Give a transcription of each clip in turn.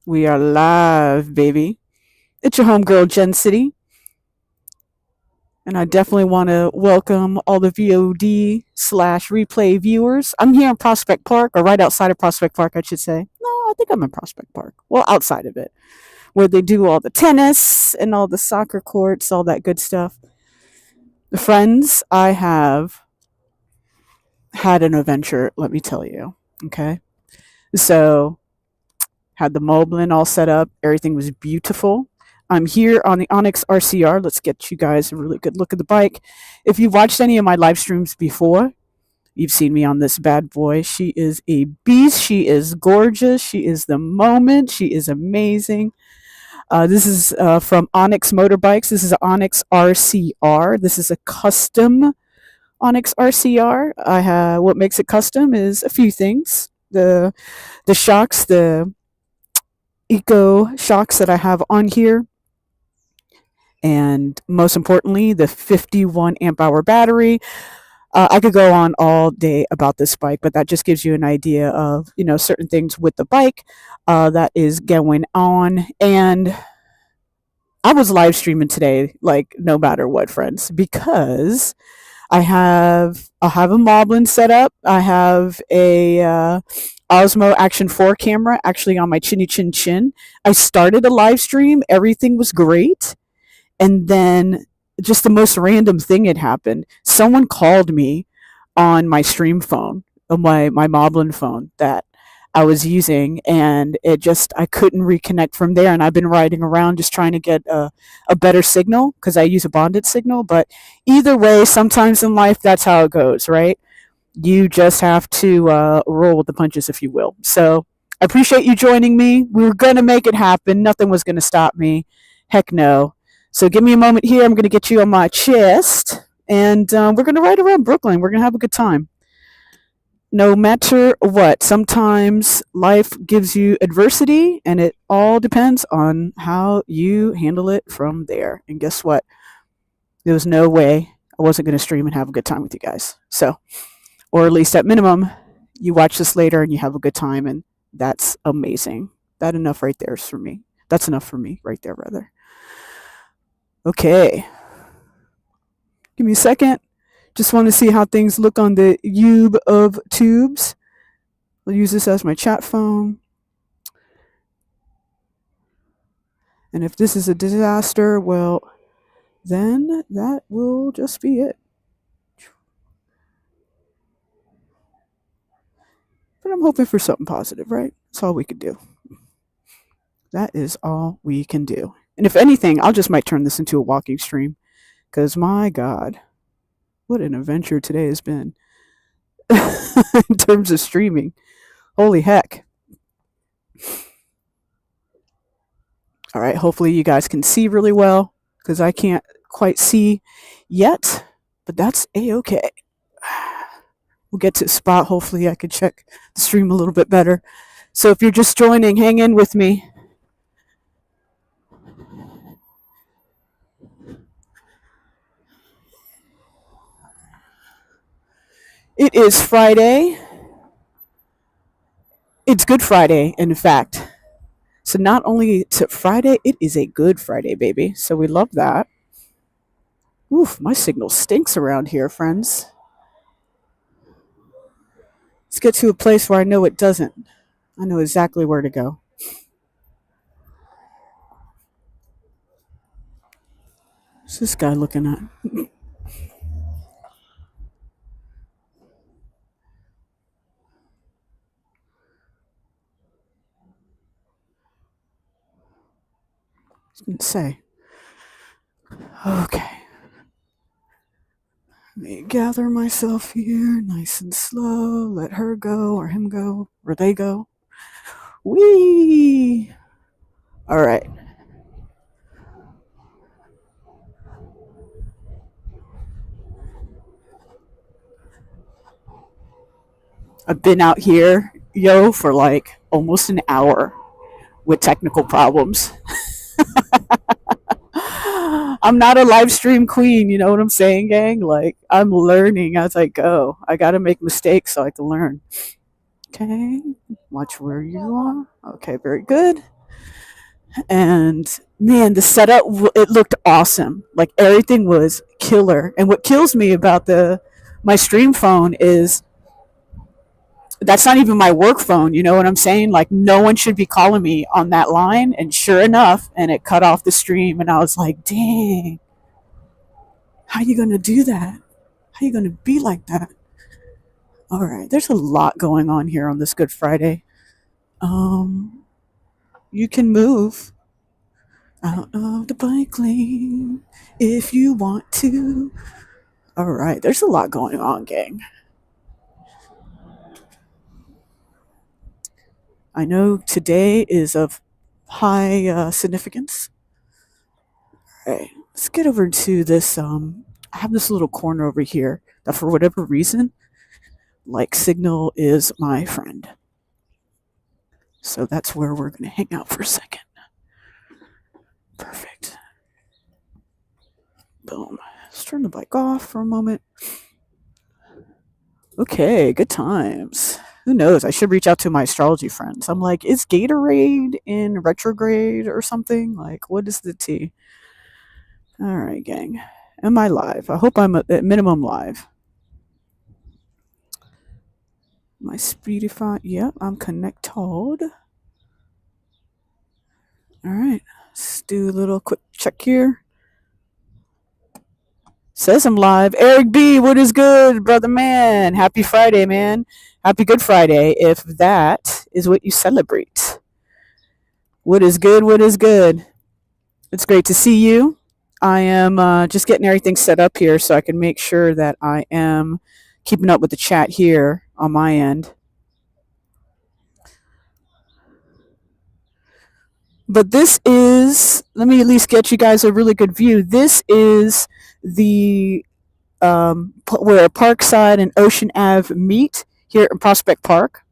We are live, baby. It's your homegirl, Jen City, and I definitely want to welcome all the VOD/replay viewers. I'm here in Prospect Park, or right outside of Prospect Park, I should say. No, I think I'm in Prospect Park. Well, outside of it, where they do all the tennis and all the soccer courts, all that good stuff. The friends, I have had an adventure, let me tell you. Okay. So, had the Moblin all set up. Everything was beautiful. I'm here on the Onyx RCR. Let's get you guys a really good look at the bike. If you've watched any of my live streams before, you've seen me on this bad boy. She is a beast. She is gorgeous. She is the moment. She is amazing. This is from Onyx Motorbikes. This is an Onyx RCR. This is a custom Onyx RCR. What makes it custom is a few things. The shocks, the eco shocks that I have on here, and most importantly, the 51 amp hour battery. I could go on all day about this bike, but that just gives you an idea of certain things with the bike that is going on. And I was live streaming today, like no matter what, friends, because I have a Moblin set up. I have a Osmo Action 4 camera actually on my chinny chin chin. I started a live stream. Everything was great. And then just the most random thing had happened. Someone called me on my stream phone, on my Moblin phone that I was using, and I couldn't reconnect from there. And I've been riding around just trying to get a better signal because I use a bonded signal. But either way, sometimes in life, that's how it goes, right? You just have to roll with the punches, if you will. So I appreciate you joining me. We were going to make it happen. Nothing was going to stop me. Heck no. So give me a moment here. I'm going to get you on my chest, and we're going to ride around Brooklyn. We're going to have a good time. No matter what, sometimes life gives you adversity, and it all depends on how you handle it from there. And guess what? There was no way I wasn't going to stream and have a good time with you guys. So, or at least at minimum, you watch this later and you have a good time, and that's amazing. That enough right there is for me. That's enough for me right there, rather. Okay. Give me a second. Just want to see how things look on the Ube of Tubes. I'll use this as my chat phone. And if this is a disaster, well, then that will just be it. But I'm hoping for something positive, right? That's all we could do. That is all we can do. And if anything, I'll just might turn this into a walking stream. Because my God, what an adventure today has been in terms of streaming. Holy heck. All right, hopefully you guys can see really well because I can't quite see yet, but that's a-okay. We'll get to a spot. Hopefully I can check the stream a little bit better. So if you're just joining, hang in with me. It is Friday. It's Good Friday, in fact. So not only is it Friday, it is a Good Friday, baby. So we love that. Oof, my signal stinks around here, friends. Let's get to a place where I know it doesn't. I know exactly where to go. What's this guy looking at? Didn't say. Okay. Let me gather myself here, nice and slow. Let her go, or him go, or they go. Whee! All right. I've been out here, for like almost an hour with technical problems. I'm not a live stream queen, you know what I'm saying, gang? Like, I'm learning as I go. I gotta make mistakes so I can learn. Okay, watch where you are. Okay, very good. And man, the setup, it looked awesome. Like everything was killer. And what kills me about the my stream phone is that's not even my work phone. You know what I'm saying? Like no one should be calling me on that line. And sure enough, and it cut off the stream. And I was like, dang, how you gonna do that? How you gonna be like that? All right, there's a lot going on here on this Good Friday. Um, you can move out of the bike lane if you want to. All right, there's a lot going on, gang. I know today is of high significance. All right, let's get over to this. I have this little corner over here that, for whatever reason, like Signal is my friend. So that's where we're going to hang out for a second. Perfect. Boom. Let's turn the bike off for a moment. Okay, good times. Who knows? I should reach out to my astrology friends. I'm like, is Gatorade in retrograde or something? Like, what is the tea? All right, gang. Am I live? I hope I'm at minimum live. My Speedify. Yep, I'm connected. All right. Let's do a little quick check here. Says I'm live. Eric B, what is good, brother man? Happy Friday, man. Happy Good Friday, if that is what you celebrate. What is good? What is good? It's great to see you. I am just getting everything set up here so I can make sure that I am keeping up with the chat here on my end. But this is, let me at least get you guys a really good view. This is the where Parkside and Ocean Ave meet here in Prospect Park.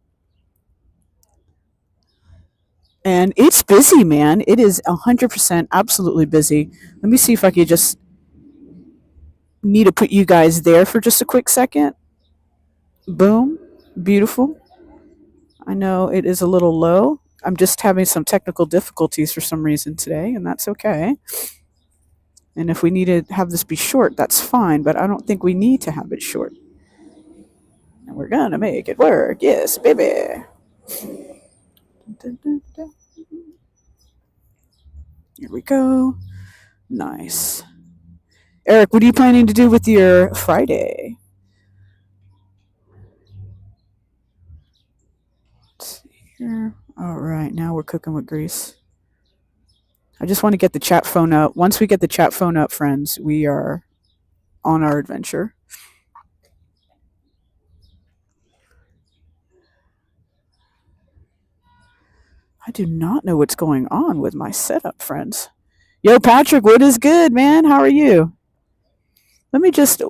And it's busy, man. It is 100% absolutely busy. Let me see if I could just need to put you guys there for just a quick second. Boom. Beautiful. I know it is a little low. I'm just having some technical difficulties for some reason today, and that's okay. And if we need to have this be short, that's fine, but I don't think we need to have it short. And we're gonna make it work. Yes, baby. Here we go. Nice. Eric, what are you planning to do with your Friday? Let's see here. All right, now we're cooking with grease. I just want to get the chat phone up. Once we get the chat phone up, friends, we are on our adventure. I do not know what's going on with my setup, friends. Yo, Patrick, what is good, man? How are you? Let me just,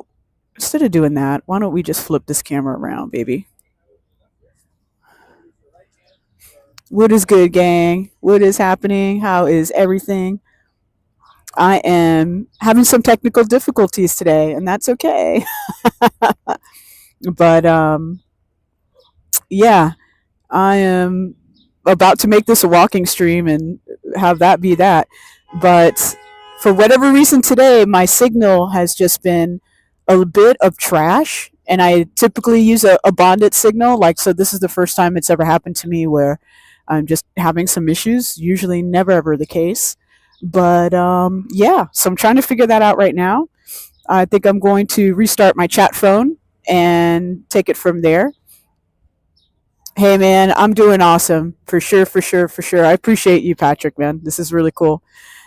instead of doing that, why don't we just flip this camera around, baby? What is good, gang? What is happening? How is everything? I am having some technical difficulties today, and that's okay. But yeah, I am about to make this a walking stream and have that be that. But for whatever reason today, my signal has just been a bit of trash. And I typically use a bonded signal. Like, so this is the first time it's ever happened to me where I'm just having some issues. Usually never ever the case. But yeah, so I'm trying to figure that out right now. I think I'm going to restart my chat phone and take it from there. Hey man, I'm doing awesome. For sure, for sure, for sure. I appreciate you, Patrick, man. This is really cool.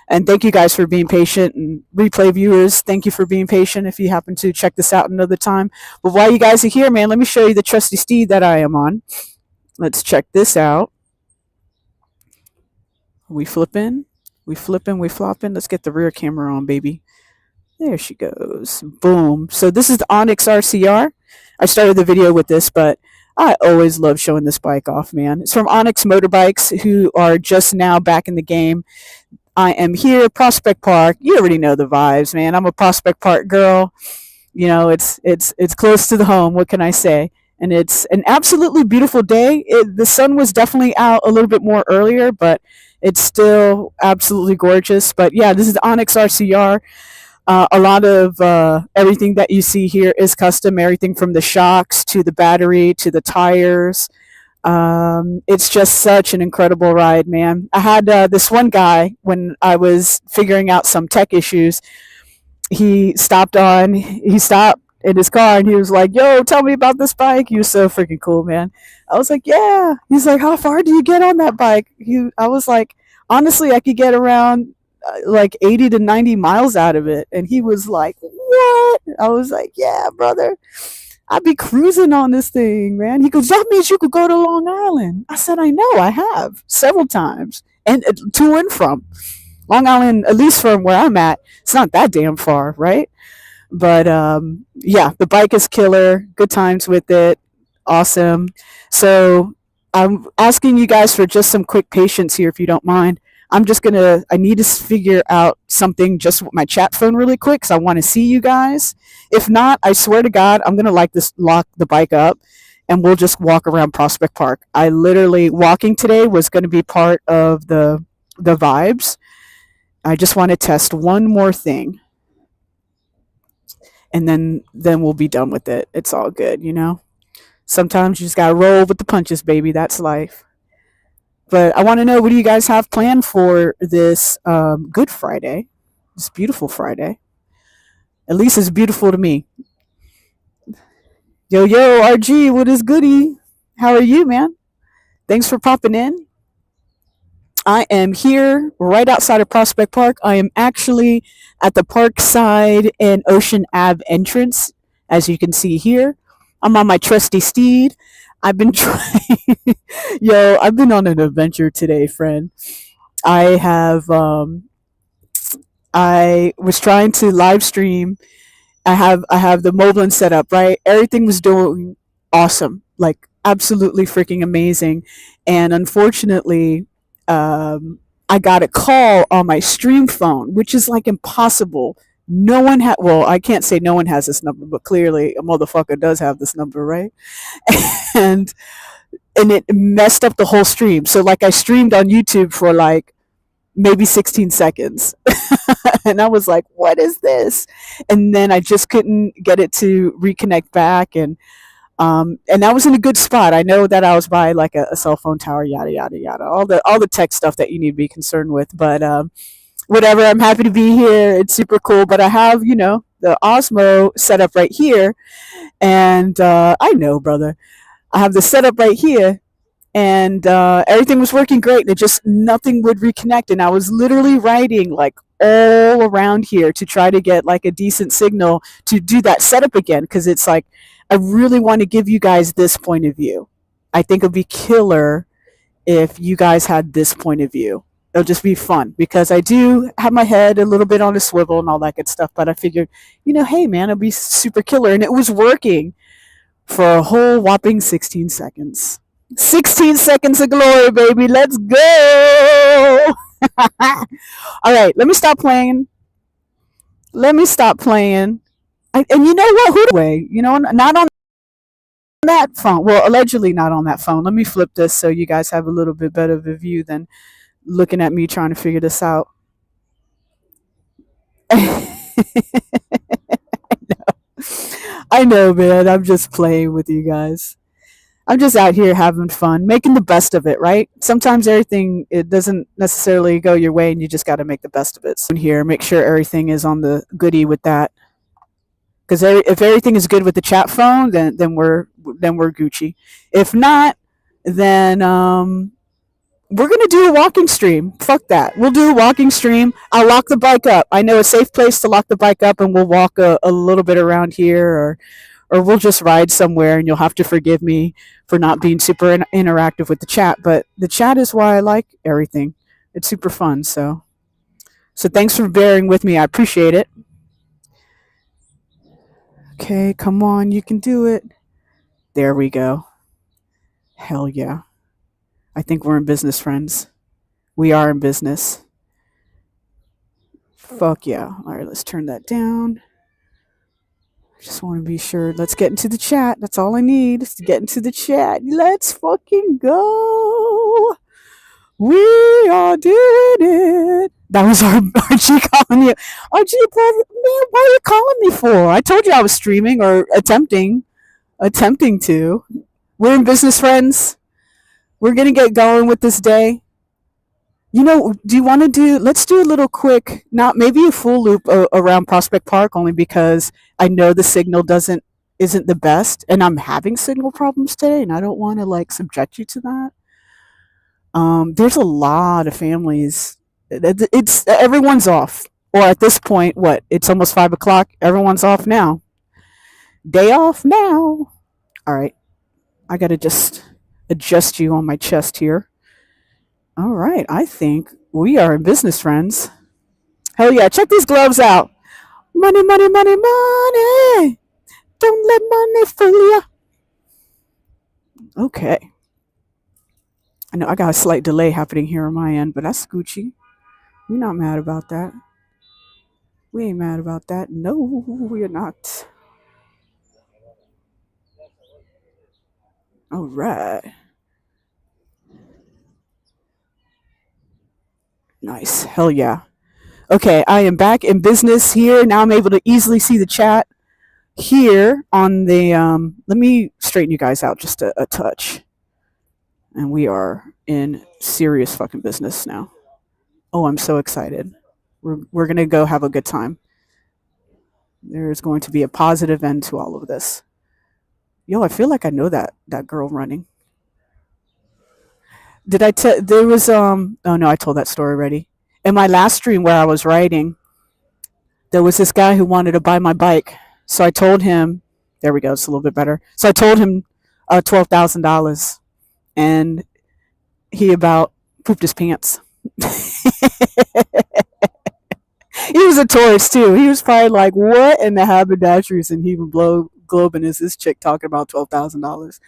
And thank you guys for being patient, and replay viewers, thank you for being patient if you happen to check this out another time. But while you guys are here, man, let me show you the trusty steed that I am on. Let's check this out. We flipping, we flipping, we flopping. Let's get the rear camera on, baby. There she goes. Boom. So this is the Onyx RCR. I started the video with this, but I always love showing this bike off, man. It's from Onyx Motorbikes, who are just now back in the game. I am here, Prospect Park. You already know the vibes, man. I'm a Prospect Park girl. You know, it's close to the home. What can I say? And it's an absolutely beautiful day. The sun was definitely out a little bit more earlier, but It's still absolutely gorgeous. But yeah, this is the Onyx RCR. A lot of everything that you see here is custom. Everything from the shocks to the battery to the tires. It's just such an incredible ride, man. I had this one guy when I was figuring out some tech issues. He stopped in his car and he was like, "Yo, tell me about this bike." He was so freaking cool, man. I was like, "Yeah." He's like, "How far do you get on that bike?" I was like, "Honestly, I could get around like 80 to 90 miles out of it." And he was like, "What?" I was like, "Yeah, brother. I'd be cruising on this thing, man." He goes, "That means you could go to Long Island." I said, "I know, I have several times, and to and from Long Island, at least from where I'm at. It's not that damn far, right?" But yeah, the bike is killer. Good times with it. Awesome. So I'm asking you guys for just some quick patience here, if you don't mind. I need to figure out something just with my chat phone really quick because I want to see you guys. If not, I swear to God, I'm going to lock the bike up and we'll just walk around Prospect Park. I literally, walking today was going to be part of the vibes. I just want to test one more thing and then we'll be done with it. It's all good, you know? Sometimes you just got to roll with the punches, baby. That's life. But I want to know, what do you guys have planned for this Good Friday? This beautiful Friday. At least it's beautiful to me. Yo, yo, RG, what is goody? How are you, man? Thanks for popping in. I am here right outside of Prospect Park. I am actually at the Parkside and Ocean Ave entrance, as you can see here. I'm on my trusty steed. I've been trying, yo, I've been on an adventure today, friend. I have, I was trying to live stream. I have the Moblin set up, right? Everything was doing awesome, like absolutely freaking amazing. And unfortunately, I got a call on my stream phone, which is like impossible. No one had, well, I can't say no one has this number, but clearly a motherfucker does have this number, right? and and it messed up the whole stream. So like I streamed on YouTube for like maybe 16 seconds. And I was like, what is this? And then I just couldn't get it to reconnect back. And I was in a good spot. I know that I was by like a cell phone tower, yada yada yada, all the tech stuff that you need to be concerned with. But whatever, I'm happy to be here. It's super cool. But I have, the Osmo set up right here, and I know, brother, I have the setup right here, and everything was working great. And it just nothing would reconnect, and I was literally riding like all around here to try to get like a decent signal to do that setup again, because it's like I really want to give you guys this point of view. I think it'd be killer if you guys had this point of view. It'll just be fun because I do have my head a little bit on a swivel and all that good stuff. But I figured, hey, man, it'll be super killer. And it was working for a whole whopping 16 seconds. 16 seconds of glory, baby. Let's go. All right, let me stop playing. And you know what? Who way? Not on that phone. Well, allegedly not on that phone. Let me flip this so you guys have a little bit better of a view than looking at me trying to figure this out. I know, man. I'm just playing with you guys. I'm just out here having fun, making the best of it, right? Sometimes everything, it doesn't necessarily go your way and you just got to make the best of it. So here, make sure everything is on the goodie with that. Because if everything is good with the chat phone, then we're Gucci. If not, then we're gonna do a walking stream. Fuck that. We'll do a walking stream. I'll lock the bike up. I know a safe place to lock the bike up, and we'll walk a little bit around here, or we'll just ride somewhere. And you'll have to forgive me for not being super interactive with the chat. But the chat is why I like everything. It's super fun. So thanks for bearing with me. I appreciate it. Okay, come on, you can do it. There we go. Hell yeah. I think we're in business, friends. We are in business. Fuck yeah. All right, let's turn that down. I just want to be sure. Let's get into the chat. That's all I need is to get into the chat. Let's fucking go. We are doing it. That was our Archie calling you. Archie, man, what are you calling me for? I told you I was streaming or attempting to. We're in business, friends. We're gonna get going with this day. Do you want to do? Let's do a little quick, not maybe a full loop around Prospect Park, only because I know the signal doesn't isn't the best, and I'm having signal problems today, and I don't want to like subject you to that. There's a lot of families. It's everyone's off, or at this point, what? It's almost 5 o'clock. Everyone's off now. Day off now. All right, I gotta just adjust you on my chest here. All right, I think we are in business, friends. Hell yeah, check these gloves out. Money, money, money, money. Don't let money fool you. Okay. I know I got a slight delay happening here on my end, but that's Gucci. We're not mad about that. We ain't mad about that. No, we are not. All right. Nice. Hell yeah. Okay, I am back in business here. Now I'm able to easily see the chat here on the let me straighten you guys out just a touch. And we are in serious fucking business now. Oh, I'm so excited. We're going to go have a good time. There's going to be a positive end to all of this. Yo, I feel like I know that girl running. Did I tell there was oh no, I told that story already. In my last stream where I was writing, there was this guy who wanted to buy my bike. So I told him, there we go, it's a little bit better. So I told him $12,000, and he about pooped his pants. He was a tourist too. He was probably like, "What in the haberdasheries and even globing is this chick talking about $12,000?"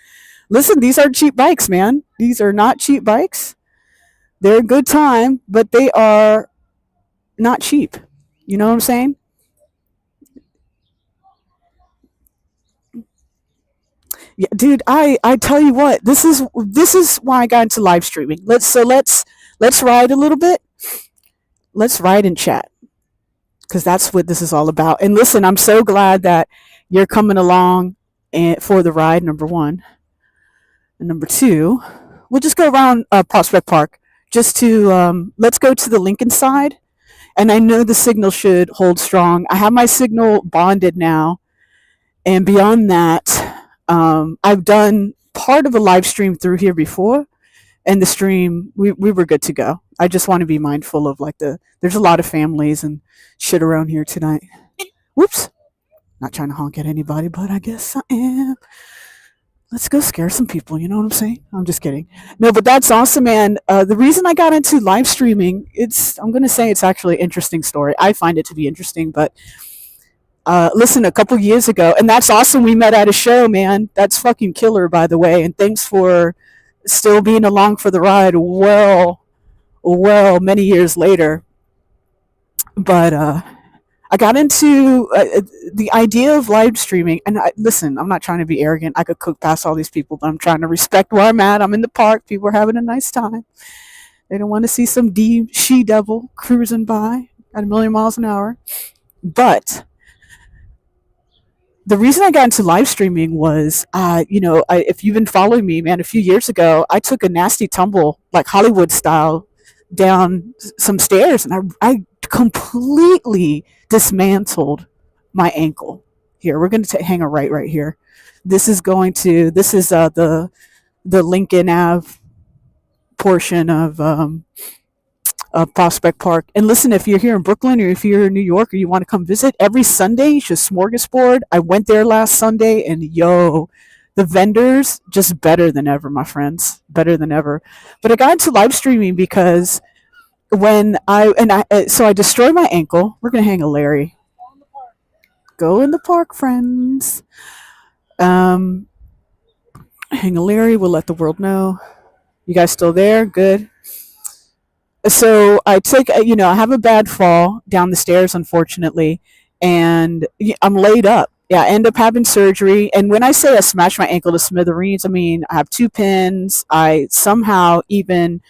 Listen, these are cheap bikes, man. These are not cheap bikes. They're a good time, but they are not cheap. You know what I'm saying? Yeah, dude. I tell you what. This is why I got into live streaming. Let's ride a little bit. Let's ride and chat, because that's what this is all about. And listen, I'm so glad that you're coming along and for the ride. Number one, and number two, we'll just go around Prospect Park just to let's go to the Lincoln side. And I know the signal should hold strong. I have my signal bonded now, and beyond that, I've done part of a live stream through here before, and the stream we were good to go. I just want to be mindful of like there's a lot of families and shit around here tonight. Whoops. Not trying to honk at anybody, but I guess I am. Let's go scare some people, you know what I'm saying? I'm just kidding. No, but that's awesome, man. The reason I got into live streaming, I'm going to say it's actually an interesting story. I find it to be interesting, but listen, a couple years ago, and that's awesome. We met at a show, man. That's fucking killer, by the way. And thanks for still being along for the ride. Well, many years later. But I got into the idea of live streaming. And listen, I'm not trying to be arrogant. I could cook past all these people, but I'm trying to respect where I'm at. I'm in the park. People are having a nice time. They don't want to see some she-devil cruising by at a million miles an hour. But the reason I got into live streaming was, if you've been following me, man, a few years ago, I took a nasty tumble, like Hollywood style, down some stairs, and I completely dismantled my ankle. Here, we're going to hang a right here. This is the Lincoln Ave portion of Prospect Park. And listen, if you're here in Brooklyn or if you're in New York or you want to come visit, every Sunday, just Smorgasbord. I went there last Sunday, and the vendors just better than ever, my friends, better than ever. But I got into live streaming because so I destroyed my ankle. We're gonna hang a Larry. Go in the park, friends. Hang a Larry. We'll let the world know. You guys still there? Good. So I have a bad fall down the stairs, unfortunately, and I'm laid up. Yeah, I end up having surgery. And when I say I smashed my ankle to smithereens, I mean I have 2 pins. I somehow even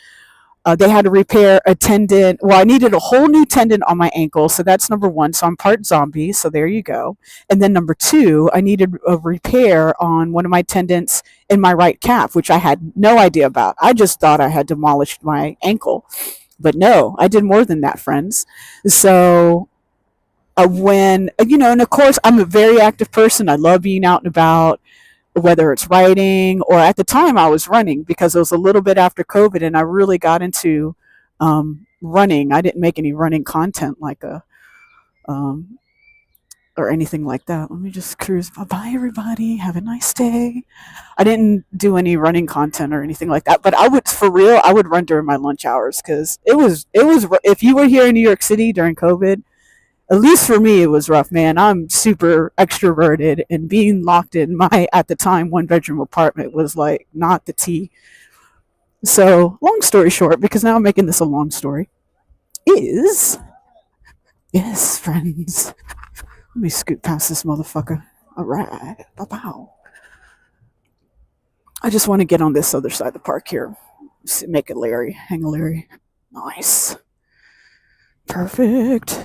They had to repair a tendon. Well, I needed a whole new tendon on my ankle. So that's number one. So I'm part zombie. So there you go. And then number two, I needed a repair on one of my tendons in my right calf, which I had no idea about. I just thought I had demolished my ankle. But no, I did more than that, friends. So when, and of course, I'm a very active person. I love being out and about, whether it's writing or at the time I was running because it was a little bit after COVID and I really got into running. I didn't make any running content like um, or anything like that. Let me just cruise. Bye, everybody. Have a nice day. I didn't do any running content or anything like that, but I would, for real, I would run during my lunch hours because it was. If you were here in New York City during COVID, at least for me, it was rough, man. I'm super extroverted, and being locked in my, at the time, one bedroom apartment was like not the tea. So, long story short, because now I'm making this a long story, is yes, friends. Let me scoot past this motherfucker. All right, bow. I just want to get on this other side of the park here. Make it Larry. Hang a Larry. Nice. Perfect.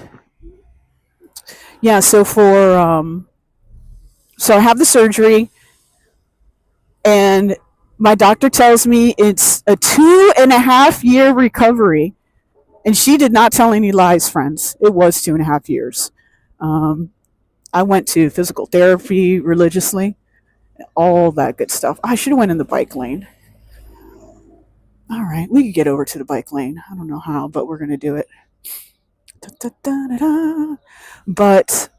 Yeah, so I have the surgery and my doctor tells me it's a 2.5 year recovery. And she did not tell any lies, friends. It was 2.5 years. Um, I went to physical therapy religiously, all that good stuff. I should have went in the bike lane. All right, we could get over to the bike lane. I don't know how, but we're gonna do it. Da, da, da, da, da. But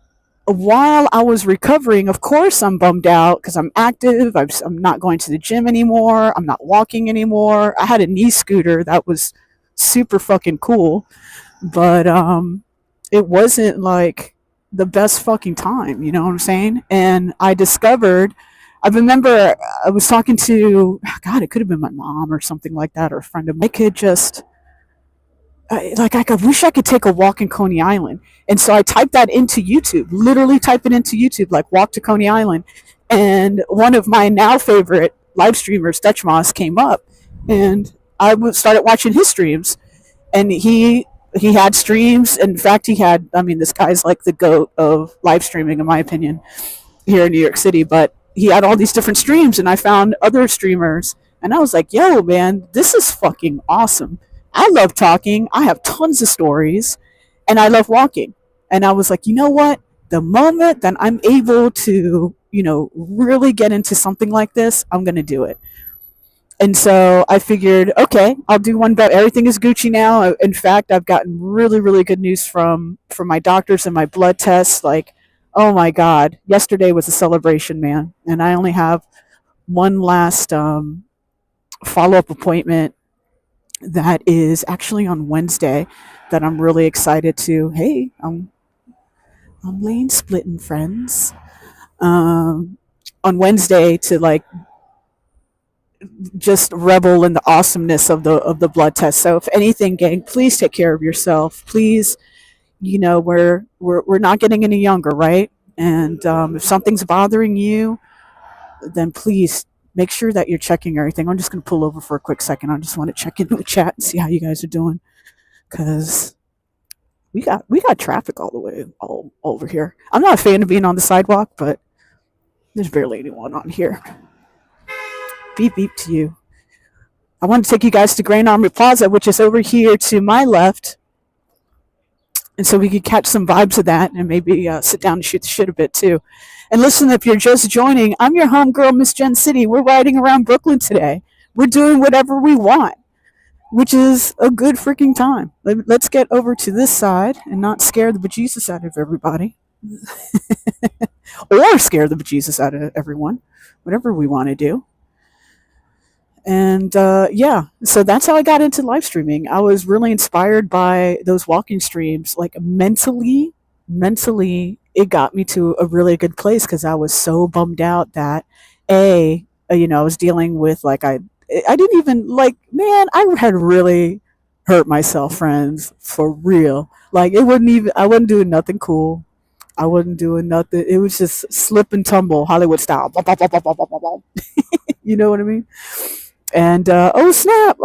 while I was recovering, of course, I'm bummed out because I'm active. I'm not going to the gym anymore. I'm not walking anymore. I had a knee scooter that was super fucking cool, but it wasn't like the best fucking time. You know what I'm saying? And I remember I was talking to, God, it could have been my mom or something like that, or a friend of mine. I could just, I wish I could take a walk in Coney Island. And so I typed that into YouTube, literally type it into YouTube, like walk to Coney Island. And one of my now favorite live streamers, Dutch Moss, came up and started watching his streams. And he had streams. In fact, this guy's like the goat of live streaming, in my opinion, here in New York City. But he had all these different streams, and I found other streamers. And I was like, yo, man, this is fucking awesome. I love talking. I have tons of stories, and I love walking. And I was like, you know what? The moment that I'm able to, really get into something like this, I'm going to do it. And so I figured, okay, I'll do one bet. Everything is Gucci now. In fact, I've gotten really, really good news from my doctors and my blood tests. Like, oh my God, yesterday was a celebration, man. And I only have one last follow up appointment that is actually on Wednesday that I'm really excited to. Hey, I'm lane splitting, friends. On Wednesday to like just revel in the awesomeness of the blood test. So if anything, gang, please take care of yourself. Please, we're not getting any younger, right? And if something's bothering you, then please make sure that you're checking everything. I'm just going to pull over for a quick second. I just want to check in the chat and see how you guys are doing, because we got traffic all the way all over here. I'm not a fan of being on the sidewalk, but there's barely anyone on here. Beep beep to you. I want to take you guys to Grand Army Plaza, which is over here to my left, and so we could catch some vibes of that and maybe sit down and shoot the shit a bit too. And listen, if you're just joining, I'm your homegirl, Miss Jen City. We're riding around Brooklyn today. We're doing whatever we want, which is a good freaking time. Let's get over to this side and not scare the bejesus out of everybody. Or scare the bejesus out of everyone. Whatever we want to do. And yeah, so that's how I got into live streaming. I was really inspired by those walking streams. Like mentally, it got me to a really good place because I was so bummed out that I was dealing with I didn't even man, I had really hurt myself, friends, for real. Like I wasn't doing nothing cool. I wasn't doing nothing. It was just slip and tumble, Hollywood style. You know what I mean? And oh snap!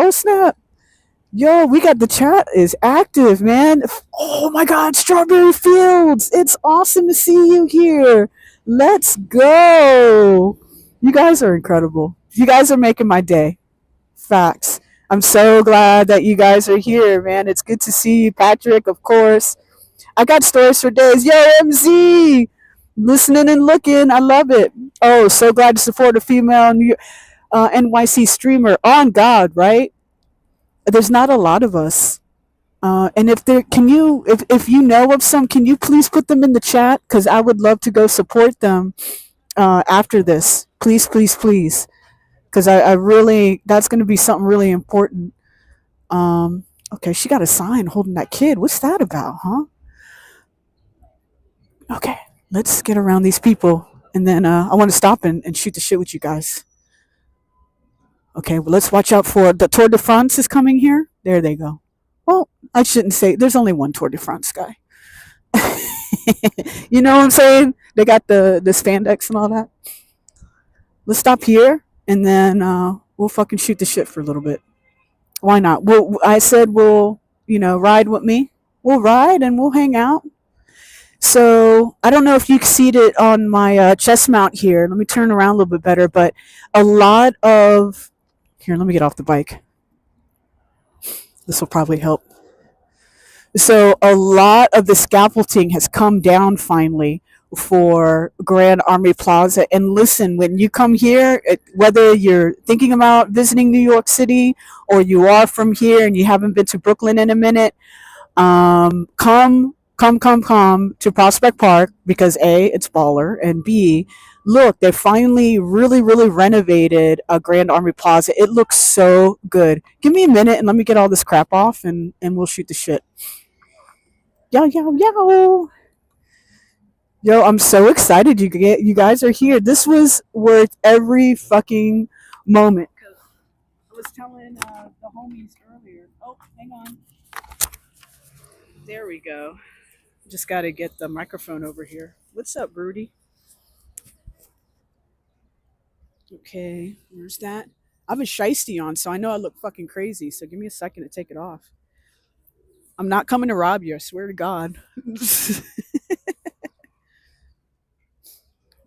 Yo, we got the chat is active, man. Oh my God, Strawberry Fields. It's awesome to see you here. Let's go. You guys are incredible. You guys are making my day. Facts. I'm so glad that you guys are here, man. It's good to see you, Patrick, of course. I got stories for days. Yo, MZ! Listening and looking. I love it. Oh, so glad to support a female NYC streamer. On God, right? There's not a lot of us. And if there, can you, if you know of some, can you please put them in the chat? Because I would love to go support them after this. Please, please, please. Because I really, that's going to be something really important. Okay, she got a sign holding that kid. What's that about, huh? Okay, let's get around these people. And then I want to stop and shoot the shit with you guys. Okay, well, let's watch out for the Tour de France is coming here. There they go. Well, I shouldn't say there's only one Tour de France guy. You know what I'm saying? They got the spandex and all that. Let's stop here and then we'll fucking shoot the shit for a little bit. Why not? I said we'll ride with me. We'll ride and we'll hang out. So I don't know if you can see it on my chest mount here. Let me turn around a little bit better. But a lot of here, let me get off the bike. This will probably help. So a lot of the scaffolding has come down finally for Grand Army Plaza. And listen, when you come here, whether you're thinking about visiting New York City or you are from here and you haven't been to Brooklyn in a minute, come to Prospect Park because A, it's baller, and B, look, they finally really renovated a Grand Army Plaza. It looks so good. Give me a minute and let me get all this crap off and we'll shoot the shit. Yo. Yo, I'm so excited you guys are here. This was worth every fucking moment. I was telling the homies earlier. Oh, hang on. There we go. Just got to get the microphone over here. What's up, Rudy? Okay, where's that? I have a shiesty on, so I know I look fucking crazy. So give me a second to take it off. I'm not coming to rob you, I swear to God.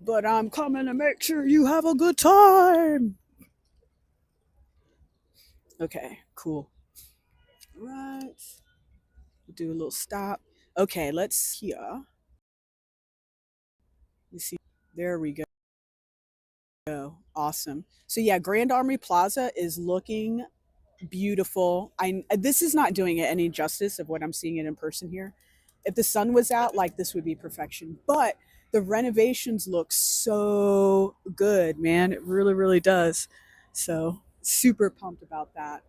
But I'm coming to make sure you have a good time. Okay, cool. All right. Do a little stop. Okay, let's here. You see, there we go. Awesome. So yeah, Grand Army Plaza is looking beautiful. This is not doing it any justice of what I'm seeing it in person here. If the sun was out, like this would be perfection. But the renovations look so good, man. It really does. So super pumped about that.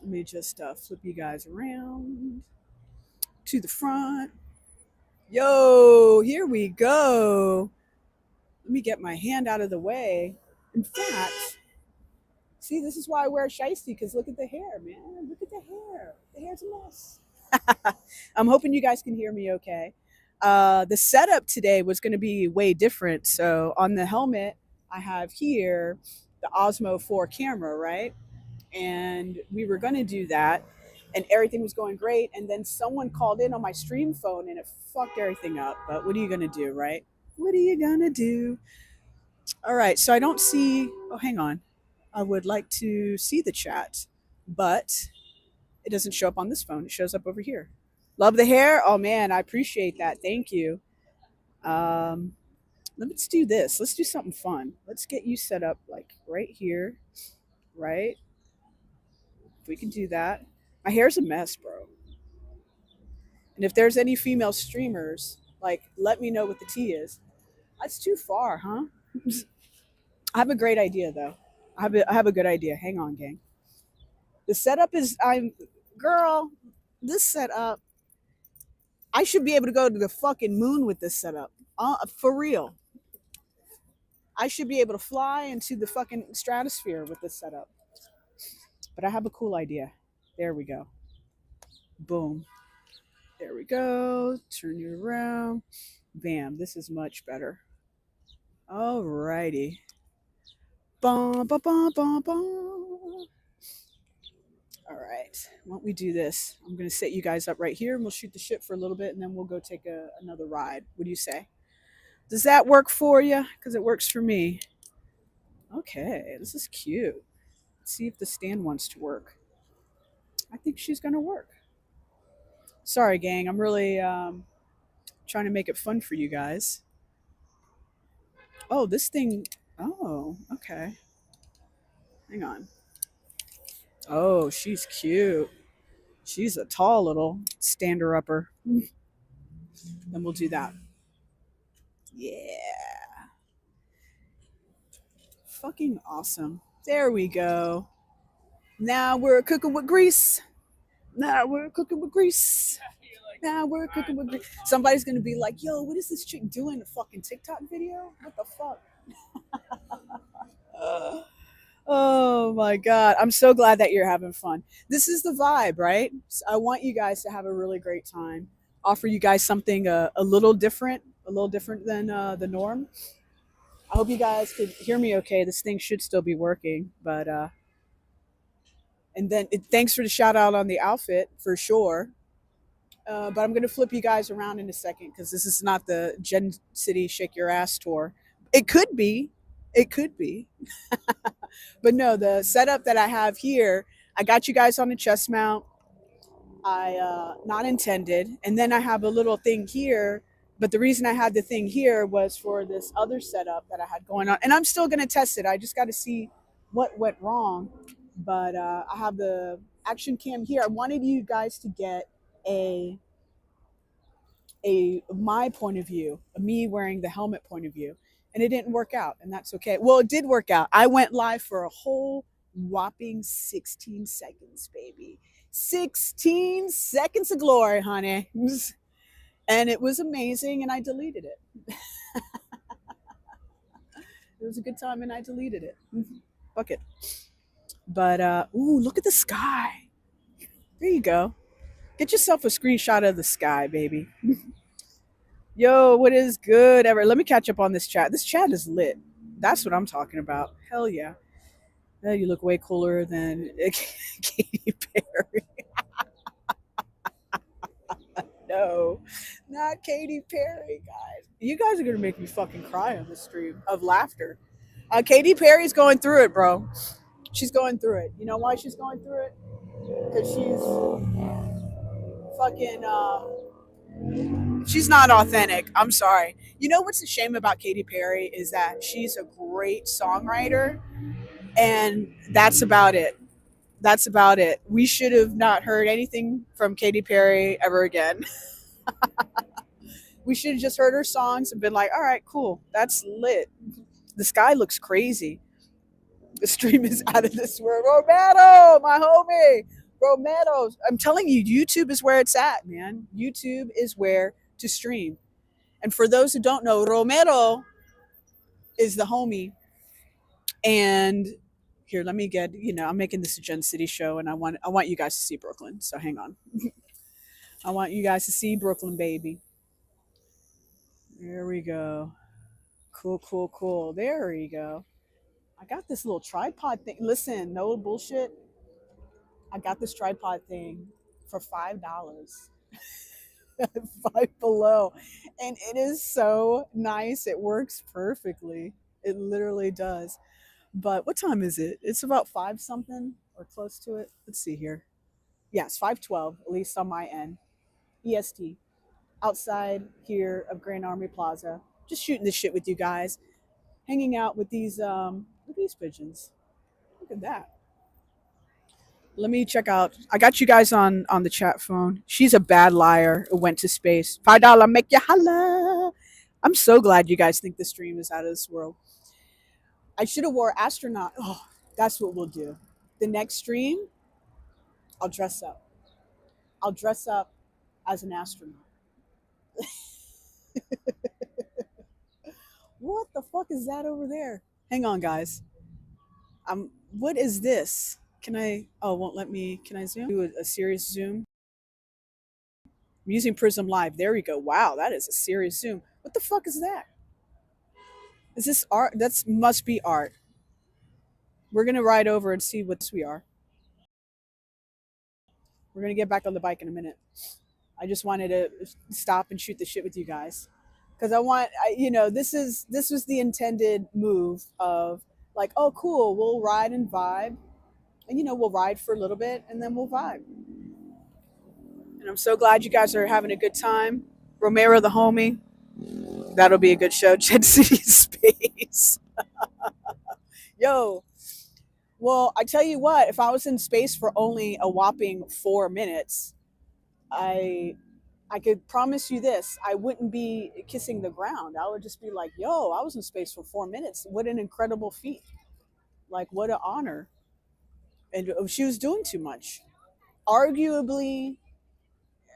Let me just flip you guys around to the front. Yo, here we go. Let me get my hand out of the way. In fact, see, this is why I wear a shiesty, because look at the hair, man. Look at the hair. The hair's a mess. I'm hoping you guys can hear me okay. The setup today was going to be way different. So on the helmet, I have here the Osmo 4 camera, right? And we were going to do that, and everything was going great. And then someone called in on my stream phone, and it fucked everything up. But what are you going to do, right? What are you going to do? All right. So I don't see. Oh, hang on. I would like to see the chat, but it doesn't show up on this phone. It shows up over here. Love the hair. Oh man, I appreciate that. Thank you. Um, let's do this. Let's do something fun. Let's get you set up like right here, right? If we can do that. My hair's a mess, bro. And if there's any female streamers, like, let me know what the tea is. That's too far, huh? I have a great idea though. I have a good idea. Hang on, gang. The setup is girl. This setup, I should be able to go to the fucking moon with this setup. For real. I should be able to fly into the fucking stratosphere with this setup. But I have a cool idea. There we go. Boom. There we go. Turn you around. Bam. This is much better. Alrighty. Bum, bum, bum, bum, bum. All right. Why don't we do this? I'm going to set you guys up right here and we'll shoot the shit for a little bit and then we'll go take another ride. What do you say? Does that work for you? Because it works for me. Okay, this is cute. Let's see if the stand wants to work. I think she's going to work. Sorry, gang. I'm really trying to make it fun for you guys. Oh, this thing. Oh, okay. Hang on. Oh, she's cute. She's a tall little stander upper. Then we'll do that. Yeah. Fucking awesome. There we go. Now we're cooking with grease. Now we're cooking with grease. Now we're cooking with grease. Somebody's gonna be like, yo, what is this chick doing? A fucking TikTok video? What the fuck? Oh my god. I'm so glad that you're having fun. This is the vibe, right? I want you guys to have a really great time. Offer you guys something a little different than the norm. I hope you guys could hear me okay. This thing should still be working, but and then thanks for the shout out on the outfit for sure. But I'm gonna flip you guys around in a second because this is not the Gen City Shake Your Ass tour. It could be, it could be, but no. The setup that I have here, I got you guys on the chest mount. I not intended, and then I have a little thing here. But the reason I had the thing here was for this other setup that I had going on, and I'm still gonna test it. I just got to see what went wrong. But I have the action cam here. I wanted you guys to get a my point of view, me wearing the helmet point of view, and it didn't work out, and that's okay. Well, it did work out. I went live for a whole whopping 16 seconds, baby. 16 seconds of glory, honey. And it was amazing, and I deleted it. It was a good time, and I deleted it. Fuck it. But ooh, look at the sky. There you go. Get yourself a screenshot of the sky, baby. Yo, what is good ever? Let me catch up on this chat. This chat is lit. That's what I'm talking about. Hell yeah. You look way cooler than Katy Perry. No, not Katy Perry, guys. You guys are gonna make me fucking cry on the stream of laughter. Katy Perry's going through it, bro. She's going through it. You know why she's going through it? Because fucking she's not authentic. I'm sorry. You know what's a shame about Katy Perry is that she's a great songwriter, and that's about it. That's about it. We should have not heard anything from Katy Perry ever again. We should have just heard her songs and been like, all right, cool. That's lit. The sky looks crazy. The stream is out of this world. Romero, my homie. Romero. I'm telling you, YouTube is where it's at, man. YouTube is where to stream. And for those who don't know, Romero is the homie. And here, let me get, I'm making this a Gen City show and I want you guys to see Brooklyn. So hang on. I want you guys to see Brooklyn, baby. There we go. Cool, cool, cool. There we go. I got this little tripod thing. Listen, no bullshit. I got this tripod thing for $5. Five Below. And it is so nice. It works perfectly. It literally does. But what time is it? It's about 5 something or close to it. Let's see here. Yes, 5:12, at least on my end. EST. Outside here of Grand Army Plaza. Just shooting this shit with you guys. Hanging out with these pigeons. Look at that. Let me check out. I got you guys on the chat phone. She's a bad liar. It went to space. $5 make you holla. I'm so glad you guys think the stream is out of this world. I should have wore astronaut. Oh, that's what we'll do. The next stream, I'll dress up. I'll dress up as an astronaut. What the fuck is that over there? Hang on, guys. What is this? Can I? Oh, won't let me. Can I zoom? Do a serious zoom. I'm using Prism Live. There we go. Wow, that is a serious zoom. What the fuck is that? Is this art? That must be art. We're gonna ride over and see what we are. We're gonna get back on the bike in a minute. I just wanted to stop and shoot the shit with you guys because this was the intended move of like, oh, cool, we'll ride and vibe, and we'll ride for a little bit and then we'll vibe. And I'm so glad you guys are having a good time. Romero the homie, that'll be a good show. Jet City Space, yo. Well, I tell you what, if I was in space for only a whopping 4 minutes, I I could promise you this: I wouldn't be kissing the ground. I would just be like, "Yo, I was in space for 4 minutes. What an incredible feat! Like, what an honor!" And she was doing too much. Arguably,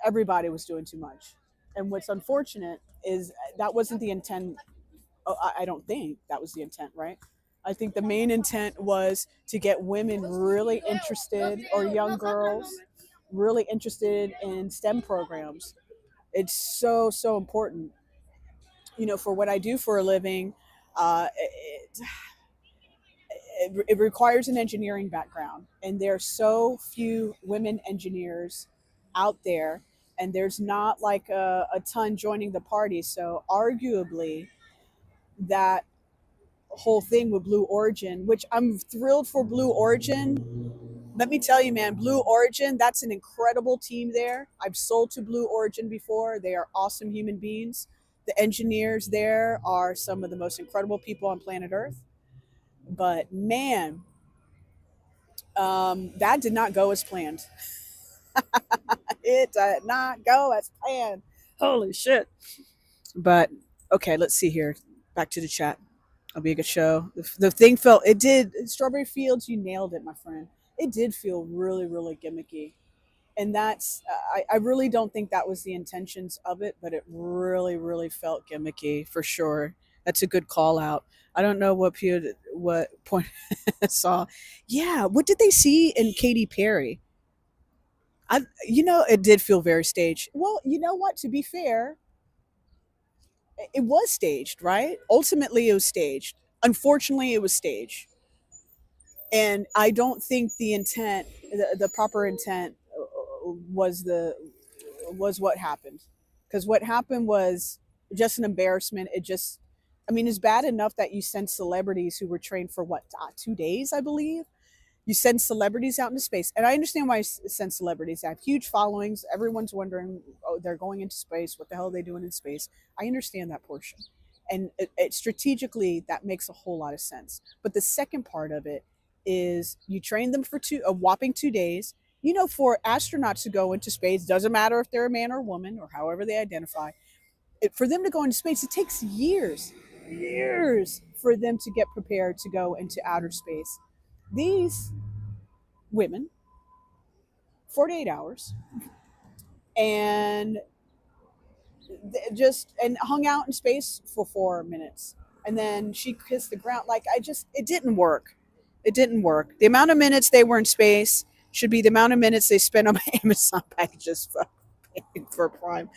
everybody was doing too much. And what's unfortunate is that wasn't the intent. I don't think that was the intent, right? I think the main intent was to get women really interested, or young girls really interested in STEM programs. It's so, so important. For what I do for a living, it requires an engineering background, and there are so few women engineers out there, and there's not like a ton joining the party. So, arguably, that whole thing with Blue Origin, which I'm thrilled for Blue Origin. Let me tell you, man, Blue Origin, that's an incredible team there. I've sold to Blue Origin before. They are awesome human beings. The engineers there are some of the most incredible people on planet Earth. But man, that did not go as planned. It did not go as planned. Holy shit. But okay, let's see here. Back to the chat. It'll be a good show. The thing felt, it did, Strawberry Fields, you nailed it, my friend. It did feel really, really gimmicky. And that's, I really don't think that was the intentions of it, but it really, really felt gimmicky for sure. That's a good call out. I don't know what point I saw. Yeah, what did they see in Katy Perry? It did feel very staged. Well, you know what? To be fair, it was staged, right? Ultimately, it was staged. Unfortunately, it was staged, and I don't think the proper intent, was the was what happened, because what happened was just an embarrassment. I mean, it's bad enough that you sent celebrities who were trained for what, 2 days, I believe. You send celebrities out into space, and I understand why you send celebrities. They have huge followings. Everyone's wondering, oh, they're going into space. What the hell are they doing in space? I understand that portion, and strategically that makes a whole lot of sense. But the second part of it is you train them for a whopping 2 days. For astronauts to go into space, doesn't matter if they're a man or a woman or however they identify. For them to go into space, it takes years for them to get prepared to go into outer space. These women, 48 hours, and just and hung out in space for 4 minutes, and then she kissed the ground. Like, it didn't work. It didn't work. The amount of minutes they were in space should be the amount of minutes they spent on my Amazon packages for Prime.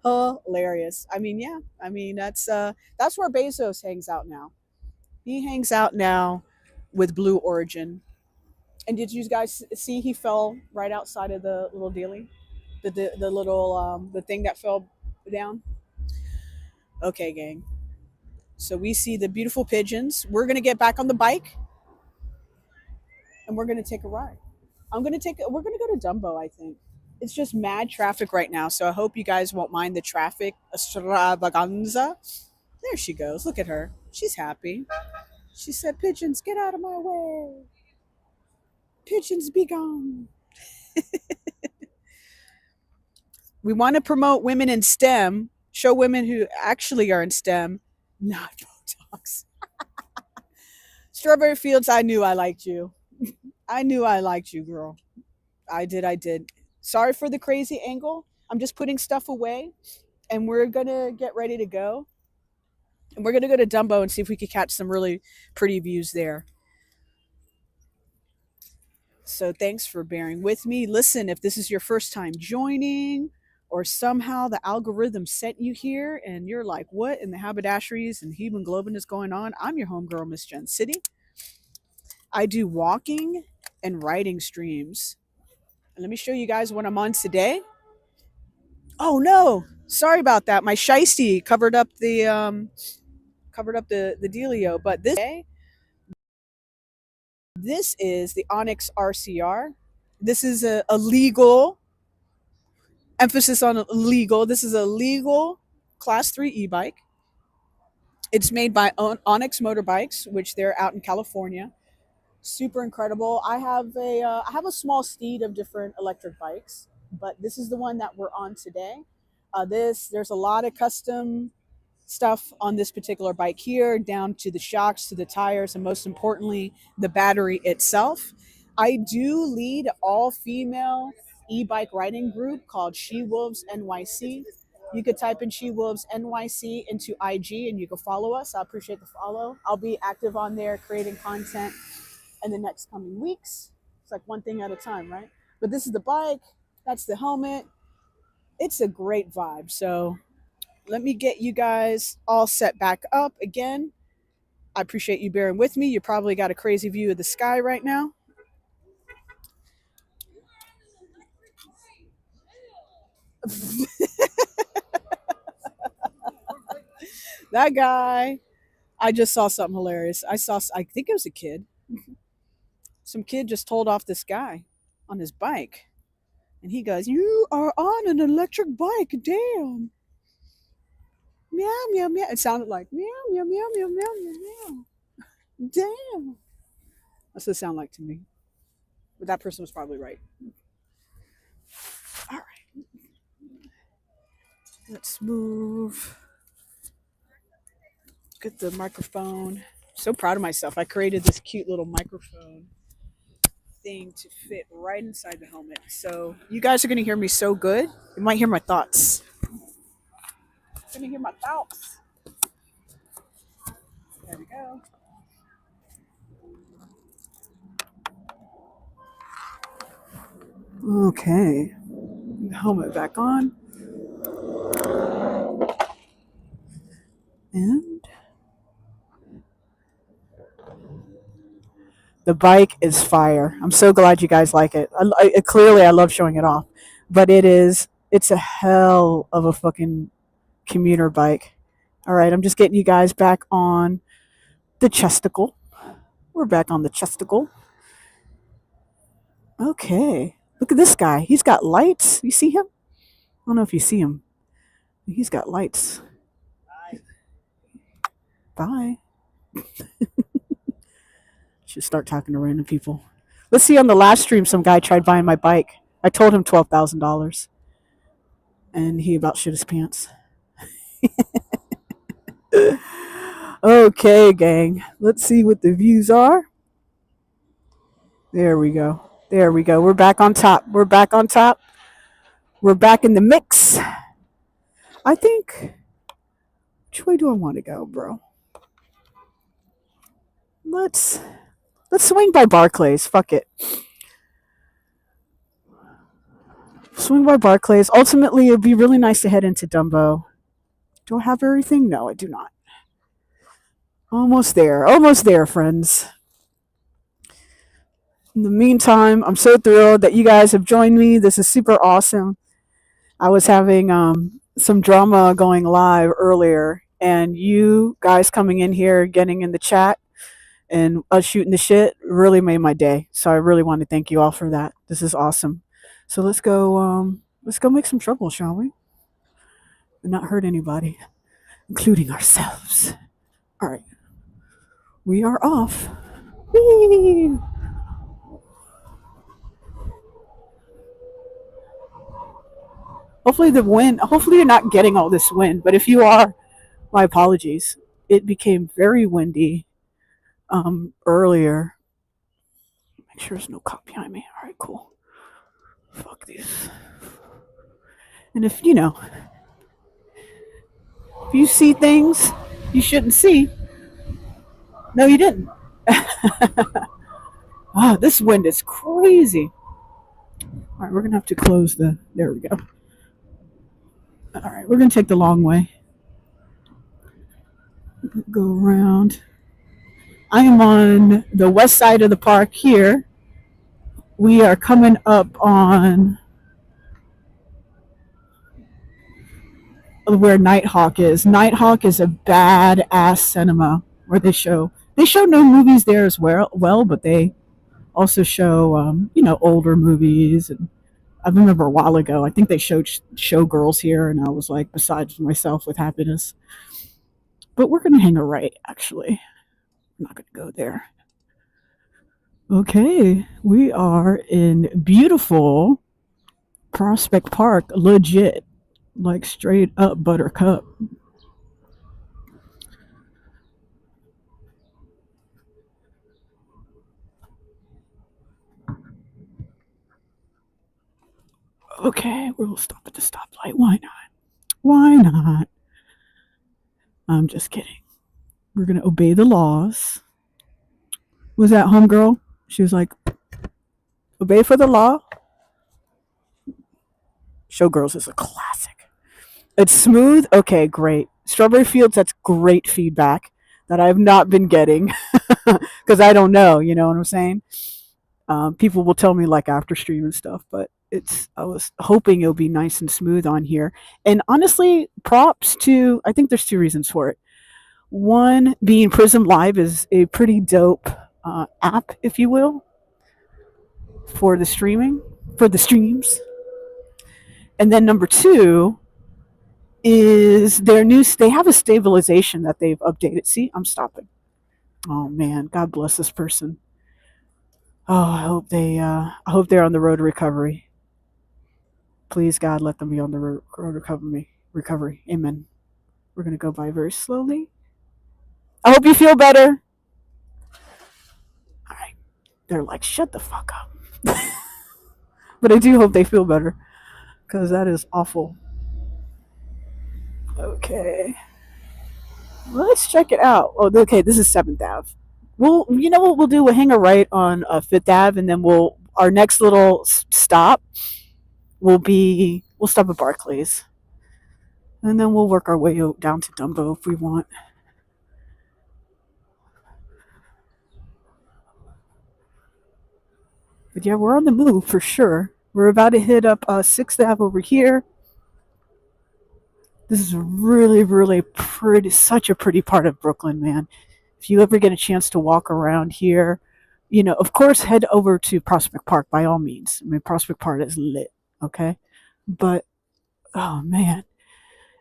Hilarious. I mean, yeah. I mean, that's where Bezos hangs out now. He hangs out now with Blue Origin. And did you guys see he fell right outside of the little dealie, the little the thing that fell down? Okay, gang. So we see the beautiful pigeons. We're gonna get back on the bike, and we're gonna take a ride. We're gonna go to Dumbo, I think. It's just mad traffic right now, so I hope you guys won't mind the traffic extravaganza. There she goes. Look at her. She's happy. She said, "Pigeons, get out of my way. Pigeons, be gone." We want to promote women in STEM, show women who actually are in STEM, not Botox. Strawberry Fields, I knew I liked you. I knew I liked you, girl. I did. I did. Sorry for the crazy angle. I'm just putting stuff away, and we're going to get ready to go. And we're going to go to Dumbo and see if we can catch some really pretty views there. So thanks for bearing with me. Listen, if this is your first time joining, or somehow the algorithm sent you here and you're like, what in the haberdasheries and hemoglobin is going on? I'm your homegirl, Miss Jen City. I do walking and writing streams Let me show you guys what I'm on today. Oh no, sorry about that. My shiesty covered up the dealio. But this is the Onyx RCR. This is a legal emphasis on legal. This is a legal class 3 e-bike. It's made by Onyx Motorbikes, which they're out in California. Super incredible. I have a small steed of different electric bikes, but this is the one that we're on today. There's a lot of custom stuff on this particular bike here, down to the shocks, to the tires, and most importantly, the battery itself. I do lead all female e-bike riding group called She Wolves NYC. You could type in She Wolves NYC into IG and you can follow us. I appreciate the follow. I'll be active on there creating content in the next coming weeks. It's like one thing at a time, right? But this is the bike, that's the helmet. It's a great vibe. So let me get you guys all set back up again. I appreciate you bearing with me. You probably got a crazy view of the sky right now. That guy, I just saw something hilarious. I think it was a kid. Some kid just told off this guy on his bike. And he goes, "You are on an electric bike. Damn." Meow, meow, meow. It sounded like meow, meow, meow, meow, meow, meow, meow. Damn. That's what it sounded like to me. But that person was probably right. All right. Let's move. Get the microphone. So proud of myself. I created this cute little microphone thing to fit right inside the helmet. So you guys are going to hear me so good. You might hear my thoughts. You're going to hear my thoughts. There we go. Okay. Helmet back on. And the bike is fire. I'm so glad you guys like it. Clearly, I love showing it off, but it's a hell of a fucking commuter bike. All right, I'm just getting you guys back on the chesticle. We're back on the chesticle. Okay, look at this guy. He's got lights. You see him? I don't know if you see him. He's got lights. Bye. Should start talking to random people. Let's see, on the last stream, some guy tried buying my bike. I told him $12,000, and he about shit his pants. Okay, gang. Let's see what the views are. There we go. There we go. We're back on top. We're back on top. We're back in the mix. I think. Which way do I want to go, bro? Let's swing by Barclays. Fuck it. Swing by Barclays. Ultimately, it'd be really nice to head into Dumbo. Do I have everything? No, I do not. Almost there. Almost there, friends. In the meantime, I'm so thrilled that you guys have joined me. This is super awesome. I was having some drama going live earlier, and you guys coming in here, getting in the chat, and us shooting the shit really made my day. So I really want to thank you all for that. This is awesome. So let's go make some trouble, shall we? And not hurt anybody, including ourselves. All right. We are off. Whee! Hopefully you're not getting all this wind, but if you are, my apologies. It became very windy earlier. Make sure there's no cop behind me. All right, cool. Fuck this. And if you see things you shouldn't see, no, you didn't. This wind is crazy. All right, we're gonna have to close the. There we go. All right, we're gonna take the long way. Go around. I am on the west side of the park here, we are coming up on where Nighthawk is. Nighthawk is a badass cinema where they show no movies there as well, but they also show older movies. And I remember a while ago, I think they showed Showgirls here, and I was like beside myself with happiness. But we're gonna hang a right. Actually, I'm not gonna go there. Okay, we are in beautiful Prospect Park, legit, like straight up Buttercup. Okay, we'll stop at the stoplight. Why not? Why not? I'm just kidding. We're gonna obey the laws. Was that homegirl? She was like, obey for the law. Showgirls is a classic. It's smooth. Okay, great. Strawberry Fields, that's great feedback that I've not been getting because I don't know. You know what I'm saying? People will tell me like after stream and stuff, but I was hoping it'll be nice and smooth on here. And honestly, props to, I think there's two reasons for it. One being Prism Live is a pretty dope app, if you will, for the streams. And then number two is they have a stabilization that they've updated. See, I'm stopping. Oh man, God bless this person. Oh, I hope they're on the road to recovery. Please, God, let them be on the road to recovery. Amen. We're gonna go by very slowly. I hope you feel better. All right. They're like, shut the fuck up. But I do hope they feel better because that is awful. Okay. Let's check it out. Oh, okay. This is 7th Ave. Well, you know what we'll do? We'll hang a right on 5th Ave, and then our next little stop we'll stop at Barclays, and then we'll work our way down to Dumbo if we want. But yeah, we're on the move for sure. We're about to hit up 6th Ave over here. This is really, really pretty, such a pretty part of Brooklyn, man. If you ever get a chance to walk around here, of course, head over to Prospect Park by all means. I mean, Prospect Park is lit, okay? But, oh man,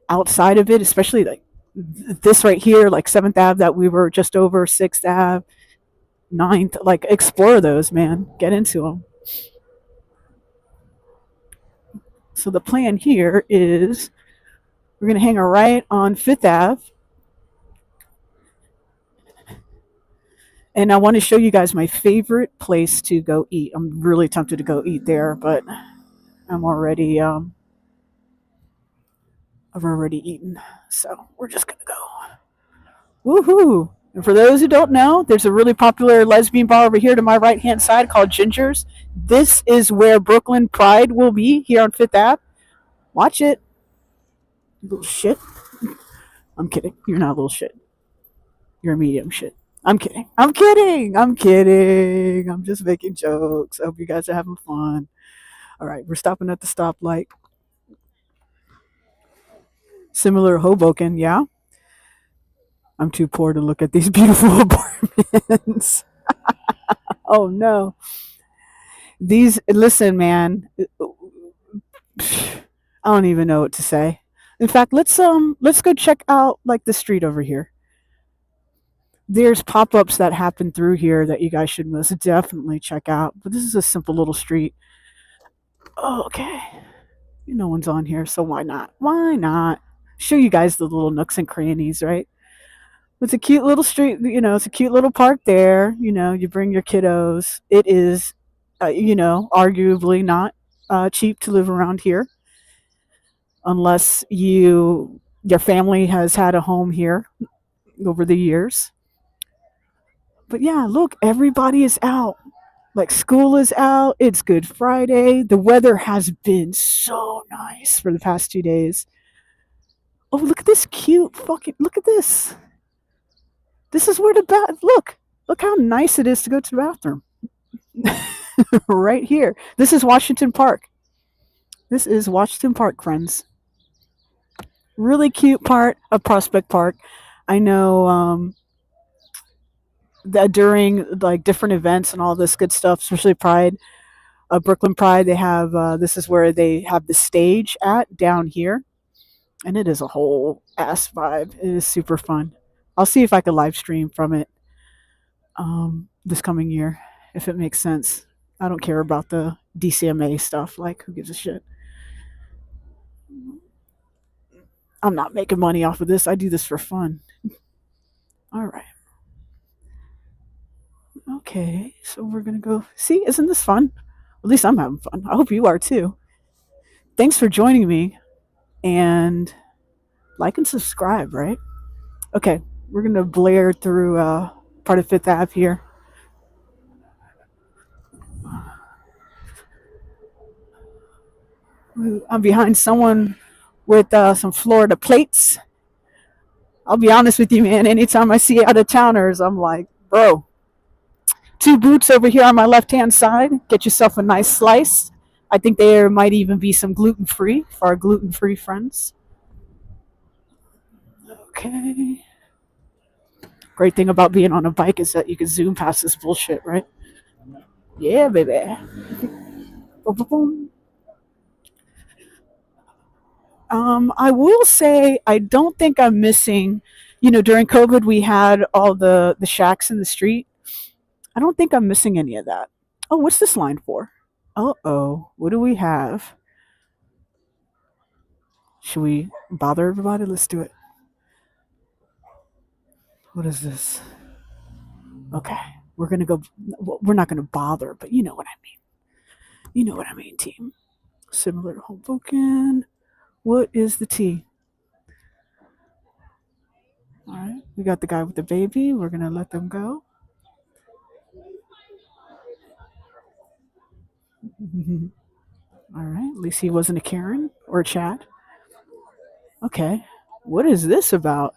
outside of it, especially like this right here, like 7th Ave that we were just over, 6th Ave, 9th, like explore those, man. Get into them. So the plan here is we're going to hang a right on 5th Ave. And I want to show you guys my favorite place to go eat. I'm really tempted to go eat there, but I've already eaten. So we're just going to go. Woohoo! And for those who don't know, there's a really popular lesbian bar over here to my right hand side called Ginger's. This is where Brooklyn Pride will be here on 5th Ave. Watch it. You little shit. I'm kidding. You're not a little shit. You're a medium shit. I'm kidding. I'm kidding. I'm kidding. I'm just making jokes. I hope you guys are having fun. All right, we're stopping at the stoplight. Similar Hoboken, yeah. I'm too poor to look at these beautiful apartments. Oh no. Listen, man. I don't even know what to say. In fact, let's go check out like the street over here. There's pop-ups that happen through here that you guys should most definitely check out. But this is a simple little street. Oh, okay. No one's on here, so why not? Why not? Show you guys the little nooks and crannies, right? It's a cute little street, it's a cute little park there. You bring your kiddos. It is, arguably not cheap to live around here unless your family has had a home here over the years. But yeah, look, everybody is out. Like school is out. It's Good Friday. The weather has been so nice for the past 2 days. Oh, look at this cute fucking, look at this. This is where look how nice it is to go to the bathroom. Right here. This is Washington Park. This is Washington Park, friends. Really cute part of Prospect Park. I know that during like different events and all this good stuff, especially Pride, Brooklyn Pride, they have this is where they have the stage at down here, and it is a whole ass vibe. It is super fun. I'll see if I can live stream from it this coming year, if it makes sense. I don't care about the DCMA stuff. Like, who gives a shit? I'm not making money off of this. I do this for fun. All right. Okay, so we're gonna go. See, isn't this fun? At least I'm having fun. I hope you are too. Thanks for joining me, and like and subscribe, right? Okay, we're gonna blare through part of Fifth Ave here. I'm behind someone with some Florida plates. I'll be honest with you, man. Anytime I see out of towners, I'm like, bro, two boots over here on my left hand side. Get yourself a nice slice. I think there might even be some gluten free for our gluten free friends. Okay. Great thing about being on a bike is that you can zoom past this bullshit, right? Yeah, baby. Boom, boom, boom. I will say I don't think I'm missing. You know, during COVID, we had all the shacks in the street. I don't think I'm missing any of that. Oh, what's this line for? Oh, what do we have? Should we bother everybody? Let's do it. What is this? Okay, we're gonna go. We're not gonna bother, but you know what I mean. You know what I mean, team. Similar to Hoboken. What is the T? All right, we got the guy with the baby. We're gonna let them go. All right, at least he wasn't a Karen or a Chad. Okay, what is this about?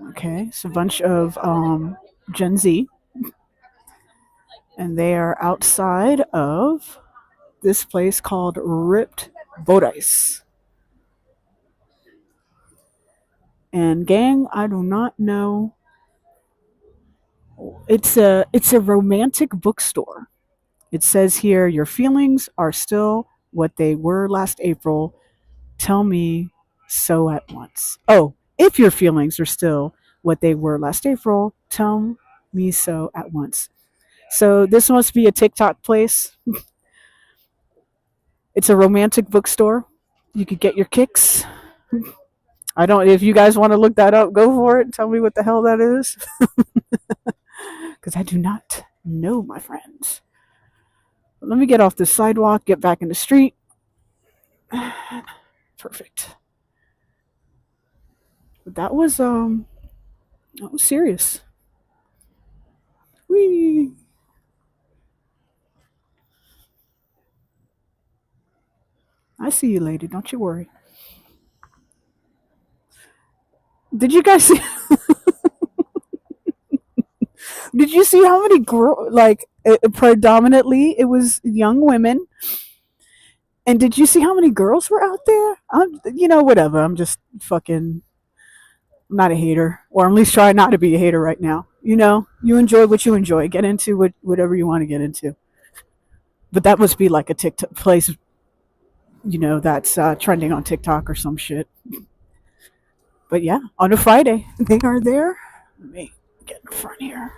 Okay, it's a bunch of Gen Z, and they are outside of this place called Ripped Boat Ice. And gang, I do not know. It's a romantic bookstore. It says here, your feelings are still what they were last April. Tell me so at once. Oh, if your feelings are still what they were last April, tell me so at once. So this must be a TikTok place. It's a romantic bookstore. You could get your kicks. I don't. If you guys want to look that up, go for it. Tell me what the hell that is, because I do not know, my friends. Let me get off the sidewalk, get back in the street. Perfect. But that was serious. Whee. I see you, lady. Don't you worry. Did you guys see? Did you see how many like predominantly it was young women? And did you see how many girls were out there? Whatever. I'm just fucking. I'm not a hater, or at least try not to be a hater right now. You enjoy what you enjoy. Get into whatever you want to get into. But that must be like a TikTok place, that's trending on TikTok or some shit. But yeah, on a Friday, they are there. Let me get in front here.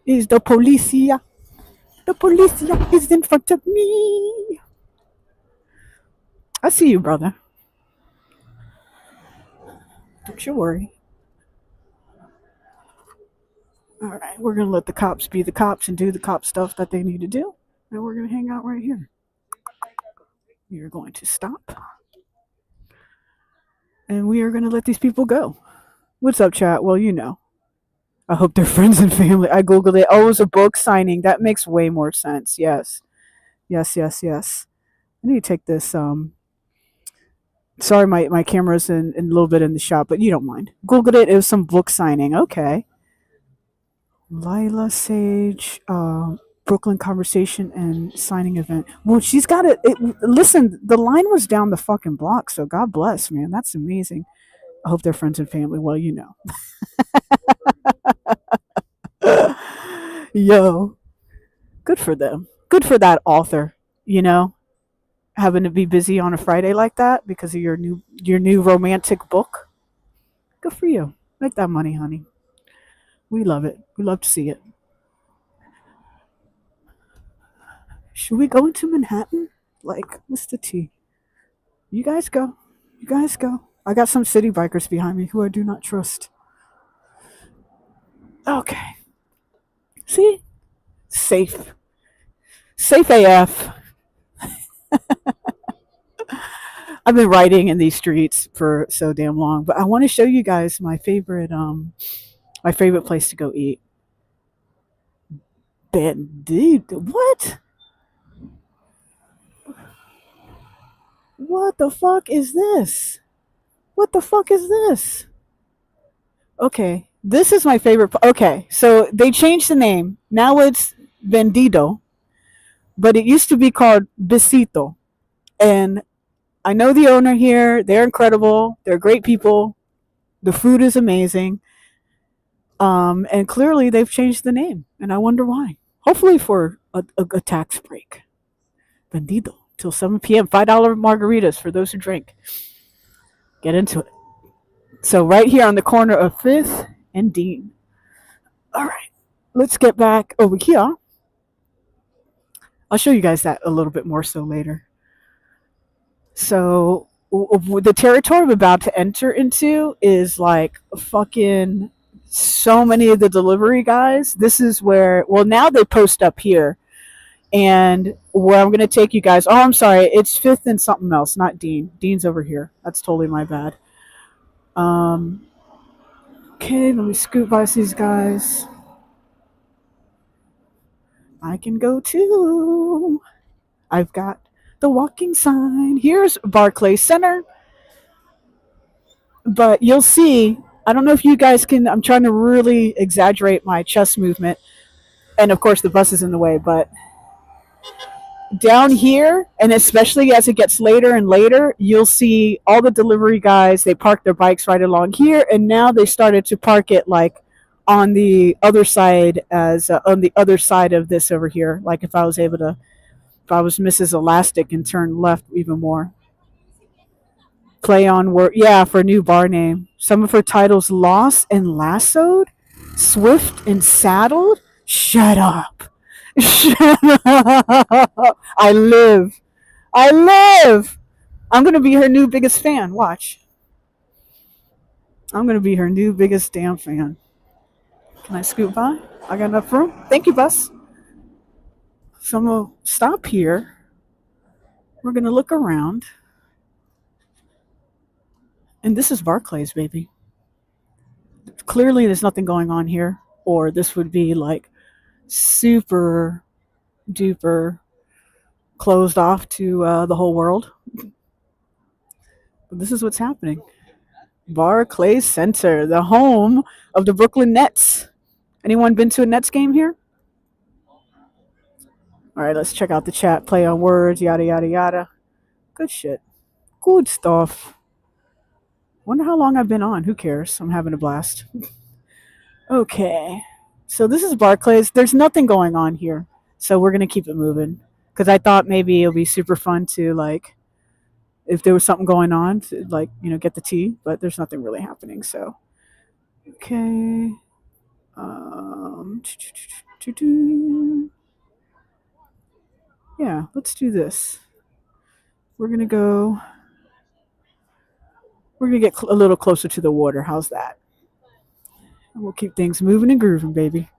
Is the policia? The policia is in front of me. I see you, brother. Don't you worry. All right, we're going to let the cops be the cops and do the cop stuff that they need to do. And we're going to hang out right here. You're going to stop. And we are going to let these people go. What's up, chat? Well, I hope they're friends and family. I Googled it. Oh, it was a book signing. That makes way more sense. Yes. Yes, yes, yes. I need to take this. Sorry, my camera's in a little bit in the shop, but you don't mind. Googled it. It was some book signing. Okay. Lila Sage, Brooklyn Conversation and signing event. Well, she's got it. Listen, the line was down the fucking block, so God bless, man. That's amazing. I hope they're friends and family. Well, you know. Yo, good for them. Good for that author, you know, having to be busy on a Friday like that because of your new romantic book. Good for you. Make that money, honey. We love it. We love to see it. Should we go into Manhattan? Like, what's the tea? You guys go. You guys go. I got some city bikers behind me who I do not trust. Okay. See? Safe. Safe AF. I've been riding in these streets for so damn long, but I want to show you guys my favorite place to go eat. Bandit. What? What the fuck is this? What the fuck is this? Okay. This is my favorite. Okay. So they changed the name. Now it's Vendido, but it used to be called Besito. And I know the owner here. They're incredible. They're great people. The food is amazing. And clearly they've changed the name. And I wonder why. Hopefully for a tax break. Vendido. Till 7 p.m. $5 margaritas for those who drink. Get into it. So right here on the corner of 5th and Dean. All right. Let's get back over here. I'll show you guys that a little bit more so later. So the territory I'm about to enter into is like fucking so many of the delivery guys. This is where, well, now they post up here. And where I'm going to take you guys, oh, I'm sorry, it's 5th and something else, not Dean. Dean's over here. That's totally my bad. Um, okay, let me scoot by these guys. I can go too. I've got the walking sign. Here's Barclays Center. But you'll see, I don't know if you guys can, I'm trying to really exaggerate my chest movement. And of course, the bus is in the way, but down here, and especially as it gets later and later, you'll see all the delivery guys, they park their bikes right along here. And now they started to park it like on the other side, as on the other side of this over here. Like if I was Mrs. Elastic and turn left even more. Play on word, yeah, for a new bar name. Some of her titles: Lost and Lassoed, Swift and Saddled. Shut up. Shut up. I live. I live. I'm gonna be her new biggest fan. Watch. I'm gonna be her new biggest damn fan. Can I scoot by? I got enough room. Thank you, bus. So I'm gonna stop here. We're gonna look around. And this is Barclays, baby. Clearly there's nothing going on here, or this would be like super duper closed off to the whole world. But this is what's happening. Barclays Center, the home of the Brooklyn Nets. Anyone been to a Nets game here? All right, let's check out the chat. Play on words, yada yada yada. Good shit. Good stuff. Wonder how long I've been on. Who cares? I'm having a blast. Okay. So this is Barclays. There's nothing going on here. So we're gonna keep it moving. Because I thought maybe it'll be super fun to like if there was something going on to like, get the tea, but there's nothing really happening. So okay. Um yeah, let's do this. We're gonna go we're gonna get a little closer to the water. How's that? And we'll keep things moving and grooving, baby.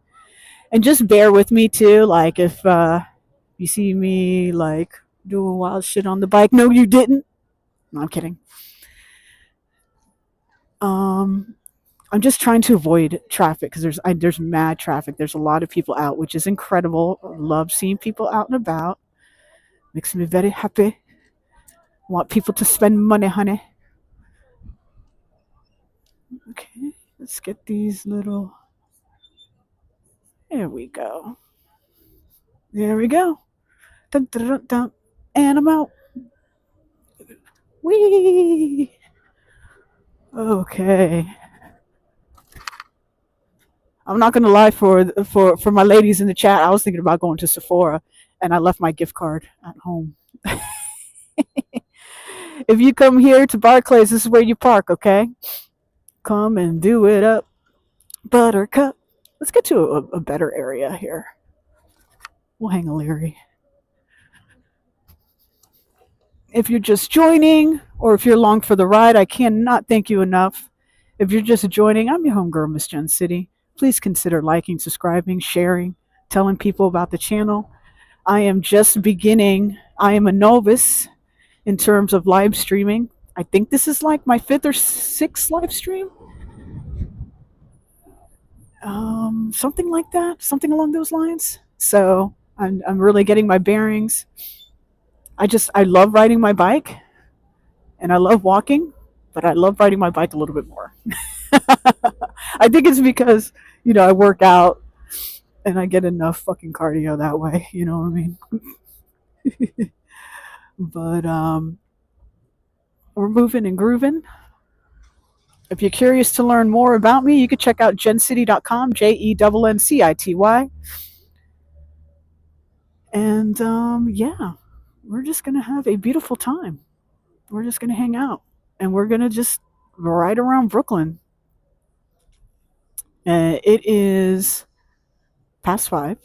And just bear with me too. Like if you see me like doing wild shit on the bike. No, you didn't. No, I'm kidding. Um, I'm just trying to avoid traffic because there's mad traffic. There's a lot of people out, which is incredible. Love seeing people out and about. Makes me very happy. Want people to spend money, honey. Okay, let's get these little. There we go. There we go. Dun, dun, dun, dun. And I'm out. Whee! Okay. I'm not gonna lie, for my ladies in the chat, I was thinking about going to Sephora, and I left my gift card at home. If you come here to Barclays, this is where you park, okay? Come and do it up, Buttercup. Let's get to a better area here. We'll hang a Leary. If you're just joining, or if you're along for the ride, I cannot thank you enough. If you're just joining, I'm your homegirl, Miss Jen City. Please consider liking, subscribing, sharing, telling people about the channel. I am just beginning. I am a novice in terms of live streaming. I think this is like my 5th or 6th live stream. Something like that, something along those lines. So I'm really getting my bearings. I love riding my bike, and I love walking, but I love riding my bike a little bit more. I think it's because, I work out and I get enough fucking cardio that way, you know what I mean? But we're moving and grooving. If you're curious to learn more about me, you can check out jencity.com, JENNCITY. And yeah, we're just going to have a beautiful time. We're just going to hang out, and we're going to just ride around Brooklyn. It is past 5.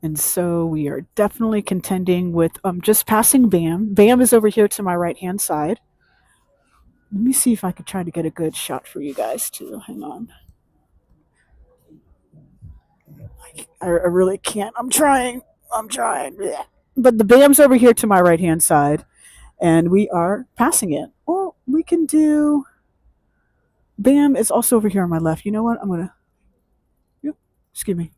And so we are definitely contending with just passing BAM. BAM is over here to my right-hand side. Let me see if I could try to get a good shot for you guys, too. Hang on. I really can't. I'm trying. Yeah. But the BAM's over here to my right-hand side, and we are passing it. Well, we can do... BAM is also over here on my left. You know what? I'm going to... Yep. Excuse me.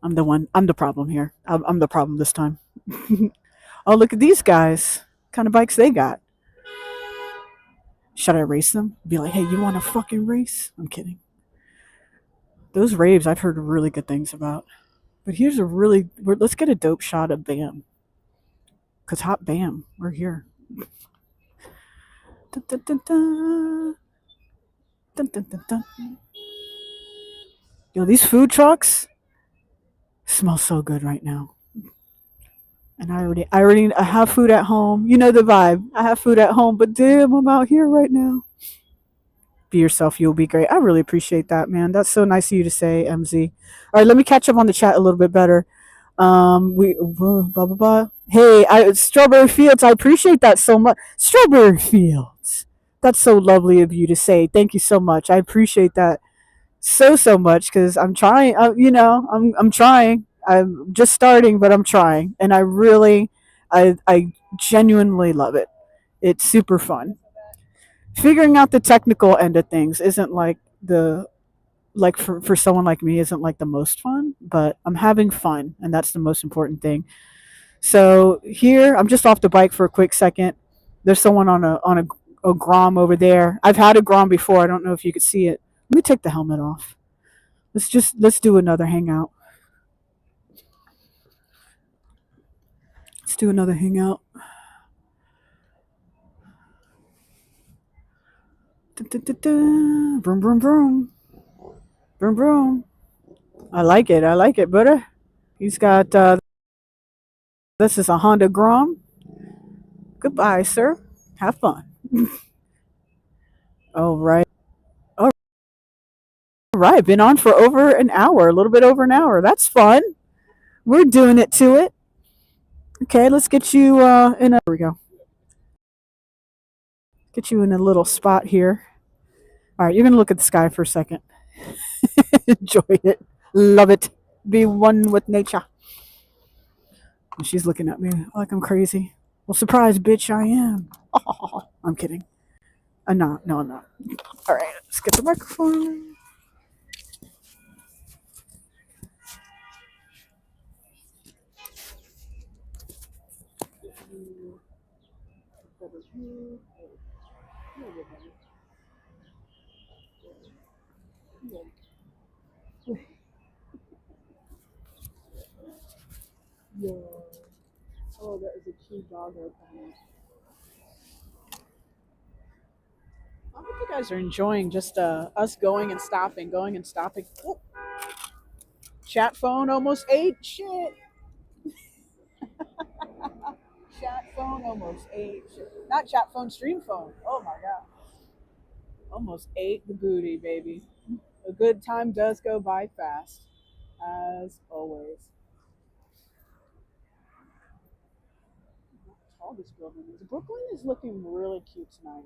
I'm the problem here. I'm the problem this time. Oh, look at these guys. What kind of bikes they got. Should I race them? Be like, hey, you want a fucking race? I'm kidding. Those raves I've heard really good things about. But here's let's get a dope shot of BAM. Because hot BAM, we're here. Dun, dun, dun, dun. Dun, dun, dun, dun. Yo, these food trucks smell so good right now. And I have food at home. You know the vibe. I have food at home, but damn, I'm out here right now. Be yourself, you'll be great. I really appreciate that, man. That's so nice of you to say, MZ. All right, let me catch up on the chat a little bit better. Blah blah blah. Hey, Strawberry Fields, I appreciate that so much. Strawberry Fields, that's so lovely of you to say. Thank you so much. I appreciate that so much, because I'm trying. I'm trying. I'm just starting, but I'm trying, and I genuinely love it. It's super fun. Figuring out the technical end of things isn't for someone like me, isn't like the most fun, but I'm having fun, and that's the most important thing. So here, I'm just off the bike for a quick second. There's someone on a Grom over there. I've had a Grom before. I don't know if you could see it. Let me take the helmet off. Let's do another hangout. Let's do another hangout. Vroom, vroom, vroom. Vroom, vroom. I like it, brother. He's got, this is a Honda Grom. Goodbye, sir. Have fun. All right. All right. Been on for over an hour, a little bit over an hour. That's fun. We're doing it to it. Okay, let's get you in a... There we go. Get you in a little spot here. All right, you're going to look at the sky for a second. Enjoy it. Love it. Be one with nature. And she's looking at me like I'm crazy. Well, surprise, bitch, I am. Oh, I'm kidding. No, I'm not. All right, let's get the microphone. Here we go. Yeah. Oh, that is a cute dog right behind. I hope you guys are enjoying just us going and stopping, going and stopping. Oh, chat phone almost ate. Shit. Chat phone almost ate. Shit. Not chat phone, stream phone. Oh my god. Almost ate the booty, baby. A good time does go by fast, as always. How tall this building is. Brooklyn is looking really cute tonight.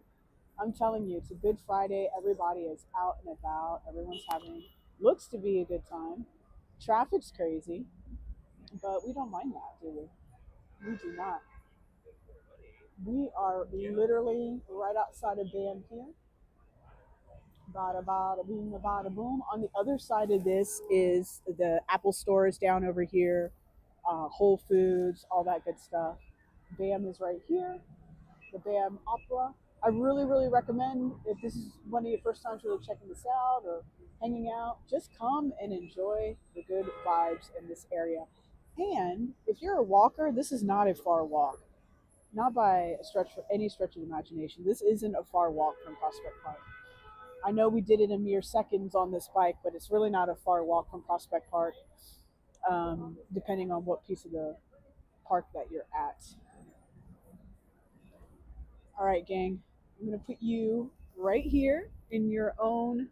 I'm telling you, it's a good Friday. Everybody is out and about. Everyone's having, looks to be a good time. Traffic's crazy, but we don't mind that, do we? We do not. We are literally right outside of BAM here. Bada bada boom, bada boom. On the other side of this is the Apple stores down over here, Whole Foods, all that good stuff. BAM is right here, the BAM Opera. I really, really recommend if this is one of your first times really checking this out or hanging out, just come and enjoy the good vibes in this area. And if you're a walker, this is not a far walk. Not by a stretch for any stretch of the imagination. This isn't a far walk from Prospect Park. I know we did it in mere seconds on this bike, but it's really not a far walk from Prospect Park, depending on what piece of the park that you're at. All right, gang, I'm going to put you right here in your own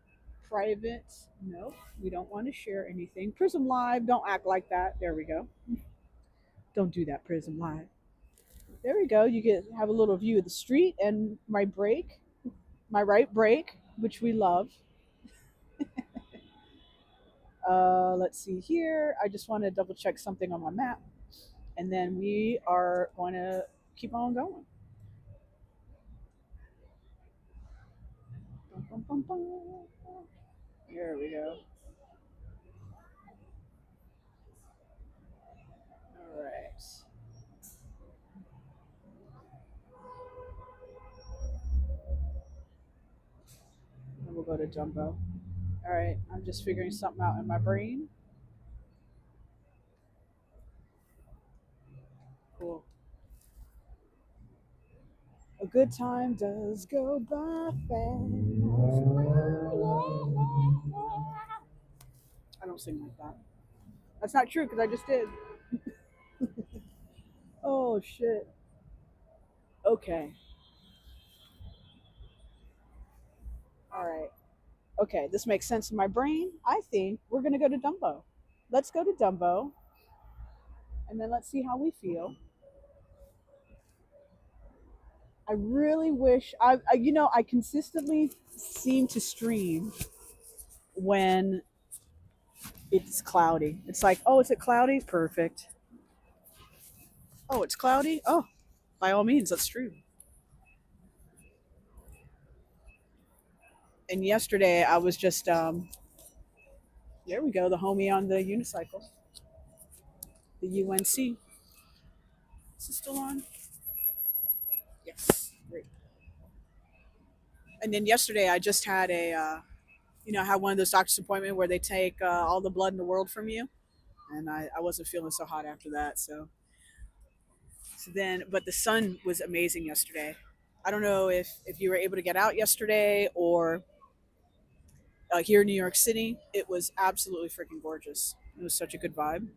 private. No, we don't want to share anything. Prism Live, don't act like that. There we go. Don't do that, Prism Live. There we go. You get have a little view of the street and my brake, my right brake, which we love. Let's see here. I just want to double check something on my map, and then we are going to keep on going. Bum, bum, bum, bum. Here we go. All right. And we'll go to Dumbo. All right. I'm just figuring something out in my brain. Cool. A good time does go by fast. I don't sing like that. That's not true because I just did. Oh shit. Okay. All right. Okay, this makes sense in my brain. I think we're gonna go to Dumbo. Let's go to Dumbo, and then let's see how we feel. I really wish I consistently seem to stream when it's cloudy. It's like, oh, is it cloudy? Perfect. Oh, it's cloudy. Oh, by all means, let's stream. And yesterday I was just there we go, the homie on the unicycle, the UNC. Is it still on? Yes. Great. And then yesterday I just had I had one of those doctor's appointments where they take all the blood in the world from you, and I wasn't feeling so hot after that. But the sun was amazing yesterday. I don't know if you were able to get out yesterday or here in New York City. It was absolutely freaking gorgeous. It was such a good vibe.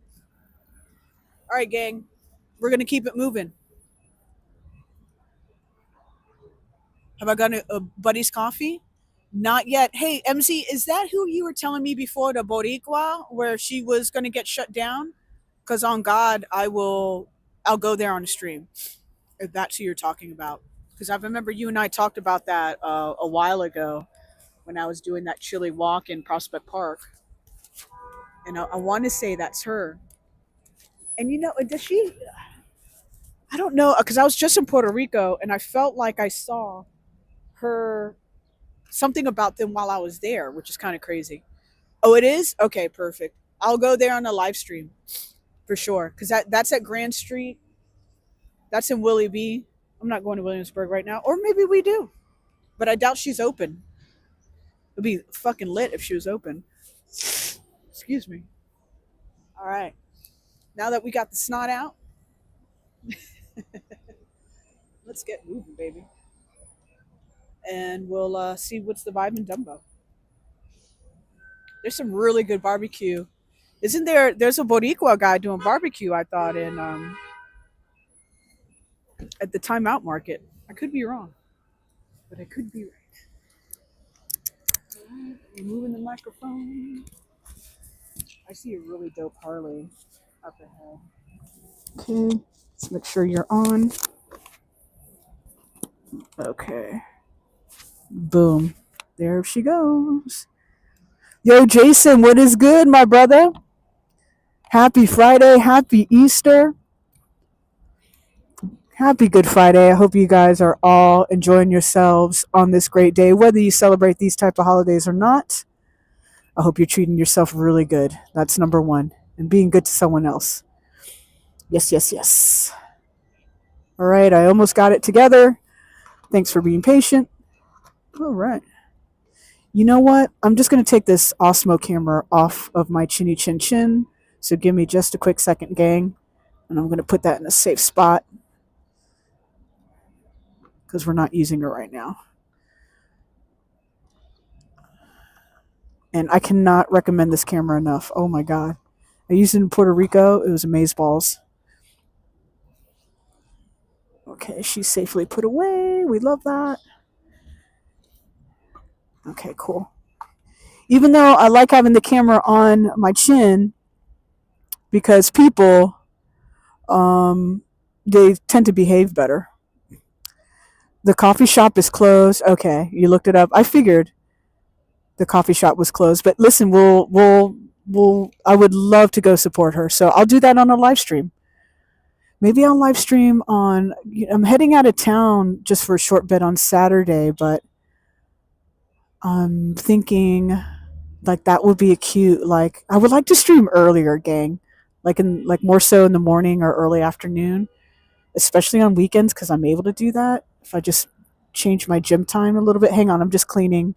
All right, gang, we're gonna keep it moving. Have I gotten a buddy's coffee? Not yet. Hey, MZ, is that who you were telling me before, the Boricua, where she was going to get shut down? Because on God, I'll go there on the stream. If that's who you're talking about. Because I remember you and I talked about that a while ago when I was doing that chilly walk in Prospect Park. And I want to say that's her. And does she? I don't know. Because I was just in Puerto Rico and I felt like I saw her something about them while I was there, which is kind of crazy. Oh, it is? Okay, perfect. I'll go there on the live stream for sure. Because that's at Grand Street. That's in Willie B. I'm not going to Williamsburg right now. Or maybe we do. But I doubt she's open. It'd be fucking lit if she was open. Excuse me. All right. Now that we got the snot out, let's get moving, baby. And we'll see what's the vibe in Dumbo. There's some really good barbecue. Isn't there? There's a Boricua guy doing barbecue. I thought in at the Timeout Market. I could be wrong, but I could be right. Moving the microphone. I see a really dope Harley up ahead. Okay, let's make sure you're on. Okay. Boom. There she goes. Yo, Jason, what is good, my brother? Happy Friday. Happy Easter. Happy Good Friday. I hope you guys are all enjoying yourselves on this great day, whether you celebrate these type of holidays or not. I hope you're treating yourself really good. That's number one. And being good to someone else. Yes, yes, yes. All right, I almost got it together. Thanks for being patient. All right. You know what? I'm just going to take this Osmo camera off of my chinny chin chin. So give me just a quick second, gang. And I'm going to put that in a safe spot because we're not using it right now. And I cannot recommend this camera enough. Oh my God. I used it in Puerto Rico. It was amazeballs. Okay, she's safely put away. We love that. Okay, cool. Even though I like having the camera on my chin because people, they tend to behave better. The coffee shop is closed. Okay, you looked it up. I figured the coffee shop was closed, but listen, I would love to go support her. So I'll do that on a live stream. Maybe I'll live stream on. I'm heading out of town just for a short bit on Saturday, but I'm thinking like that would be a cute. Like I would like to stream earlier, gang. Like more so in the morning or early afternoon, especially on weekends because I'm able to do that. If I just change my gym time a little bit. Hang on, I'm just cleaning.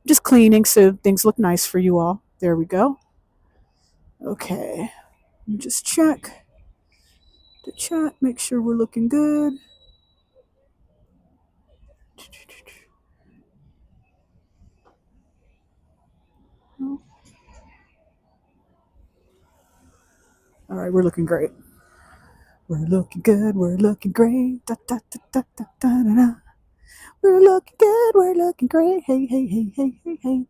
Just cleaning so things look nice for you all. There we go. Okay. Just check the chat, make sure we're looking good. All right, we're looking great. We're looking good. We're looking great. Da, da, da, da, da, da, da, da. We're looking good. We're looking great. Hey, hey, hey, hey, hey, hey.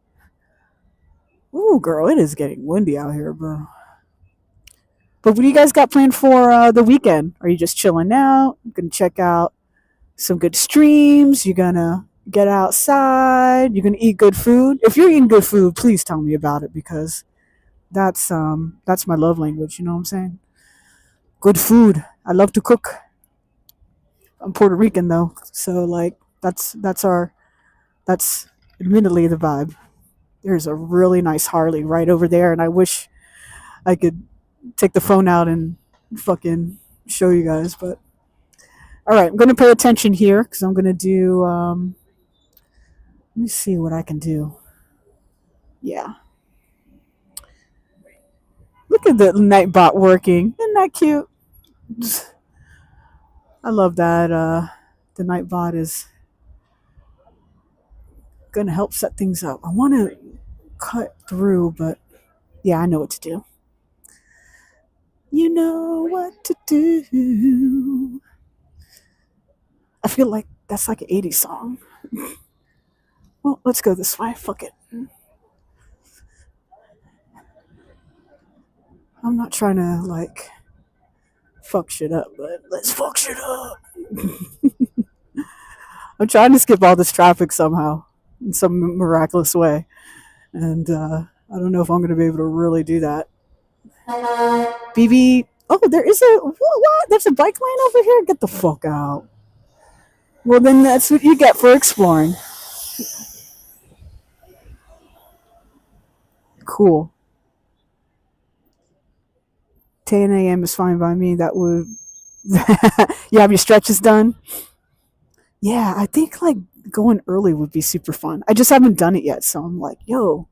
Ooh, girl, it is getting windy out here, bro. But what do you guys got planned for the weekend? Are you just chilling out? You gonna check out some good streams? You gonna get outside? You gonna eat good food? If you're eating good food, please tell me about it because that's my love language. You know what I'm saying? Good food. I love to cook. I'm Puerto Rican though, so like that's admittedly the vibe. There's a really nice Harley right over there, and I wish I could take the phone out and fucking show you guys. But all right, I'm gonna pay attention here because I'm gonna do. Let me see what I can do. Yeah. Look at the Nightbot working. Isn't that cute? I love that. The Nightbot is gonna help set things up. I want to cut through, but yeah, I know what to do. You know what to do. I feel like that's like an 80s song. Well, let's go this way. Fuck it. I'm not trying to like fuck shit up, but let's fuck shit up. I'm trying to skip all this traffic somehow in some miraculous way. And I don't know if I'm going to be able to really do that. BB. Oh, there is a. What? There's a bike lane over here? Get the fuck out. Well, then that's what you get for exploring. Cool. 10 a.m. is fine by me. That would. You have your stretches done? Yeah, I think like going early would be super fun. I just haven't done it yet, so I'm like, yo,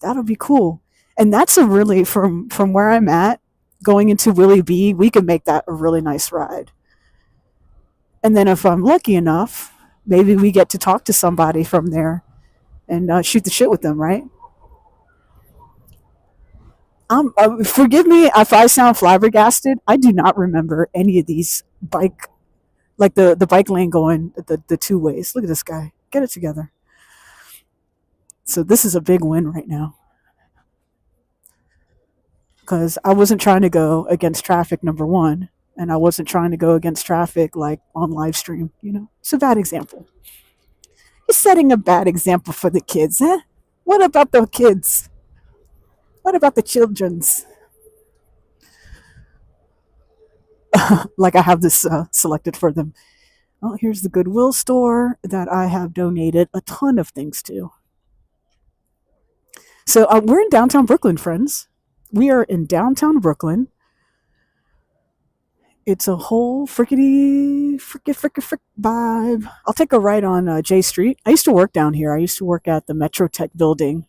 that'll be cool. And that's a really from where I'm at, going into Willie B, we can make that a really nice ride. And then if I'm lucky enough, maybe we get to talk to somebody from there and shoot the shit with them, right? Forgive me if I sound flabbergasted. I do not remember any of these bike, like the bike lane going the two ways. Look at this guy. Get it together. So this is a big win right now because I wasn't trying to go against traffic, number one, and I wasn't trying to go against traffic like on live stream. It's a bad example. You're setting a bad example for the kids, eh? What about the kids? What about the children's? Like I have this selected for them. Oh, here's the Goodwill store that I have donated a ton of things to. So we're in downtown Brooklyn, friends. We are in downtown Brooklyn. It's a whole frick vibe. I'll take a ride on J Street. I used to work down here. I used to work at the Metro Tech building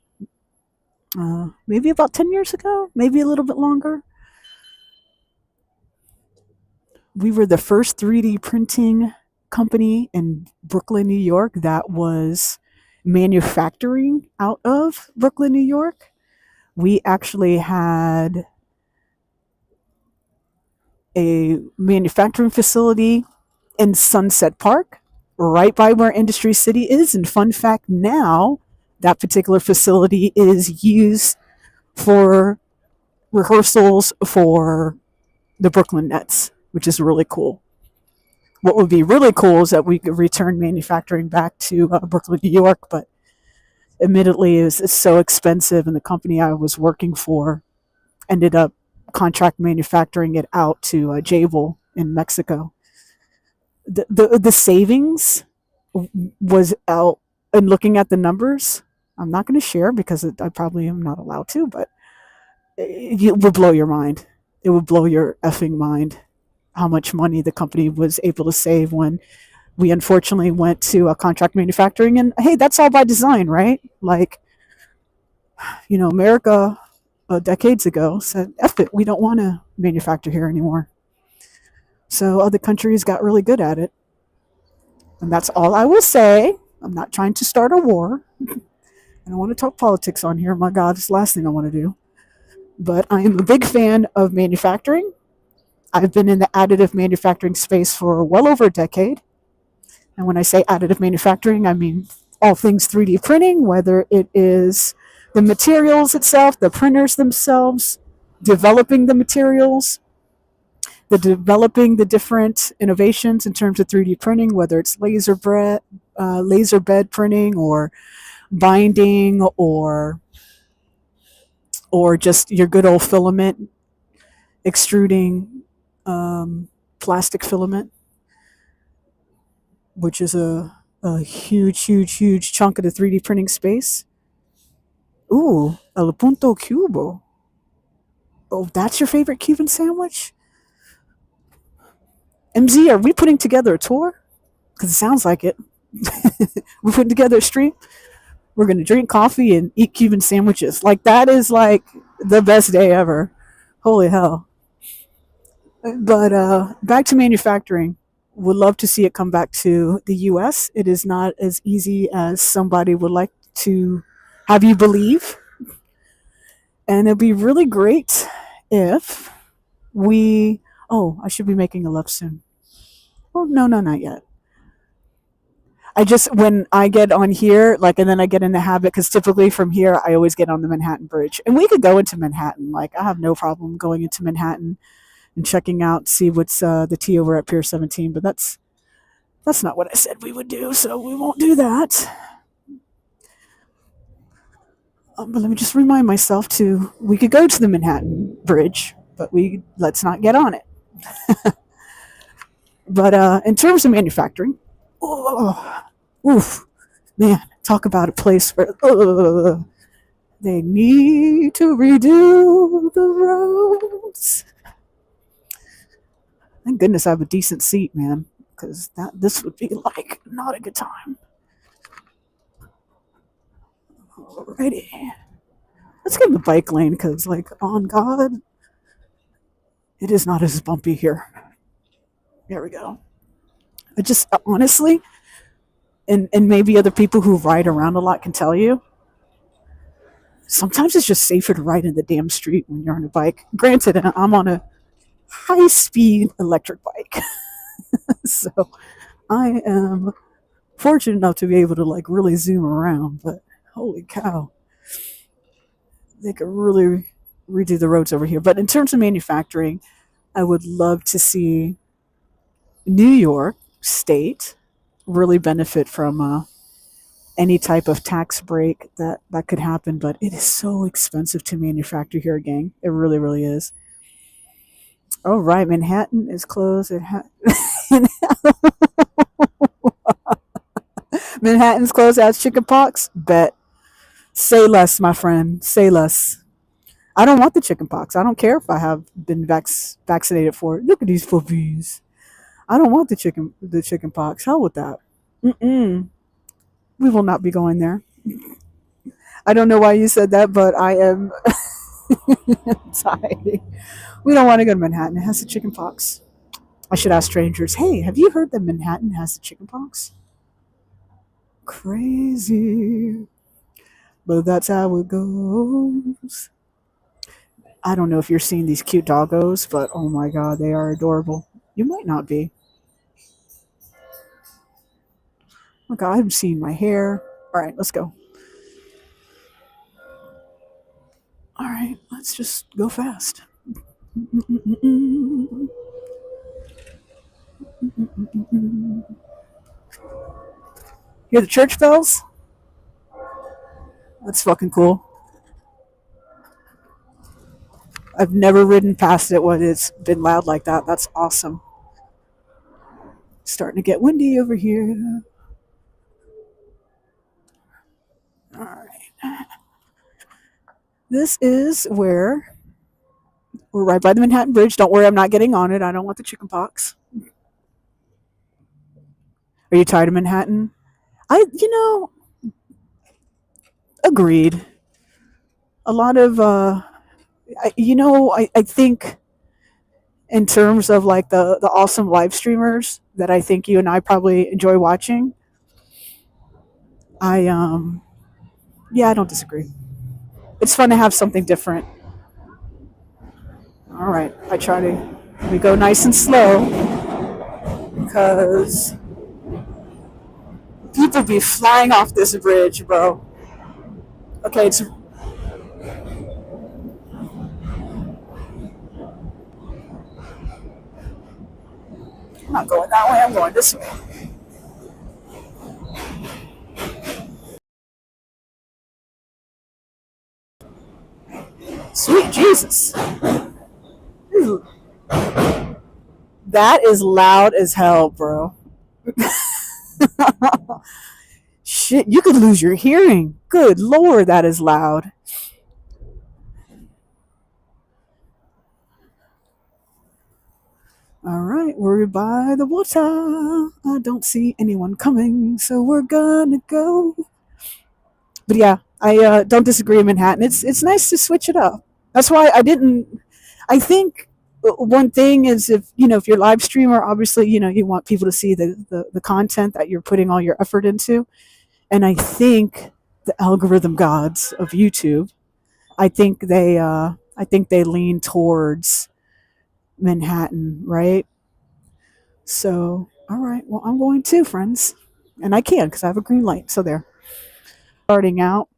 maybe about 10 years ago, maybe a little bit longer. We were the first 3D printing company in Brooklyn, New York that was manufacturing out of Brooklyn, New York. We actually had a manufacturing facility in Sunset Park, right by where Industry City is. And fun fact now, that particular facility is used for rehearsals for the Brooklyn Nets, which is really cool. What would be really cool is that we could return manufacturing back to Brooklyn, New York, but admittedly, it's so expensive, and the company I was working for ended up contract manufacturing it out to Jabil in Mexico. The savings was out, and looking at the numbers, I'm not going to share because I probably am not allowed to, but it would blow your mind. It would blow your effing mind how much money the company was able to save when we unfortunately went to a contract manufacturing. And hey, that's all by design, right? Like, America decades ago said, F it, we don't want to manufacture here anymore. So other countries got really good at it. And that's all I will say. I'm not trying to start a war. I don't want to talk politics on here. My God, it's the last thing I want to do. But I am a big fan of manufacturing. I've been in the additive manufacturing space for well over a decade. And when I say additive manufacturing, I mean all things 3D printing, whether it is the materials itself, the printers themselves, developing the materials, developing the different innovations in terms of 3D printing, whether it's laser bed printing or binding or just your good old filament extruding plastic filament, which is a huge chunk of the 3D printing space. Ooh, el punto cubo. Oh, that's your favorite Cuban sandwich? MZ, are we putting together a tour? Because it sounds like it. We're putting together a stream. We're going to drink coffee and eat Cuban sandwiches. Like, that is like the best day ever. Holy hell. But back to manufacturing. Would love to see it come back to the US. It is not as easy as somebody would like to have you believe. And it'd be really great if we. Oh, I should be making a left soon. Oh, no, not yet. I just, when I get on here, like, and then I get in the habit, because typically from here, I always get on the Manhattan Bridge. And we could go into Manhattan. Like, I have no problem going into Manhattan and checking out, see what's the T over at Pier 17. But that's not what I said we would do, so we won't do that. But let me just remind myself we could go to the Manhattan Bridge, but let's not get on it. But in terms of manufacturing, oh, oof, man, talk about a place where they need to redo the roads. Thank goodness I have a decent seat, man. because this would be like not a good time. Alrighty. Let's get in the bike lane because, like, on God, it is not as bumpy here. There we go. I just honestly, and maybe other people who ride around a lot can tell you, sometimes it's just safer to ride in the damn street when you're on a bike. Granted, I'm on a high speed electric bike. So I am fortunate enough to be able to like really zoom around, but holy cow, they could really redo the roads over here. But in terms of manufacturing, I would love to see New York State really benefit from any type of tax break that could happen. But it is so expensive to manufacture here, gang. It really, really is. Oh, right. Manhattan is closed. Manhattan's closed as chickenpox. Bet. Say less, my friend. Say less. I don't want the chickenpox. I don't care if I have been vaccinated for it. Look at these puppies. I don't want the chickenpox. Hell with that. Mm-mm. We will not be going there. I don't know why you said that, but I am tired. We don't want to go to Manhattan. It has the chickenpox. I should ask strangers, hey, have you heard that Manhattan has the chickenpox? Crazy. But that's how it goes. I don't know if you're seeing these cute doggos, but oh my god, they are adorable. You might not be. Look, I'm seeing my hair. All right, let's go. All right, let's just go fast. Hear the church bells? That's fucking cool. I've never ridden past it when it's been loud like that. That's awesome. Starting to get windy over here. All right. This is where we're right by the Manhattan Bridge. Don't worry, I'm not getting on it. I don't want the chicken pox. Are you tired of Manhattan? Agreed. A lot of, I think in terms of like the awesome live streamers that I think you and I probably enjoy watching, I don't disagree. It's fun to have something different. All right, we go nice and slow because people be flying off this bridge, bro. Okay, I'm not going that way. I'm going this way. Sweet Jesus. That is loud as hell, bro. Shit, you could lose your hearing. Good lord, that is loud. All right, we're by the water. I don't see anyone coming, so we're gonna go. But yeah, I don't disagree in Manhattan. It's nice to switch it up. That's why I didn't. I think one thing is if you're live streamer, obviously you want people to see the content that you're putting all your effort into, and I think the algorithm gods of YouTube, I think they lean towards Manhattan, right? So all right, well I'm going too, friends, and I can because I have a green light. So there. Starting out,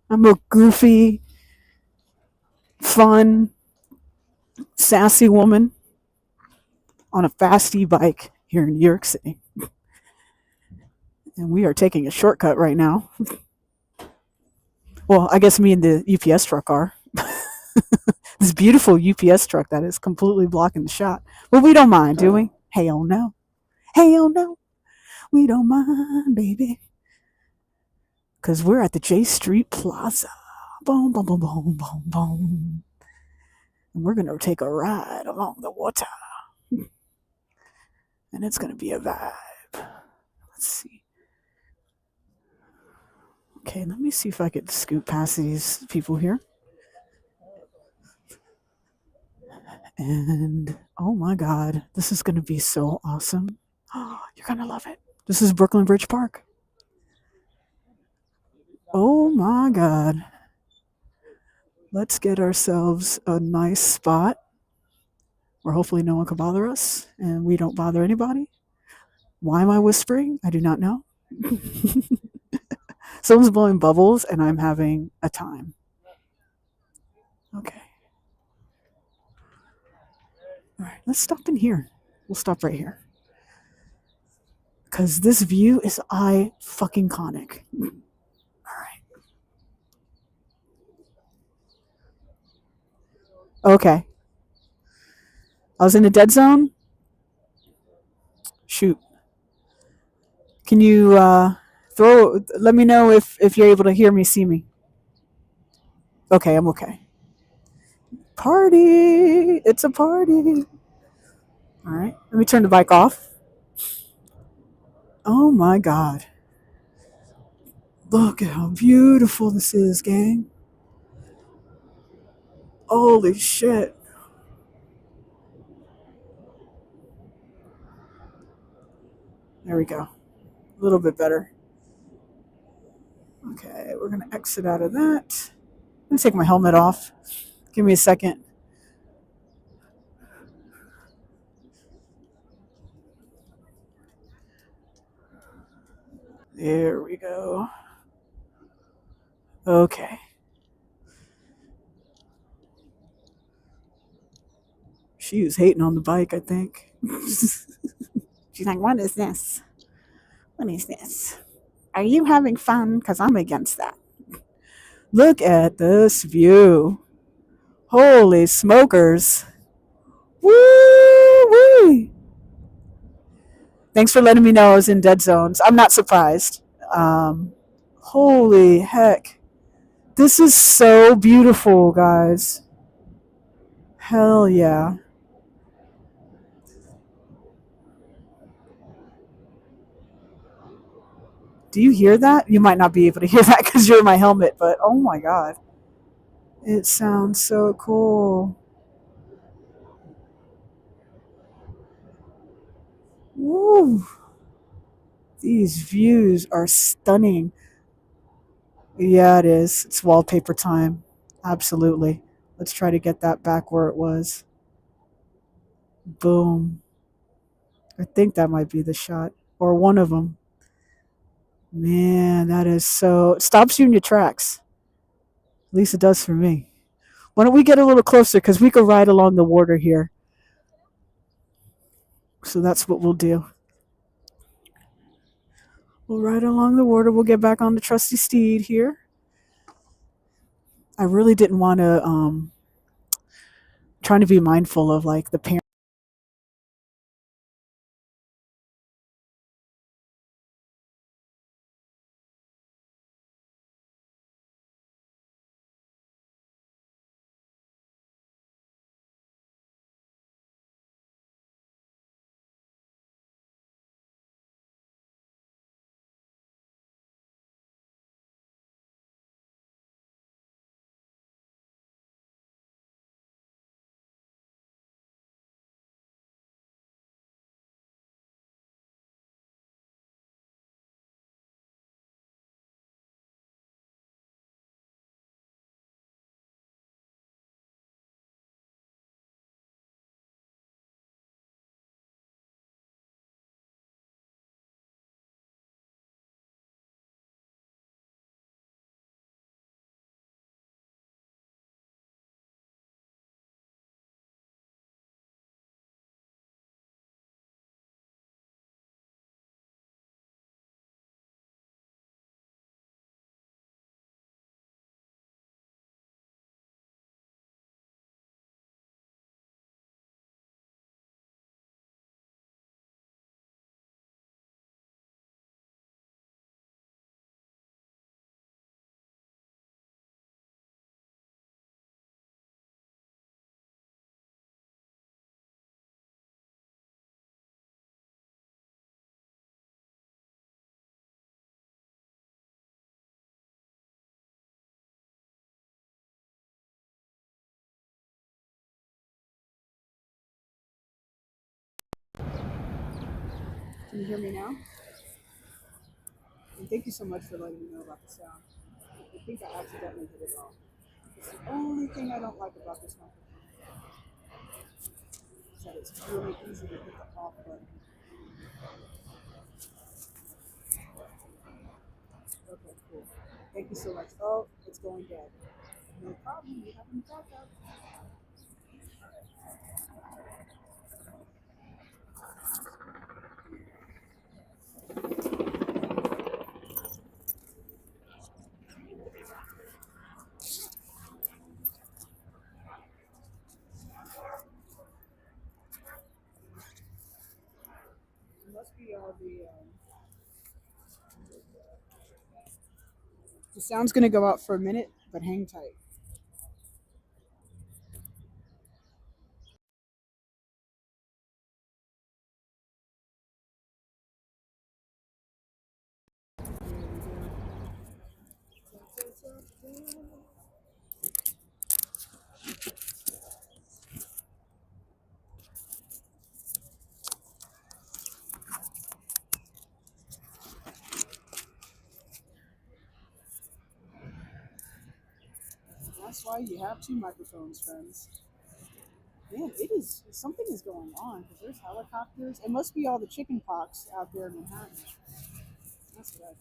I'm a goofy, fun, sassy woman on a fast e-bike here in New York City. And we are taking a shortcut right now. Well, I guess me and the UPS truck are. This beautiful UPS truck that is completely blocking the shot. But we don't mind, do we? Hell no. Hell no. We don't mind, baby. Because we're at the J Street Plaza. Boom, boom, boom, boom, boom, boom. And we're going to take a ride along the water. and it's going to be a vibe. Let's see. Okay, let me see if I could scoot past these people here. And oh my God, this is going to be so awesome. Oh, you're going to love it. This is Brooklyn Bridge Park. Oh my God. Let's get ourselves a nice spot where hopefully no one can bother us and we don't bother anybody. Why am I whispering? I do not know. Someone's blowing bubbles and I'm having a time. Okay. All right, let's stop in here. We'll stop right here. Because this view is eye fucking conic. All right. Okay. I was in a dead zone. Shoot. Can you let me know if you're able to hear me, see me? Okay, I'm okay. Party! It's a party! All right, let me turn the bike off. Oh my God. Look at how beautiful this is, gang. Holy shit. There we go. A little bit better. Okay, we're going to exit out of that. I'm going to take my helmet off. Give me a second. There we go. Okay. She was hating on the bike, I think. She's like, what is this? What is this? Are you having fun? Because I'm against that. Look at this view. Holy smokers. Woo-wee. Thanks for letting me know I was in dead zones. I'm not surprised. Holy heck. This is so beautiful, guys. Hell yeah. Do you hear that? You might not be able to hear that because you're in my helmet, but oh my God. It sounds so cool. Woo. These views are stunning. Yeah, it is. It's wallpaper time. Absolutely. Let's try to get that back where it was. Boom. I think that might be the shot or one of them. Man, that is so. It stops you in your tracks. At least it does for me. Why don't we get a little closer because we could ride along the water here. So that's what we'll do. We'll ride along the water. We'll get back on the trusty steed here. I really didn't want to trying to be mindful of like the parents Can you hear me now? And thank you so much for letting me know about the sound. I think I accidentally did it wrong. It's the only thing I don't like about this microphone is that it's really easy to hit the off button. Okay, cool. Thank you so much. Oh, it's going dead. No problem. We have a backup. It must be all the sound's gonna go out for a minute, but hang tight. That's why you have two microphones, friends. Man, it is something is going on because there's helicopters. It must be all the chicken pox out there in Manhattan. That's what I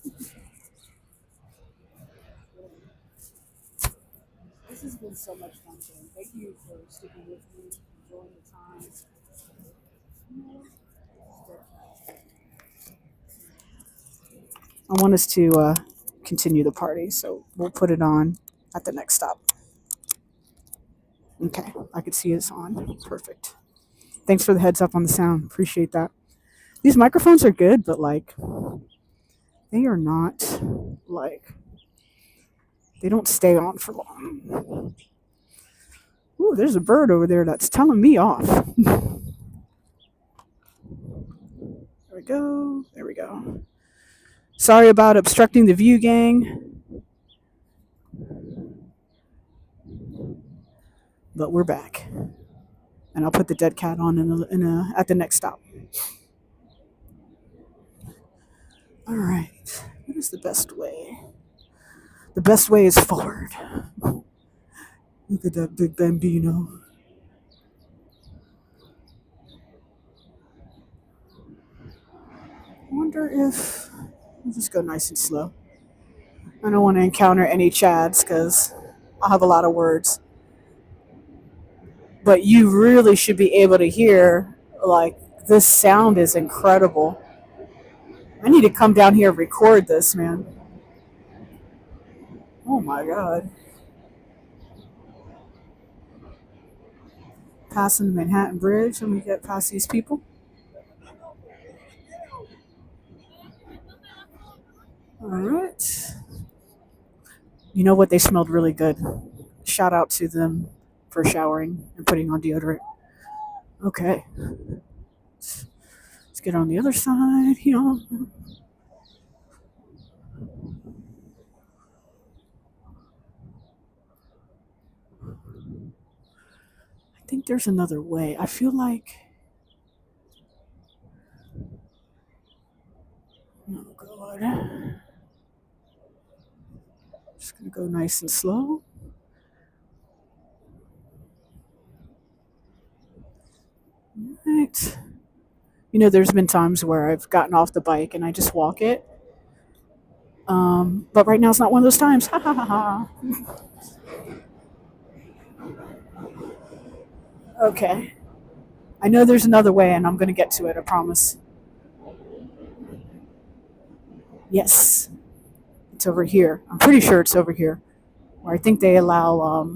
think. This has been so much fun, Jen. Thank you for sticking with me, enjoying the time. I want us to continue the party, so we'll put it on at the next stop. Okay, I can see it's on. Perfect. Thanks for the heads up on the sound. Appreciate that. These microphones are good, but like, they are not like, they don't stay on for long. Ooh, there's a bird over there that's telling me off. There we go. There we go. Sorry about obstructing the view, gang, but we're back. And I'll put the dead cat on at the next stop. All right. What is the best way? The best way is forward. Look at that big bambino. I wonder if I'll just go nice and slow. I don't want to encounter any chads because I'll have a lot of words. But you really should be able to hear, like, this sound is incredible. I need to come down here and record this, man. Oh my god. Passing the Manhattan Bridge and we get past these people. All right. You know what? They smelled really good. Shout out to them for showering and putting on deodorant. Okay. Let's get on the other side here. I think there's another way. I feel like. Oh, God. Just going to go nice and slow. Right. You know, there's been times where I've gotten off the bike and I just walk it. But right now it's not one of those times. Ha ha ha ha. Okay. I know there's another way and I'm going to get to it, I promise. Yes. It's over here. I'm pretty sure it's over here. Where I think they allow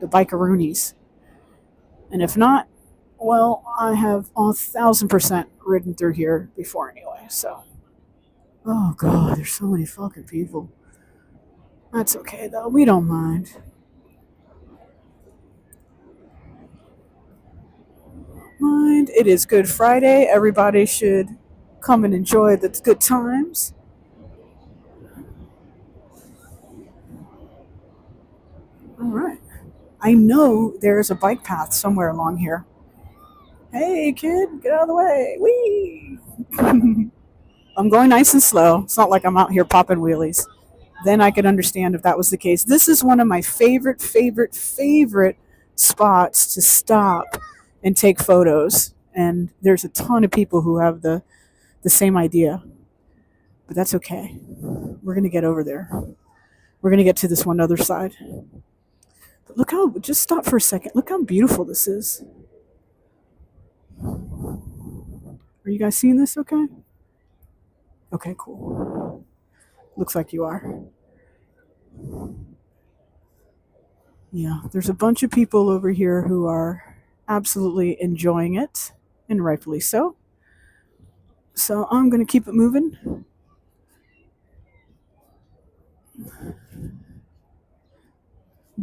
the bikeroonies. And if not, well, I have 1,000% ridden through here before anyway, so. Oh god, there's so many fucking people. That's okay though, we don't mind. Mind. It is Good Friday. Everybody should come and enjoy the good times. All right. I know there is a bike path somewhere along here. Hey, kid, get out of the way. Whee! I'm going nice and slow. It's not like I'm out here popping wheelies. Then I could understand if that was the case. This is one of my favorite spots to stop and take photos. And there's a ton of people who have the same idea, but that's okay. We're going to get over there. We're going to get to this one other side. But look how, just stop for a second. Look how beautiful this is. Are you guys seeing this okay? Okay, cool. Looks like you are. Yeah, there's a bunch of people over here who are absolutely enjoying it, and rightfully so. So I'm going to keep it moving.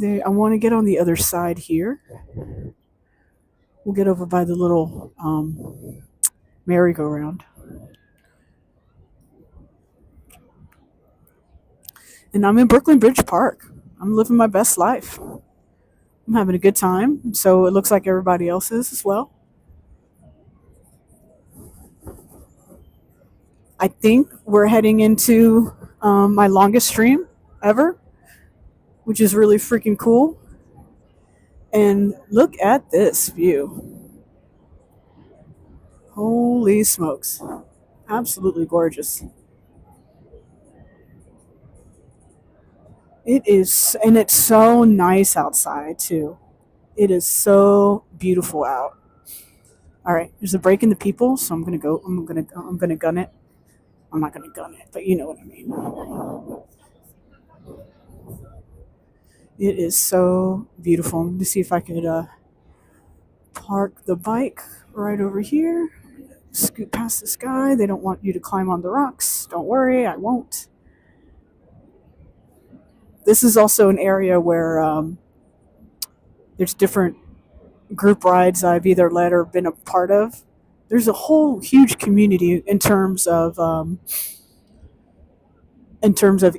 I want to get on the other side here. We'll get over by the little merry-go-round. And I'm in Brooklyn Bridge Park. I'm living my best life. I'm having a good time. So it looks like everybody else is as well. I think we're heading into my longest stream ever, which is really freaking cool. And look at this view. Holy smokes. Absolutely gorgeous. It is, and it's so nice outside too. It is so beautiful out. All right, there's a break in the people, so I'm gonna go. I'm gonna gun it. I'm not gonna gun it, but you know what I mean. It is so beautiful. I'm gonna see if I could park the bike right over here. Scoot past this guy. They don't want you to climb on the rocks. Don't worry, I won't. This is also an area where there's different group rides I've either led or been a part of. There's a whole huge community in terms of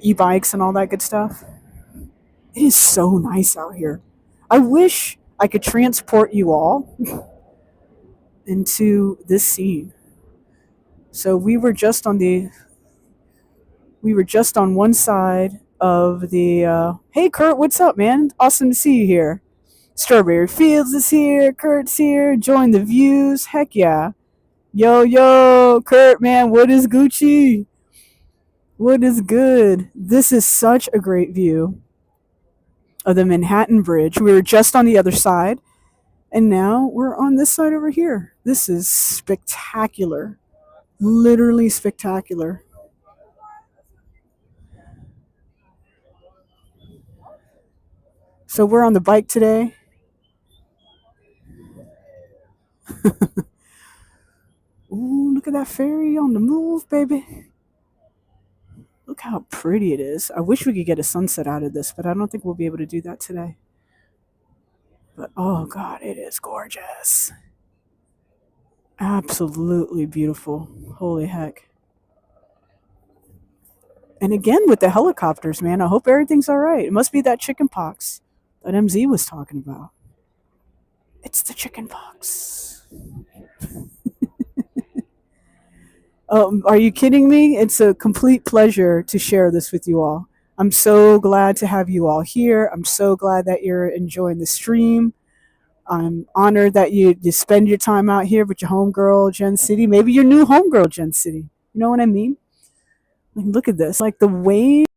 e-bikes and all that good stuff. It is so nice out here. I wish I could transport you all into this scene. So we were just on one side of the hey Kurt, what's up, man? Awesome to see you here. Strawberry Fields is here, Kurt's here, join the views. Heck yeah. Yo, Kurt, man, what is Gucci? What is good? This is such a great view of the Manhattan Bridge. We were just on the other side, and now we're on this side over here. This is spectacular. Literally spectacular. So we're on the bike today. Ooh, look at that ferry on the move, baby. Look how pretty it is. I wish we could get a sunset out of this, but I don't think we'll be able to do that today. But oh god, it is gorgeous. Absolutely beautiful. Holy heck. And again with the helicopters, man, I hope everything's all right. It must be that chicken pox that MZ was talking about. It's the chicken pox. Are you kidding me? It's a complete pleasure to share this with you all. I'm so glad to have you all here. I'm so glad that you're enjoying the stream. I'm honored that you spend your time out here with your homegirl, Gen City. Maybe your new homegirl, Gen City. You know what I mean? Like, look at this. Like, the waves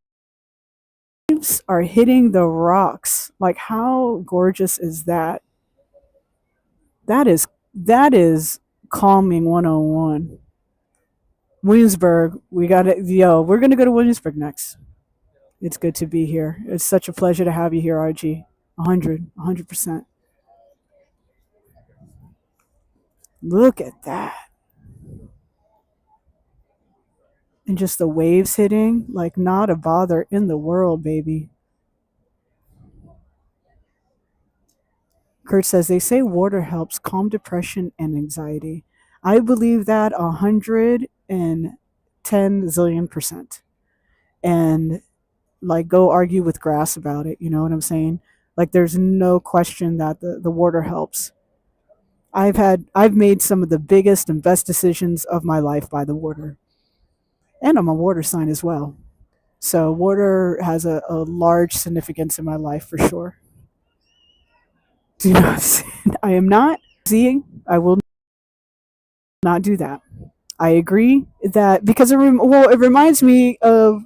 are hitting the rocks. Like, how gorgeous is that? That is calming 101. Williamsburg, we got it. Yo, we're gonna go to Williamsburg next. It's good to be here. It's such a pleasure to have you here, RG. 100%. Look at that. And just the waves hitting, like not a bother in the world, baby. Kurt says they say water helps calm depression and anxiety. I believe that 110 zillion%. And like go argue with grass about it, you know what I'm saying? Like there's no question that the water helps. I've made some of the biggest and best decisions of my life by the water. And I'm a water sign as well. So water has a large significance in my life for sure. Do not I am not seeing. I will not do that. I agree that because it reminds me of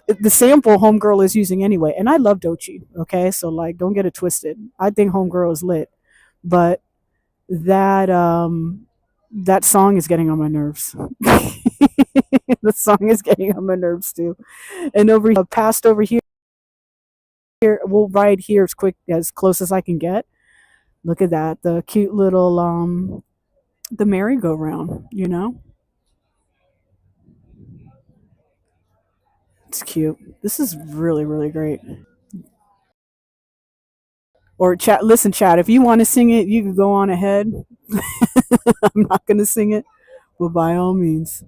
the sample Homegirl is using anyway, and I love Doechii. Okay, so like, don't get it twisted. I think Homegirl is lit, but that that song is getting on my nerves. The song is getting on my nerves too. And over past over here, we'll ride here as quick as close as I can get. Look at that, the cute little the merry-go-round. It's cute. This is really really great. Or chat, listen, chat. If you want to sing it, you can go on ahead. I'm not gonna sing it, but by all means,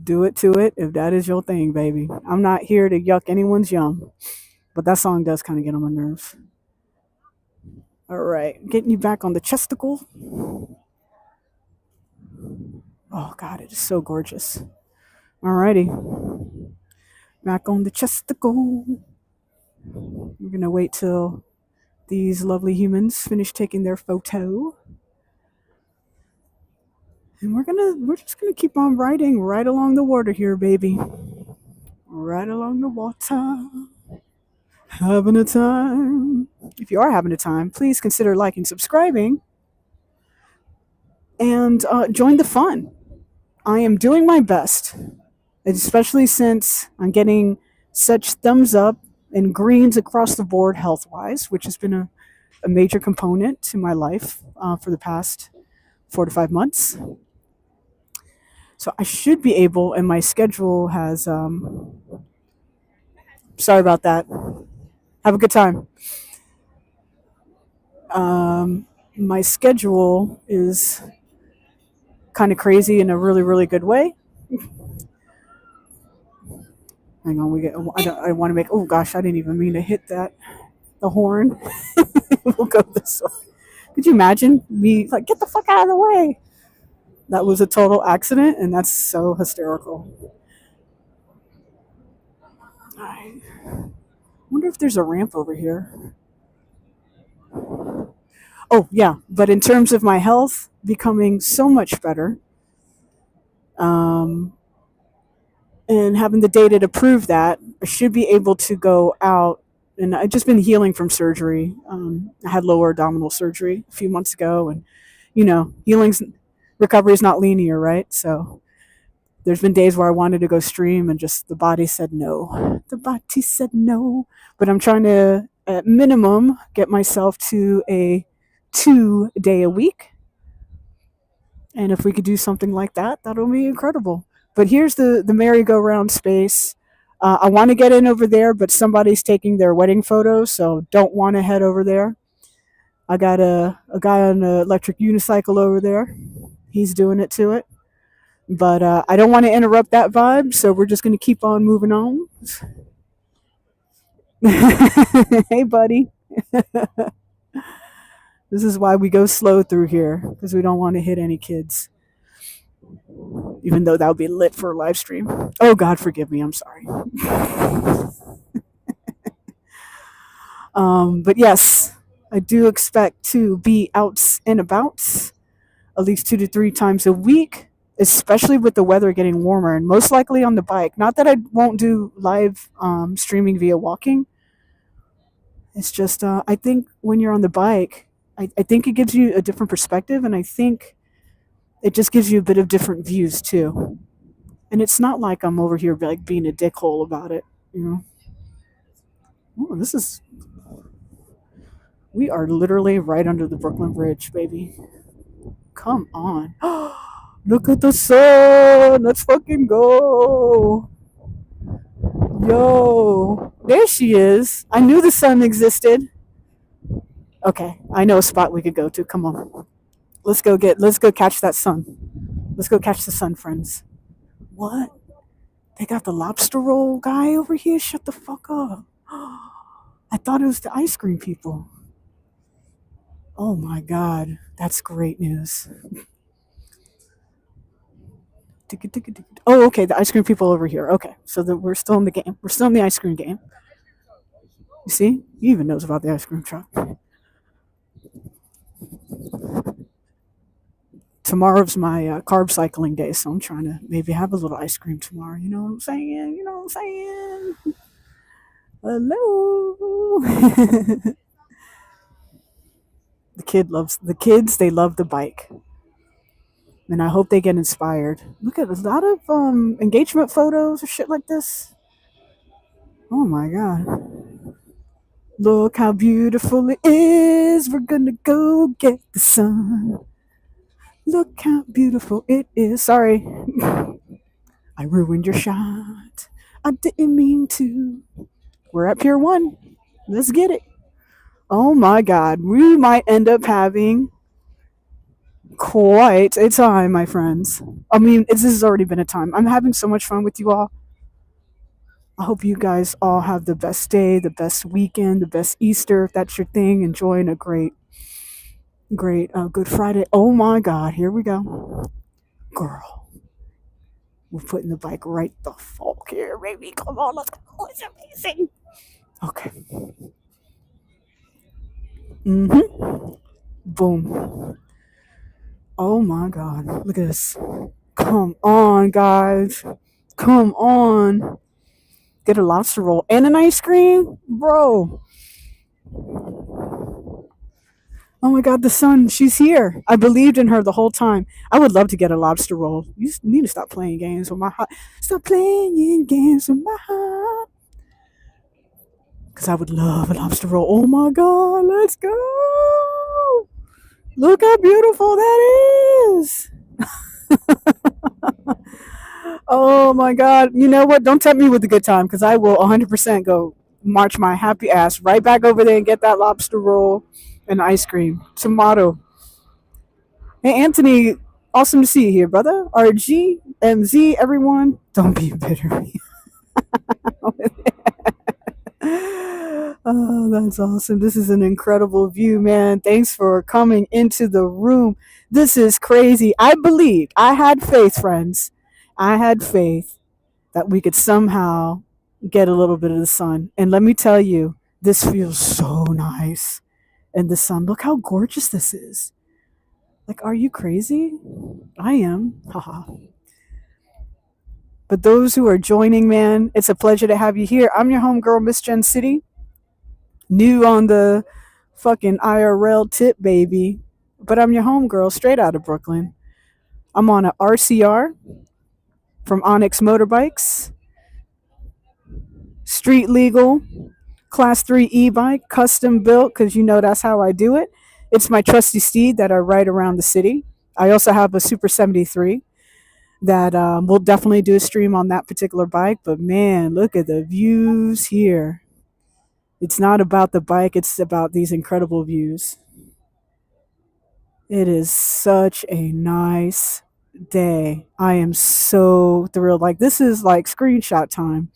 do it to it if that is your thing, baby. I'm not here to yuck anyone's yum, but that song does kind of get on my nerves. All right, getting you back on the chesticle. Oh God, it is so gorgeous. Alrighty, back on the chesticle. We're gonna wait till these lovely humans finish taking their photo, and we're just gonna keep on riding right along the water here, baby. Right along the water, having a time. If you are having a time, please consider liking, subscribing, and join the fun. I am doing my best, especially since I'm getting such thumbs up and greens across the board health wise, which has been a major component to my life for the past 4 to 5 months. So I should be able, and my schedule has, sorry about that. Have a good time. My schedule is kind of crazy in a really, really good way. Hang on, I want to make. Oh gosh, I didn't even mean to hit that. The horn. We'll go this way. Could you imagine me like, get the fuck out of the way? That was a total accident, and that's so hysterical. I wonder if there's a ramp over here. Oh yeah, but in terms of my health becoming so much better, um, and having the data to prove that, I should be able to go out. And I've just been healing from surgery. I had lower abdominal surgery a few months ago, and healing's recovery is not linear, right? So there's been days where I wanted to go stream, and just the body said no. The body said no. But I'm trying to, at minimum, get myself to a 2 day a week. And if we could do something like that, that'll be incredible. But here's the merry-go-round space. I want to get in over there, but somebody's taking their wedding photos, so don't want to head over there. I got a guy on an electric unicycle over there. He's doing it to it. But I don't want to interrupt that vibe, so we're just going to keep on moving on. Hey, buddy. This is why we go slow through here, because we don't want to hit any kids. Even though that would be lit for a live stream. Oh, God, forgive me. I'm sorry. But yes, I do expect to be out and about at least 2 to 3 times a week, especially with the weather getting warmer, and most likely on the bike. Not that I won't do live streaming via walking. It's just, I think when you're on the bike, I think it gives you a different perspective, and I think it just gives you a bit of different views too. And it's not like I'm over here like being a dickhole about it, you know. Oh, we are literally right under the Brooklyn Bridge, baby. Come on. Look at the sun. Let's fucking go. Yo. There she is. I knew the sun existed. Okay, I know a spot we could go to. Come on. Let's go catch that sun. Let's go catch the sun, friends. What? They got the lobster roll guy over here? Shut the fuck up. I thought it was the ice cream people. Oh my God, that's great news. Oh, okay, the ice cream people over here. Okay, so we're still in the game. We're still in the ice cream game. You see, he even knows about the ice cream truck. Tomorrow's my carb cycling day, so I'm trying to maybe have a little ice cream tomorrow. You know what I'm saying? You know what I'm saying? Hello. The kids. They love the bike, and I hope they get inspired. Look at a lot of engagement photos or shit like this. Oh my god! Look how beautiful it is. We're gonna go get the sun. Look how beautiful it is. Sorry, I ruined your shot. I didn't mean to. We're at Pier 1. Let's get it. Oh my god, we might end up having quite a time, my friends. I mean, this has already been a time. I'm having so much fun with you all. I hope you guys all have the best day, the best weekend, the best Easter, if that's your thing. Enjoying a great Good Friday. Oh my God, here we go. Girl, we're putting the bike right the fuck here, baby. Come on, let's go. It's amazing. Okay. Mm-hmm. Boom. Oh my God. Look at this. Come on, guys. Come on. Get a lobster roll and an ice cream? Bro. Oh my God, the sun. She's here. I believed in her the whole time. I would love to get a lobster roll. You need to stop playing games with my heart. Stop playing games with my heart. Because I would love a lobster roll. Oh my God, let's go. Look how beautiful that is. Oh my God. You know what? Don't tempt me with a good time because I will 100% go march my happy ass right back over there and get that lobster roll and ice cream. Tomato. Hey, Anthony. Awesome to see you here, brother. RG, MZ, everyone. Don't be bitter. Oh, that's awesome. This is an incredible view, man. Thanks for coming into the room. This is crazy. I believed, I had faith, friends. I had faith that we could somehow get a little bit of the sun. And let me tell you, this feels so nice. And the sun, look how gorgeous this is. Like, are you crazy? I am. Haha. But those who are joining, man, it's a pleasure to have you here. I'm your homegirl, Miss Gen City. New on the fucking IRL tip, baby. But I'm your homegirl, straight out of Brooklyn. I'm on a RCR from Onyx Motorbikes. Street legal, class 3 e-bike, custom built, because you know that's how I do it. It's my trusty steed that I ride around the city. I also have a Super 73 that we'll definitely do a stream on that particular bike. But man, look at the views here. It's not about the bike, it's about these incredible views. It is such a nice day. I am so thrilled. Like, this is like screenshot time.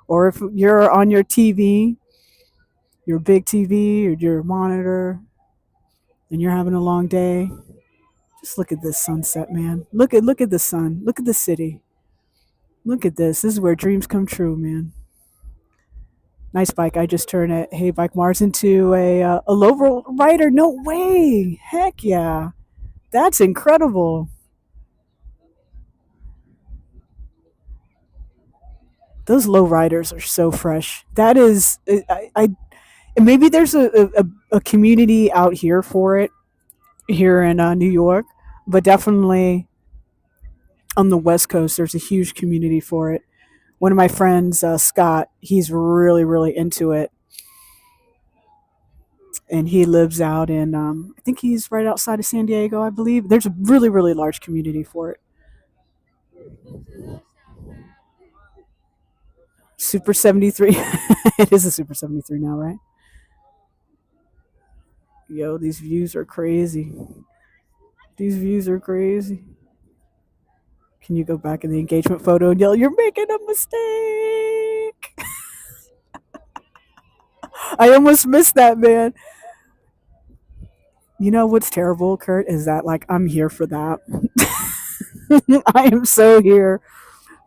Or if you're on your TV, your big TV or your monitor, and you're having a long day, just look at this sunset, man. Look at the sun. Look at the city. Look at this. This is where dreams come true, man. Nice bike. I just turned it. Hey, Bike Mars into a low roll rider. No way. Heck yeah. That's incredible. Those low riders are so fresh. That is, I maybe there's a community out here for it here in New York, but definitely on the West Coast, there's a huge community for it. One of my friends, Scott, he's really into it, and he lives out in I think he's right outside of San Diego, I believe. There's a really large community for it. Super 73. It is a Super 73 now, right? Yo, these views are crazy. These views are crazy. Can you go back in the engagement photo and yell, "You're making a mistake"? I almost missed that, man. You know what's terrible, Kurt, is that like I'm here for that. I am so here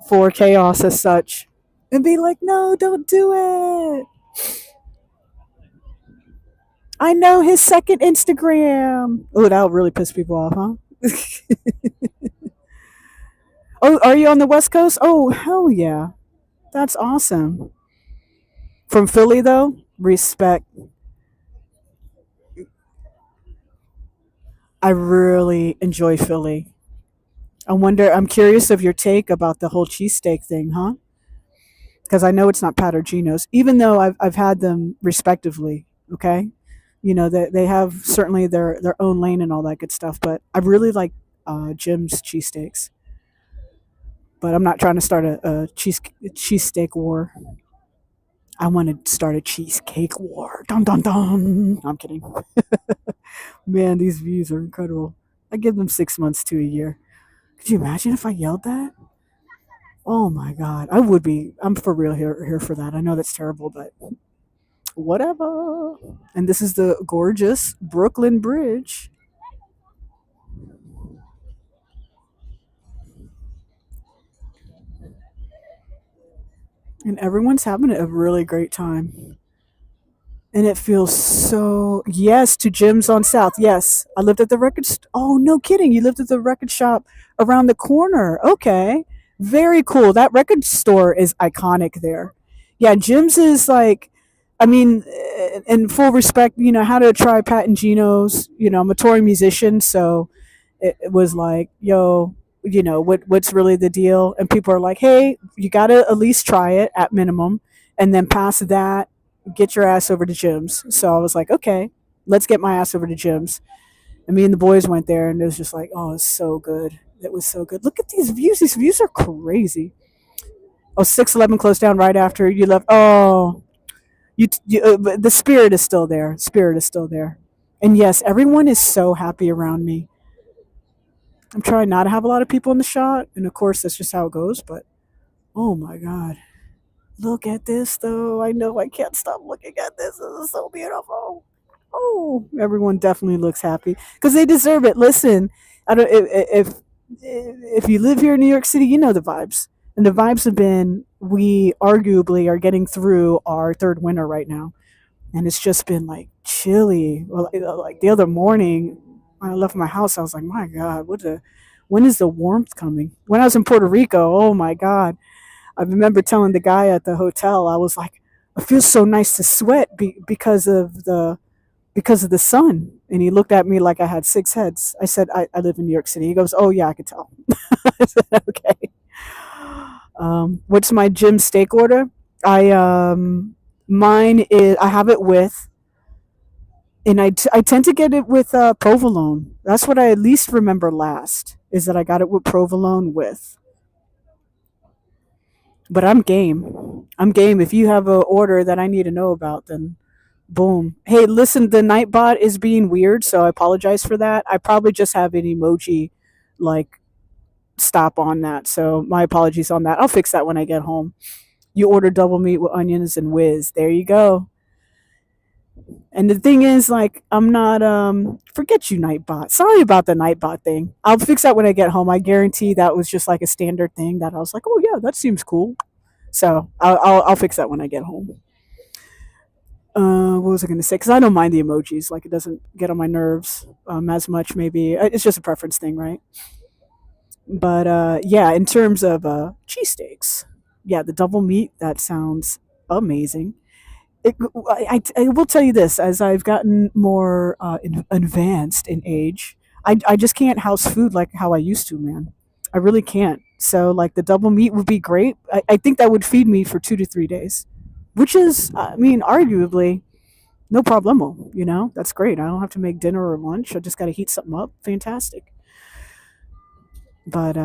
for chaos as such. And be like, no, don't do it. I know his second Instagram. Oh, that'll really piss people off, huh? Oh, are you on the West Coast? Oh, hell yeah. That's awesome. From Philly, though, respect. I really enjoy Philly. I'm curious of your take about the whole cheesesteak thing, huh? Because I know it's not Pat or Gino's, even though I've had them respectively, okay? You know, they have certainly their own lane and all that good stuff, but I really like Jim's cheesesteaks. But I'm not trying to start a cheesesteak war. I want to start a cheesecake war. Dun dun dun. I'm kidding. Man, these views are incredible. I give them 6 months to a year. Could you imagine if I yelled that? Oh my god, I would be. I'm for real here for that. I know that's terrible, but whatever. And this is the gorgeous Brooklyn Bridge, and everyone's having a really great time. And it feels so yes to Jim's on South. Yes, I lived at the oh, no kidding! You lived at the record shop around the corner. Okay, very cool. That record store is iconic there. Yeah, Jim's is like, I mean, in full respect, you know how to try Pat and Gino's. You know, I'm a touring musician, so it was like, yo, you know what's really the deal? And people are like, hey, you got to at least try it at minimum, and then past that, get your ass over to Jim's. So I was like, okay, let's get my ass over to Jim's. And me and the boys went there, and it was just like, oh, it's so good. It was so good. Look at these views. These views are crazy. Oh, 611 closed down right after you left. Oh, but the spirit is still there. Spirit is still there. And yes, everyone is so happy around me. I'm trying not to have a lot of people in the shot, and of course that's just how it goes. But oh my god, look at this though. I know I can't stop looking at this. This is so beautiful. Oh, everyone definitely looks happy because they deserve it. Listen, I don't if you live here in New York City, you know the vibes, and the vibes have been we arguably are getting through our third winter right now, and it's just been like chilly. Well, like the other morning when I left my house, I was like, my God, when is the warmth coming? When I was in Puerto Rico, oh my God, I remember telling the guy at the hotel, I was like, it feels so nice to sweat because of the sun. And he looked at me like I had six heads. I said, I live in New York City. He goes, oh yeah, I could tell. I said, okay. What's my gym steak order? I mine is I have it with, and I tend to get it with provolone. That's what I at least remember last is that I got it with provolone with. But I'm game. I'm game. If you have a order that I need to know about, then boom. Hey, listen, the Nightbot is being weird, so I apologize for that. I probably just have an emoji like stop on that. So my apologies on that. I'll fix that when I get home. You order double meat with onions and whiz. There you go. And the thing is, like, I'm not forget you, Nightbot. Sorry about the Nightbot thing. I'll fix that when I get home. I guarantee that was just like a standard thing that I was like, oh yeah, that seems cool. So I'll fix that when I get home. What was I going to say? Because I don't mind the emojis. Like, it doesn't get on my nerves as much. Maybe it's just a preference thing, right? But yeah, in terms of cheesesteaks, yeah, the double meat that sounds amazing. I will tell you this: as I've gotten more advanced in age, I just can't house food like how I used to, man. I really can't. So like the double meat would be great. I think that would feed me for 2 to 3 days, which is, I mean, arguably no problemo. You know, that's great. I don't have to make dinner or lunch. I just got to heat something up. Fantastic. But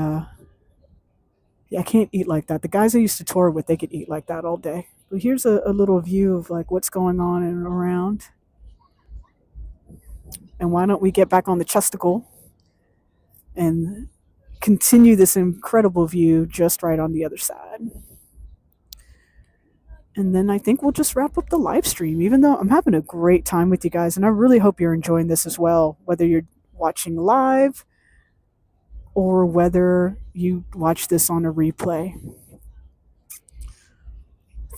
yeah, I can't eat like that. The guys I used to tour with, they could eat like that all day. But here's a little view of like what's going on and around. And why don't we get back on the chesticle and continue this incredible view just right on the other side. And then I think we'll just wrap up the live stream, even though I'm having a great time with you guys. And I really hope you're enjoying this as well, whether you're watching live or whether you watch this on a replay.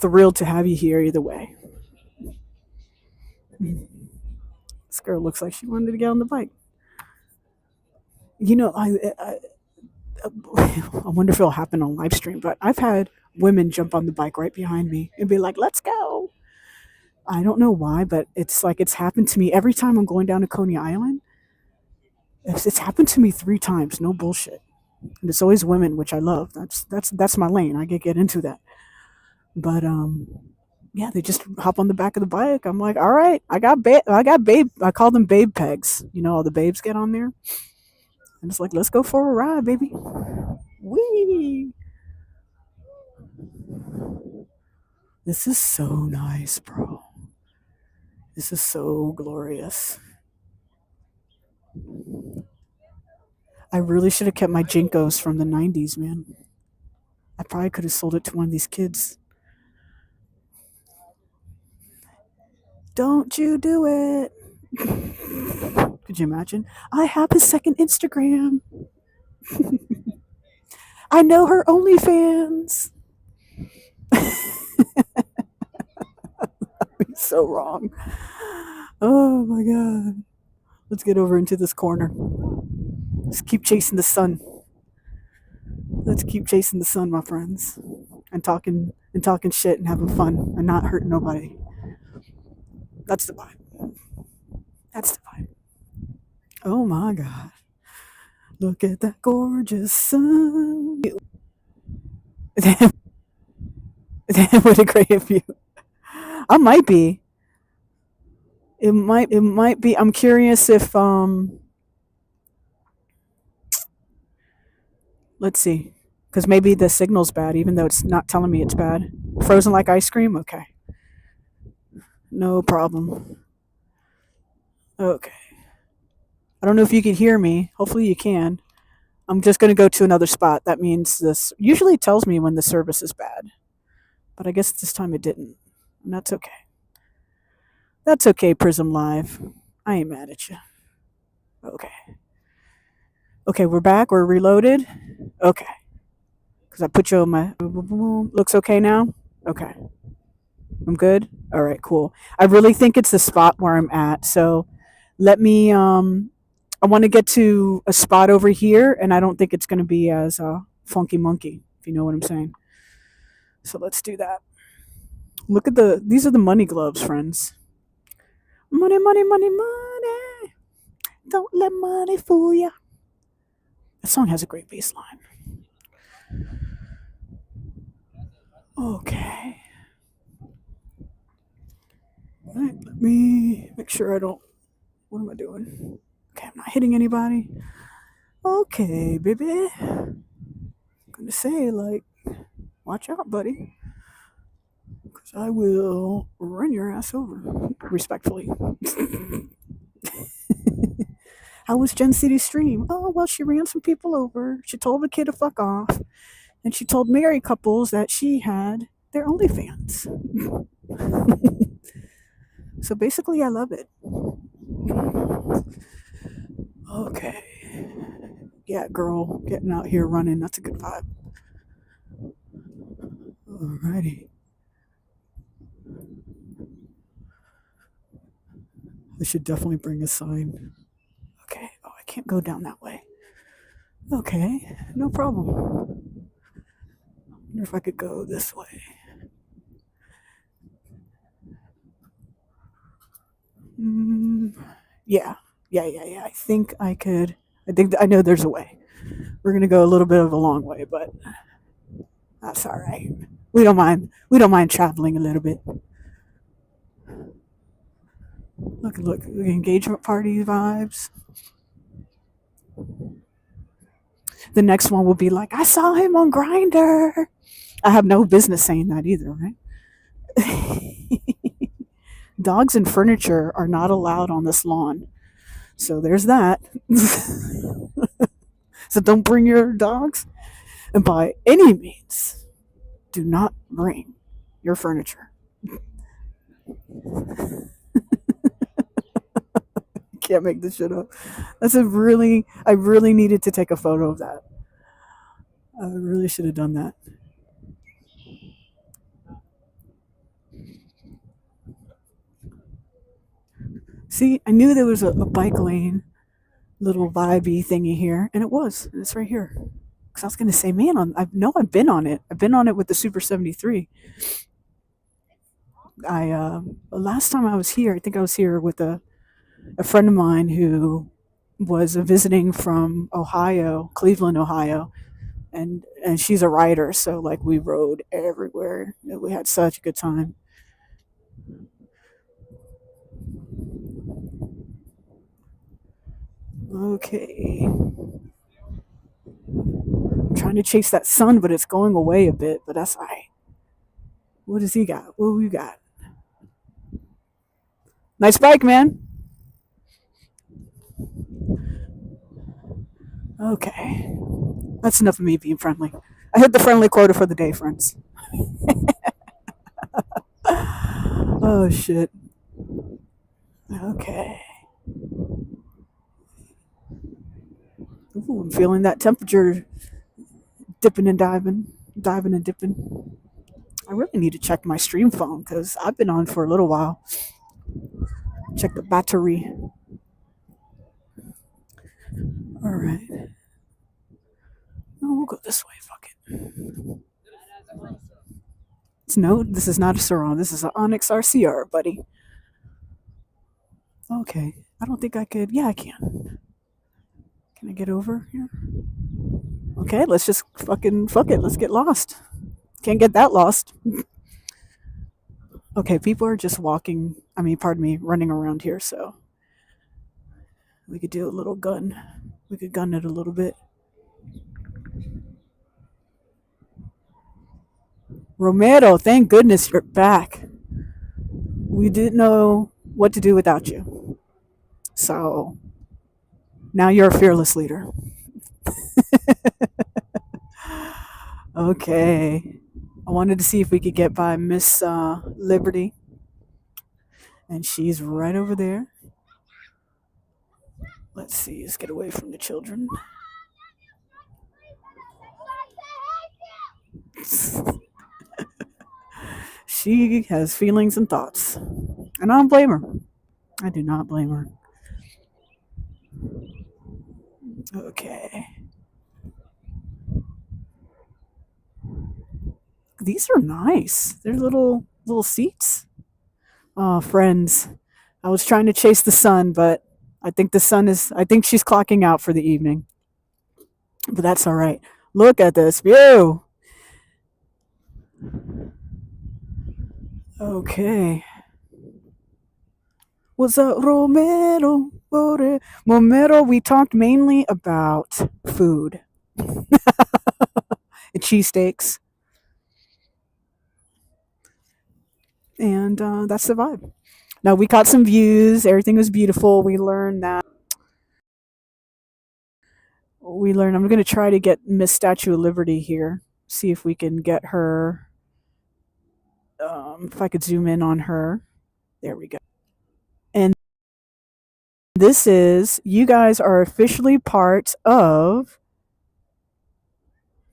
Thrilled to have you here either way. This girl looks like she wanted to get on the bike. You know, I wonder if it'll happen on live stream, but I've had women jump on the bike right behind me and be like, let's go. I don't know why, but it's like it's happened to me every time I'm going down to Coney Island. It's happened to me 3 times, no bullshit. And it's always women, which I love. That's my lane. I get into that. But yeah, they just hop on the back of the bike. I'm like, all right, I got babe. I call them babe pegs. You know, all the babes get on there, and it's like, let's go for a ride, baby. Wee. This is so nice, bro. This is so glorious. I really should have kept my Jinkos from the 90s, man. I probably could have sold it to one of these kids. Don't you do it. Could you imagine? I have his second Instagram. I know her OnlyFans. So wrong. Oh my god. Let's get over into this corner. Let's keep chasing the sun. Let's keep chasing the sun, my friends. And talking shit and having fun and not hurting nobody. That's the vibe. That's the vibe. Oh my god. Look at that gorgeous sun. What a great view. I might be. It might be. I'm curious if let's see. Because maybe the signal's bad, even though it's not telling me it's bad. Frozen like ice cream? Okay. No problem. Okay. I don't know if you can hear me. Hopefully you can. I'm just going to go to another spot. That means this usually tells me when the service is bad. But I guess this time it didn't. And that's okay. That's okay, Prism Live. I ain't mad at you. Okay. Okay, we're back. We're reloaded. Okay. Because I put you on my... Looks okay now? Okay. I'm good? All right, cool. I really think it's the spot where I'm at. So let me... I want to get to a spot over here, and I don't think it's going to be as funky monkey, if you know what I'm saying. So let's do that. Look at these are the money gloves, friends. Money, money, money, money. Don't let money fool ya. That song has a great bass line. Okay. All right, let me make sure I don't... What am I doing? Okay, I'm not hitting anybody. Okay, baby. I'm gonna say, like, watch out, buddy. Because I will run your ass over. Respectfully. How was Gen City's stream? Oh, well, she ran some people over. She told the kid to fuck off. And she told married couples that she had their OnlyFans. So basically, I love it. Okay. Yeah, girl, getting out here running, that's a good vibe. Alrighty. I should definitely bring a sign. Okay. Oh, I can't go down that way. Okay, no problem. I wonder if I could go this way. Yeah. I think I could. I think I know there's a way. We're gonna go a little bit of a long way, but that's all right. We don't mind. We don't mind traveling a little bit. Look, engagement party vibes. The next one will be like, I saw him on Grindr. I have no business saying that either, right? Dogs and furniture are not allowed on this lawn. So there's that. So don't bring your dogs. And by any means, do not bring your furniture Can't make this shit up. I really needed to take a photo of that. I really should have done that. See, I knew there was a bike lane, little vibey thingy here, and it was. And it's right here. Because I was gonna say, man, I know I've been on it. I've been on it with the Super 73. Last time I was here, I think I was here with a friend of mine who was visiting from Ohio, Cleveland, Ohio, and she's a rider, so like we rode everywhere. We had such a good time. Okay, I'm trying to chase that sun, but it's going away a bit. But that's all right. What does he got? What we got? Nice bike, man. Okay, that's enough of me being friendly. I hit the friendly quota for the day, friends. Oh shit. Okay. Ooh, I'm feeling that temperature dipping and diving, diving and dipping. I really need to check my stream phone because I've been on for a little while. Check the battery. All right. No, we'll go this way. Fuck it. No, this is not a Sauron. This is an Onyx RCR, buddy. Okay. I don't think I could. Yeah, I can. Can I get over here? Okay, let's just fucking fuck it. Let's get lost. Can't get that lost. Okay, people are just walking. I mean, pardon me, running around here. So we could do a little gun. We could gun it a little bit. Romero, thank goodness you're back. We didn't know what to do without you. So now you're a fearless leader. Okay. I wanted to see if we could get by Miss Liberty. And she's right over there. Let's see, let's get away from the children. She has feelings and thoughts. And I don't blame her. I do not blame her. Okay. These are nice. They're little seats. Oh, friends. I was trying to chase the sun, but I think she's clocking out for the evening. But that's all right. Look at this view. Okay. What's up, Romero? Romero, we talked mainly about food and cheesesteaks. And that's the vibe. Now, we caught some views. Everything was beautiful. I'm going to try to get Miss Statue of Liberty here. See if we can get her. If I could zoom in on her. There we go. And this is, you guys are officially part of.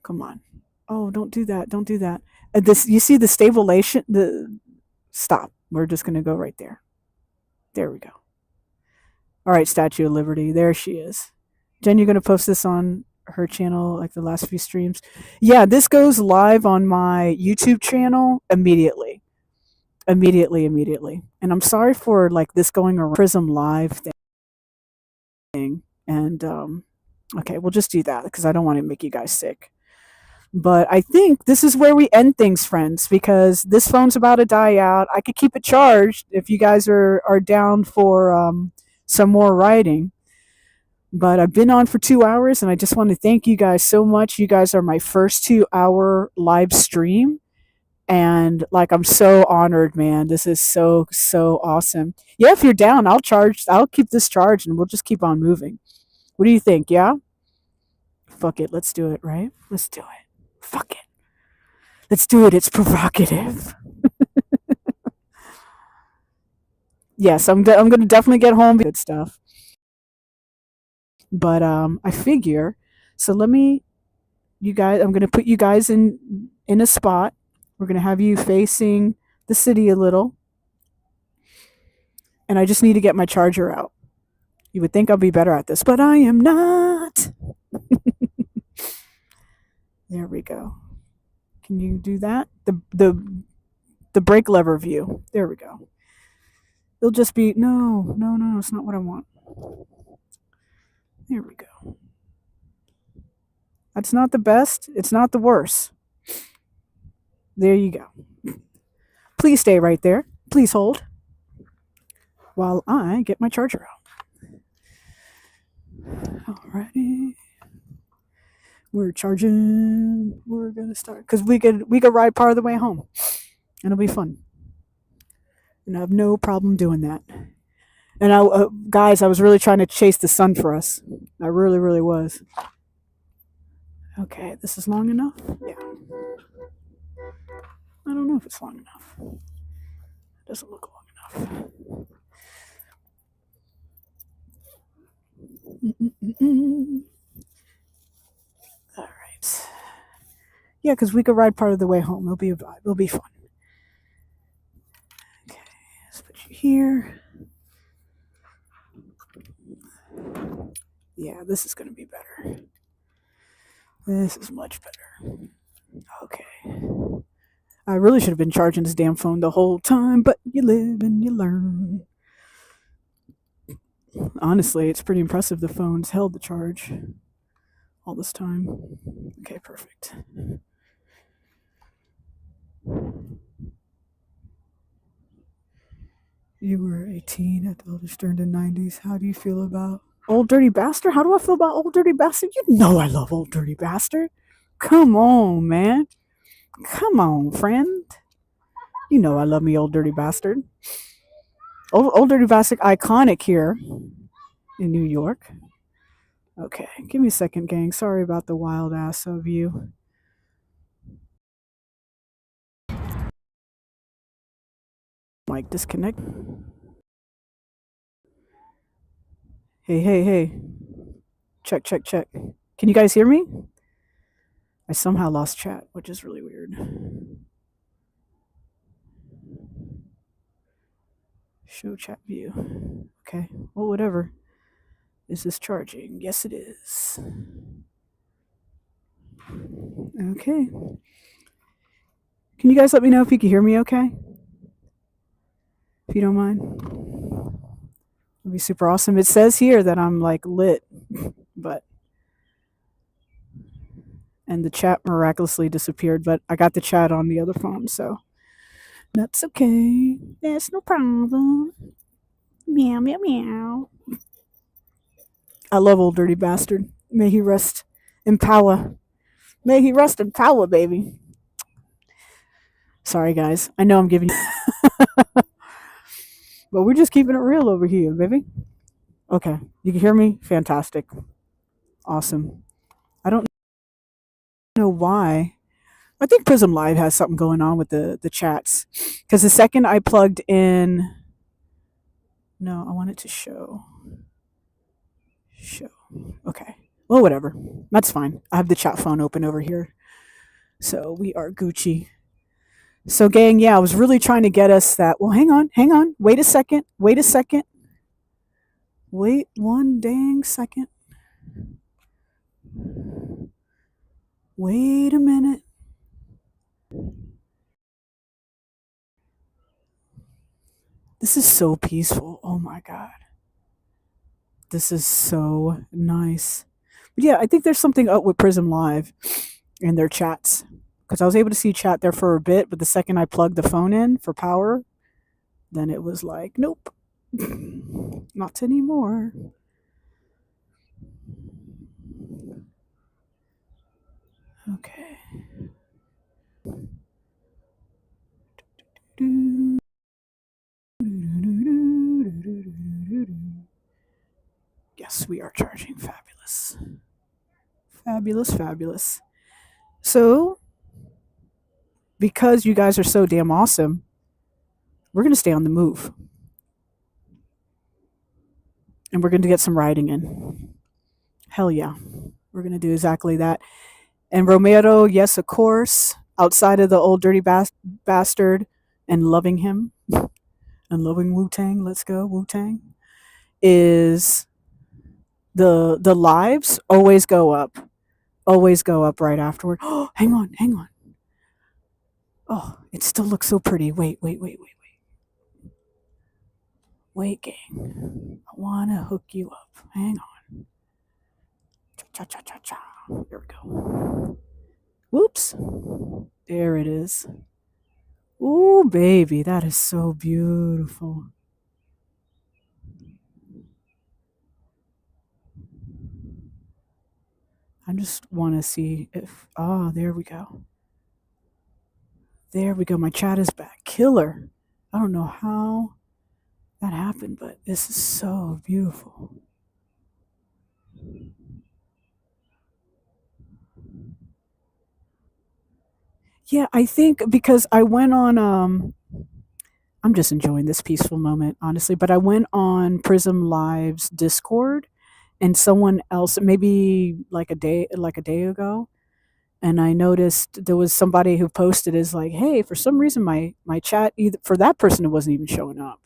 Come on. Oh, don't do that. Don't do that. This, you see the stabilization? Stop. We're just going to go right there. There we go. All right, Statue of Liberty. There she is. Jen, you're going to post this on her channel like the last few streams? Yeah, this goes live on my YouTube channel immediately. Immediately. And I'm sorry for like this going around Prism Live thing. And okay, we'll just do that because I don't want to make you guys sick. But I think this is where we end things, friends, because this phone's about to die out. I could keep it charged if you guys are down for some more writing. But I've been on for 2 hours, and I just want to thank you guys so much. You guys are my first 2 hour live stream. And like, I'm so honored, man. This is so awesome. Yeah, if you're down, I'll keep this charged and we'll just keep on moving. What do you think? Yeah? Fuck it. Let's do it, right? Let's do it. Fuck it. Let's do it. It's provocative. Yes, I'm gonna definitely get home. Good stuff. But I figure. So let me. You guys, I'm gonna put you guys in a spot. We're gonna have you facing the city a little, and I just need to get my charger out. You would think I'll be better at this, but I am not. There we go. Can you do that? The brake lever view. There we go. It'll just be no. It's not what I want. There we go. That's not the best. It's not the worst. There you go. Please stay right there. Please hold while I get my charger out. Alrighty. We're charging. We're gonna start because we could ride part of the way home. It'll be fun, and I have no problem doing that. And guys, I was really trying to chase the sun for us. I really was. Okay, this is long enough. Yeah. I don't know if it's long enough. It doesn't look long enough. All right. Yeah, because we could ride part of the way home. It'll be a vibe. It'll be fun. Okay, let's put you here. Yeah, this is going to be better. This is much better. Okay. I really should have been charging this damn phone the whole time, but you live and you learn. Honestly, it's pretty impressive the phone's held the charge all this time. Okay, perfect. You were 18 at the Elder Stern in the 90s. How do you feel about Old Dirty Bastard? How do I feel about Old Dirty Bastard? You know I love Old Dirty Bastard. Come on, man. Come on, friend. You know I love me Old Dirty Bastard. Old Dirty Bastard, iconic here in New York. Okay, give me a second, gang. Sorry about the wild ass of you. Mic disconnect. Hey. Check. Can you guys hear me? I somehow lost chat, which is really weird. Show chat view. Okay, well, whatever. Is this charging? Yes, it is. Okay. Can you guys let me know if you can hear me okay? If you don't mind. It'd be super awesome. It says here that I'm like lit, but and the chat miraculously disappeared, but I got the chat on the other phone, so that's okay. That's no problem. Meow. I love Old Dirty Bastard. May he rest in power. May he rest in power, baby. Sorry, guys. I know I'm giving you, but we're just keeping it real over here, baby. Okay, you can hear me? Fantastic. Awesome. I don't know why. I think Prism Live has something going on with the chats. Because the second I plugged in. No, I want it to show. Okay. Well, whatever. That's fine. I have the chat phone open over here. So we are Gucci. So, gang, yeah, I was really trying to get us that. Well, hang on. Wait a second. Wait one dang second. Wait a minute. This is so peaceful. Oh my God. This is so nice. But yeah, I think there's something up with Prism Live and their chats. Because I was able to see chat there for a bit, but the second I plugged the phone in for power, then it was like, nope, not anymore. Okay. Yes, we are charging. Fabulous. Fabulous. So, because you guys are so damn awesome, we're going to stay on the move. and we're going to get some riding in. Hell yeah. We're going to do exactly that. And Romero, yes, of course, outside of the old dirty bastard and loving him and loving Wu Tang, let's go, Wu Tang, is the lives always go up right afterward. Oh, hang on, hang on. Oh, it still looks so pretty. Wait, gang. I wanna hook you up. Hang on. Cha cha cha cha. Here we go. Whoops. There it is. Ooh, baby, that is so beautiful. I just want to see if. Oh, there we go. There we go. My chat is back. Killer. I don't know how that happened, but this is so beautiful. Yeah, I think because I went on I'm just enjoying this peaceful moment, honestly, but I went on Prism Live's Discord and someone else maybe like a day ago, and I noticed there was somebody who posted is like, "Hey, for some reason my chat either for that person it wasn't even showing up."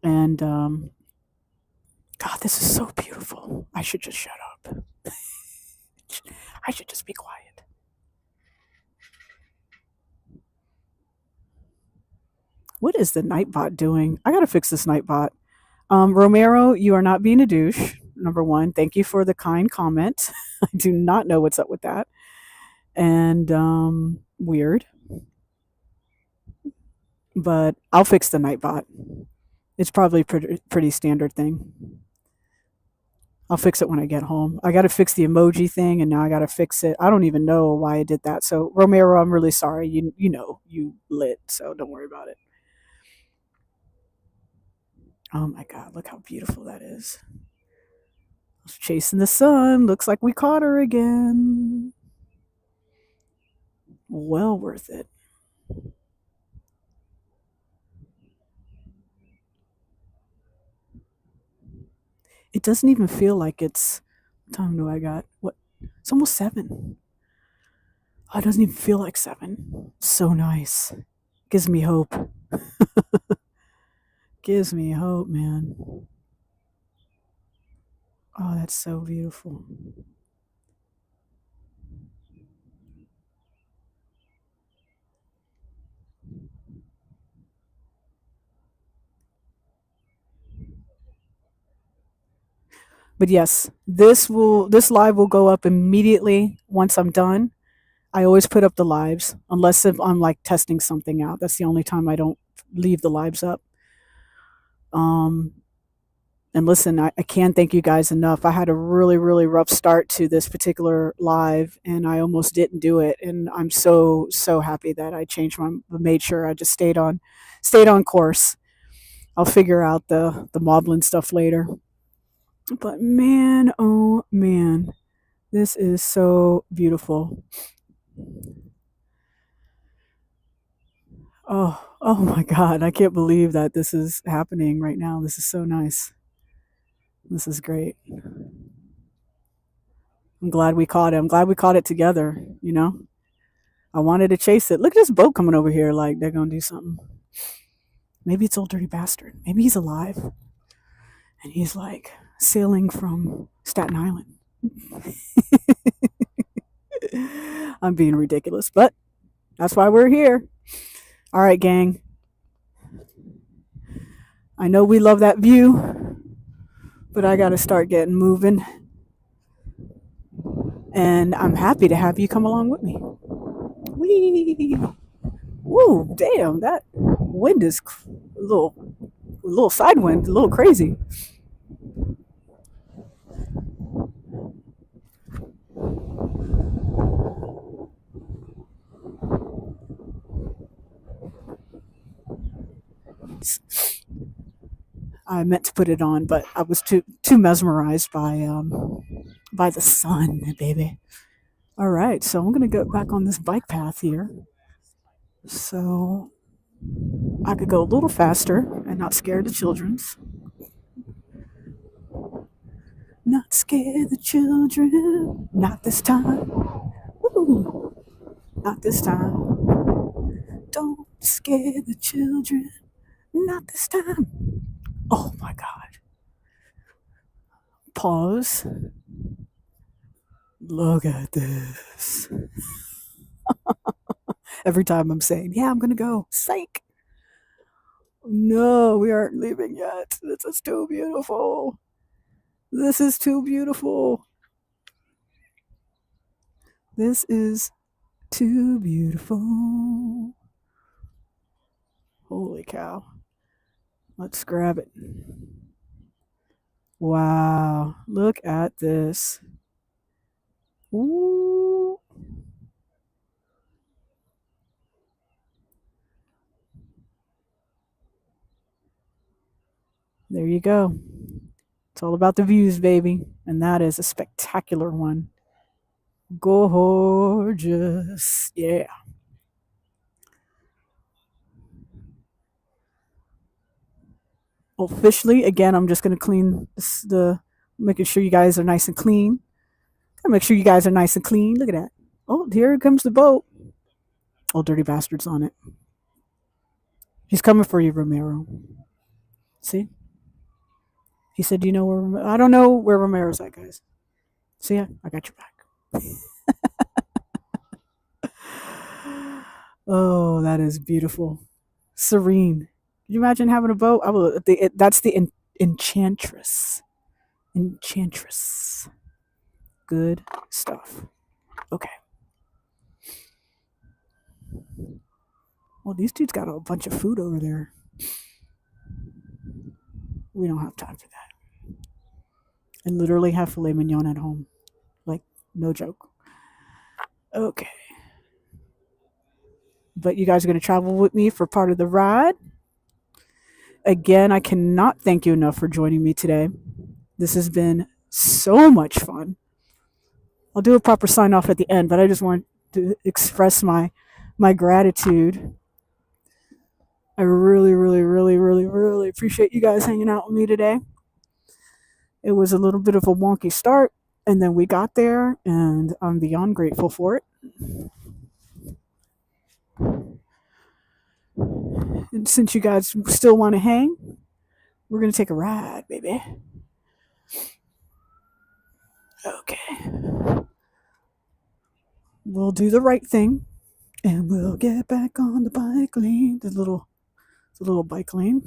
And God, this is so beautiful. I should just shut up. I should just be quiet. What is the Nightbot doing? I gotta fix this Nightbot. Romero, you are not being a douche. Number one, thank you for the kind comment. I do not know what's up with that. And weird. But I'll fix the Nightbot. It's probably a pretty standard thing. I'll fix it when I get home. I got to fix the emoji thing, and now I got to fix it. I don't even know why I did that. So Romero, I'm really sorry. You know you lit, so don't worry about it. Oh my God, look how beautiful that is. Chasing the sun. Looks like we caught her again. Well worth it. It doesn't even feel like it's. What time do I got? What? It's almost 7. Oh, it doesn't even feel like 7. So nice. Gives me hope. Gives me hope, man. Oh, that's so beautiful. But yes, this live will go up immediately once I'm done. I always put up the lives unless if I'm like testing something out. That's the only time I don't leave the lives up. Um, and listen, I can't thank you guys enough. I had a really, really rough start to this particular live, and I almost didn't do it. And I'm so, so happy that I made sure I just stayed on course. I'll figure out the Moblin stuff later. But man, oh man, this is so beautiful. Oh my God, I can't believe that this is happening right now. This is so nice. This is great. I'm glad we caught it. I'm glad we caught it together, you know? I wanted to chase it. Look at this boat coming over here like they're going to do something. Maybe it's old dirty bastard. Maybe he's alive. And he's like sailing from Staten Island. I'm being ridiculous, but that's why we're here. All right, gang. I know we love that view, but I got to start getting moving. And I'm happy to have you come along with me. Whee! Woo, damn, that wind is a little side wind, a little crazy. I meant to put it on, but I was too mesmerized by the sun, baby. All right, so I'm gonna go back on this bike path here, so I could go a little faster and not scare the childrens. scare the children. Not this time. Ooh, not this time. Don't scare the children. Not this time. Oh my God. Pause. Look at this. Every time I'm saying, yeah, I'm going to go. Psych. No, we aren't leaving yet. This is too beautiful. This is too beautiful. This is too beautiful. Holy cow. Let's grab it. Wow. Look at this. Ooh. There you go. It's all about the views, baby. And that is a spectacular one. Gorgeous. Yeah. Officially, again, I'm just going to clean making sure you guys are nice and clean. Gotta make sure you guys are nice and clean. Look at that. Oh, here comes the boat. Oh, dirty bastards on it. He's coming for you, Romero. See? He said, "Do you know where?" I don't know where Romero's at, guys. See ya. I got your back. Oh, that is beautiful. Serene. Can you imagine having a boat? That's the Enchantress. Enchantress. Good stuff. Okay. Well, these dudes got a bunch of food over there. We don't have time for that. I literally have filet mignon at home. Like, no joke. Okay. But you guys are going to travel with me for part of the ride. Again, I cannot thank you enough for joining me today. This has been so much fun. I'll do a proper sign off at the end, but I just want to express my gratitude. I really, really, really, really, really appreciate you guys hanging out with me today. It was a little bit of a wonky start, and then we got there, and I'm beyond grateful for it. And since you guys still want to hang, we're going to take a ride, baby. Okay. We'll do the right thing, and we'll get back on the bike lane. The little bike lane.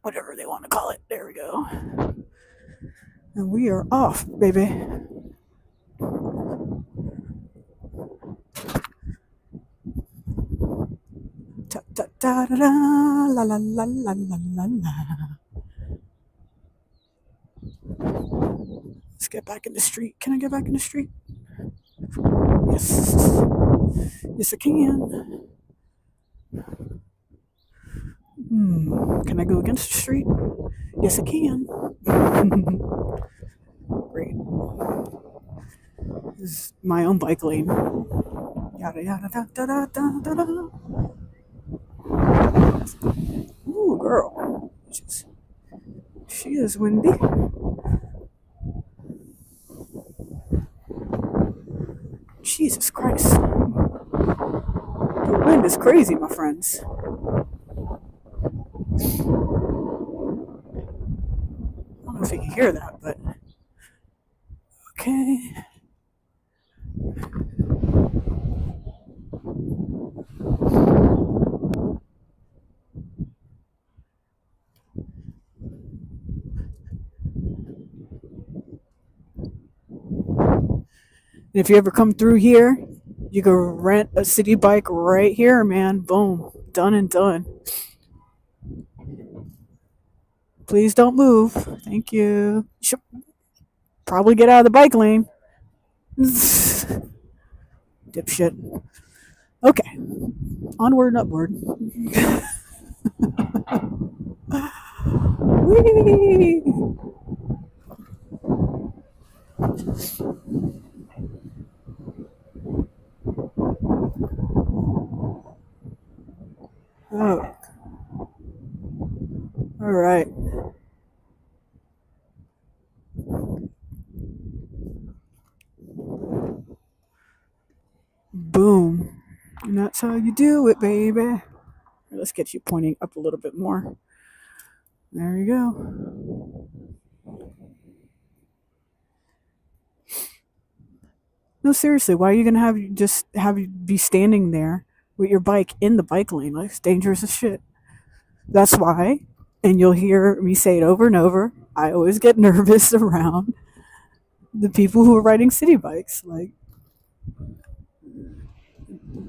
Whatever they want to call it. There we go. And we are off, baby. Ta ta ta da la la la la la la la. Let's get back in the street. Can I get back in the street? Yes. Yes, I can. Can I go against the street? Yes, I can. Great. This is my own bike lane. Yada yada da da da da da da. Ooh, girl. She is windy. Jesus Christ. The wind is crazy, my friends. I don't know if you can hear that, but okay. And if you ever come through here, you can rent a city bike right here, man. Boom. Done and done. Please don't move. Thank you. Should probably get out of the bike lane. Dipshit. Okay. Onward and upward. Whee! Oh. All right. And that's how you do it, baby. Let's get you pointing up a little bit more. There you go. No, seriously, why are you gonna have you be standing there with your bike in the bike lane? Like, it's dangerous as shit. That's why, and you'll hear me say it over and over. I always get nervous around the people who are riding city bikes. Like,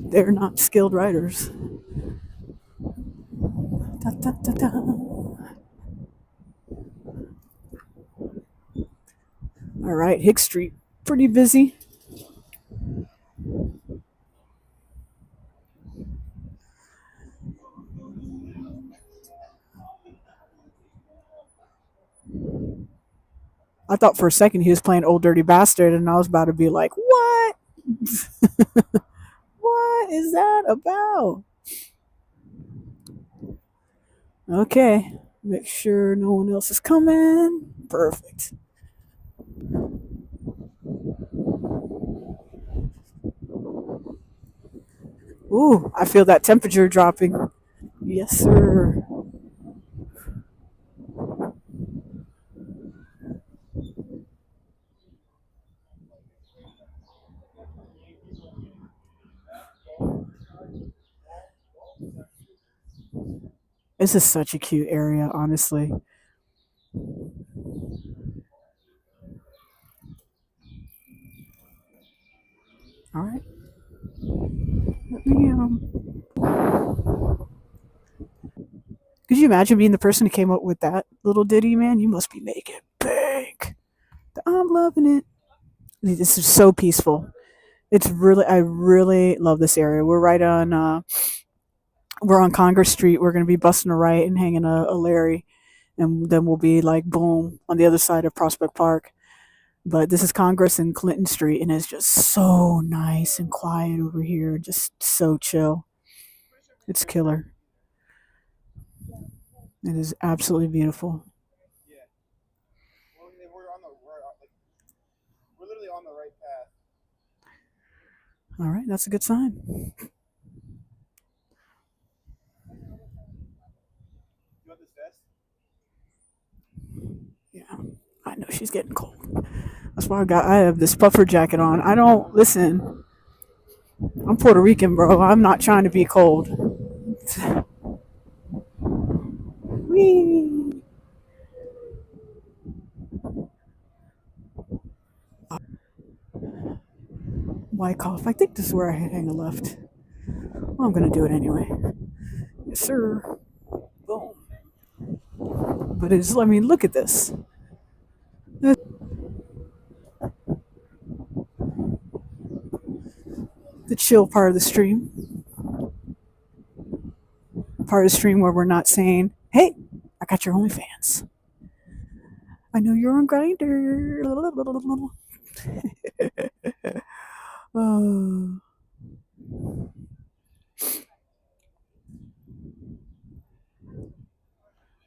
they're not skilled riders. Da, da, da, da. All right, Hicks Street, pretty busy. I thought for a second he was playing Old Dirty Bastard, and I was about to be like, what? What is that about? Okay, make sure no one else is coming. Perfect. Ooh, I feel that temperature dropping. Yes, sir. This is such a cute area, honestly. All right. Let me Could you imagine being the person who came up with that little ditty, man? You must be making bank. I'm loving it. This is so peaceful. I really love this area. We're on Congress Street. We're going to be busting a right and hanging a Larry, and then we'll be like boom on the other side of Prospect Park. But this is Congress and Clinton Street, and it's just so nice and quiet over here. Just so chill. It's killer. It is absolutely beautiful. All right, that's a good sign. Yeah, I know she's getting cold. That's why I have this puffer jacket on. I don't listen. I'm Puerto Rican, bro. I'm not trying to be cold. Whee! Wyckoff. I think this is where I hang a left. Well, I'm gonna do it anyway. Yes, sir. Boom. But I mean, look at this. The chill part of the stream. Part of the stream where we're not saying, hey, I got your OnlyFans. I know you're on Grinder. Oh.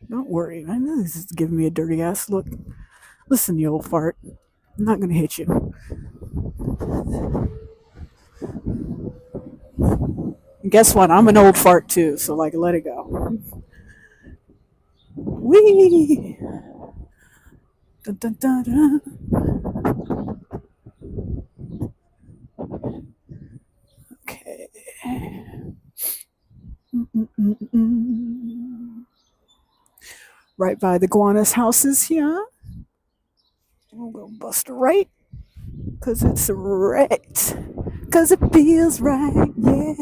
Don't worry. I know this is giving me a dirty ass look. Listen, you old fart. I'm not gonna hit you. And guess what? I'm an old fart too, so like let it go. Wee! Dun, dun, dun, dun. Okay. Mm-mm-mm-mm. Right by the Guana's houses here. I'm gonna bust a right, cause it's right. Cause it feels right, yeah.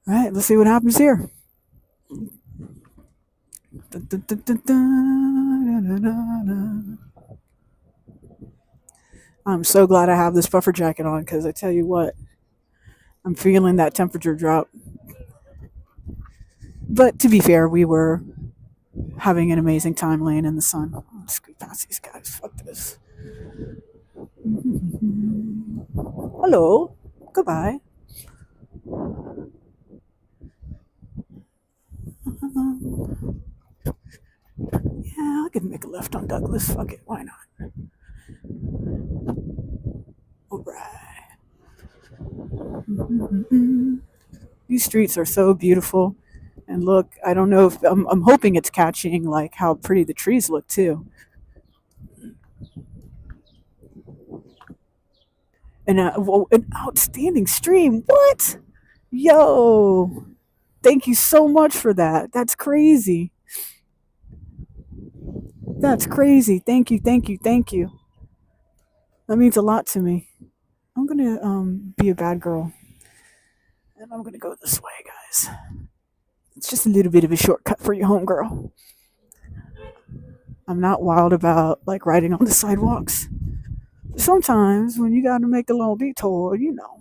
Alright, let's see what happens here. Dun, dun, dun, dun, dun, I'm so glad I have this puffer jacket on because I tell you what, I'm feeling that temperature drop. But to be fair, we were having an amazing time laying in the sun. Let's scoot past these guys. Fuck this. Hello. Goodbye. Yeah, I could make a left on Douglas. Fuck it. Why not? All right. These streets are so beautiful. And look, I don't know if I'm hoping it's catching like how pretty the trees look too. And an outstanding stream. What? Yo, thank you so much for that. That's crazy. That's crazy. Thank you, thank you, thank you. That means a lot to me. I'm gonna be a bad girl, and I'm gonna go this way, guys. It's just a little bit of a shortcut for you, homegirl. I'm not wild about like riding on the sidewalks. Sometimes when you gotta make a little detour, you know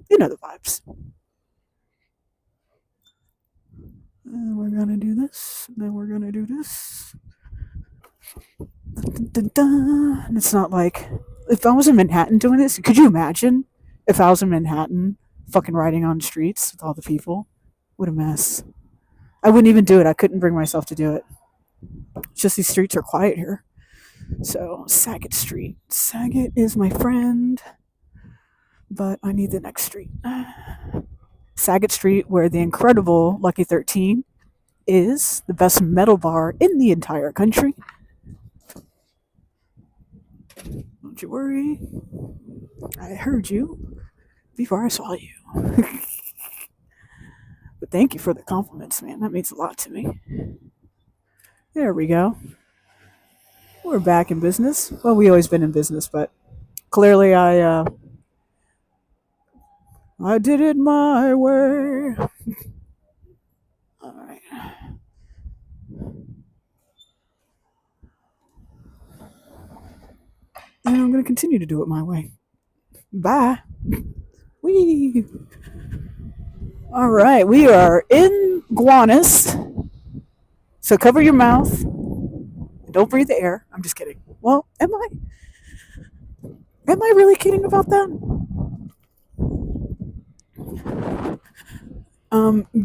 the vibes. And we're gonna do this. Then we're gonna do this. Dun, dun, dun. And it's not like if I was in Manhattan doing this. Could you imagine if I was in Manhattan, fucking riding on streets with all the people? What a mess. I wouldn't even do it. I couldn't bring myself to do it. It's just these streets are quiet here. So Saget Street. Saget is my friend, but I need the next street. Saget Street, where the incredible Lucky 13 is the best metal bar in the entire country. Don't you worry. I heard you before I saw you. But thank you for the compliments, man. That means a lot to me. There we go. We're back in business. Well, we always been in business, but clearly I did it my way. All right. And I'm going to continue to do it my way. Bye. Wee. All right. We are in Gowanus. So cover your mouth. Don't breathe the air. I'm just kidding. Well, am I? Am I really kidding about that?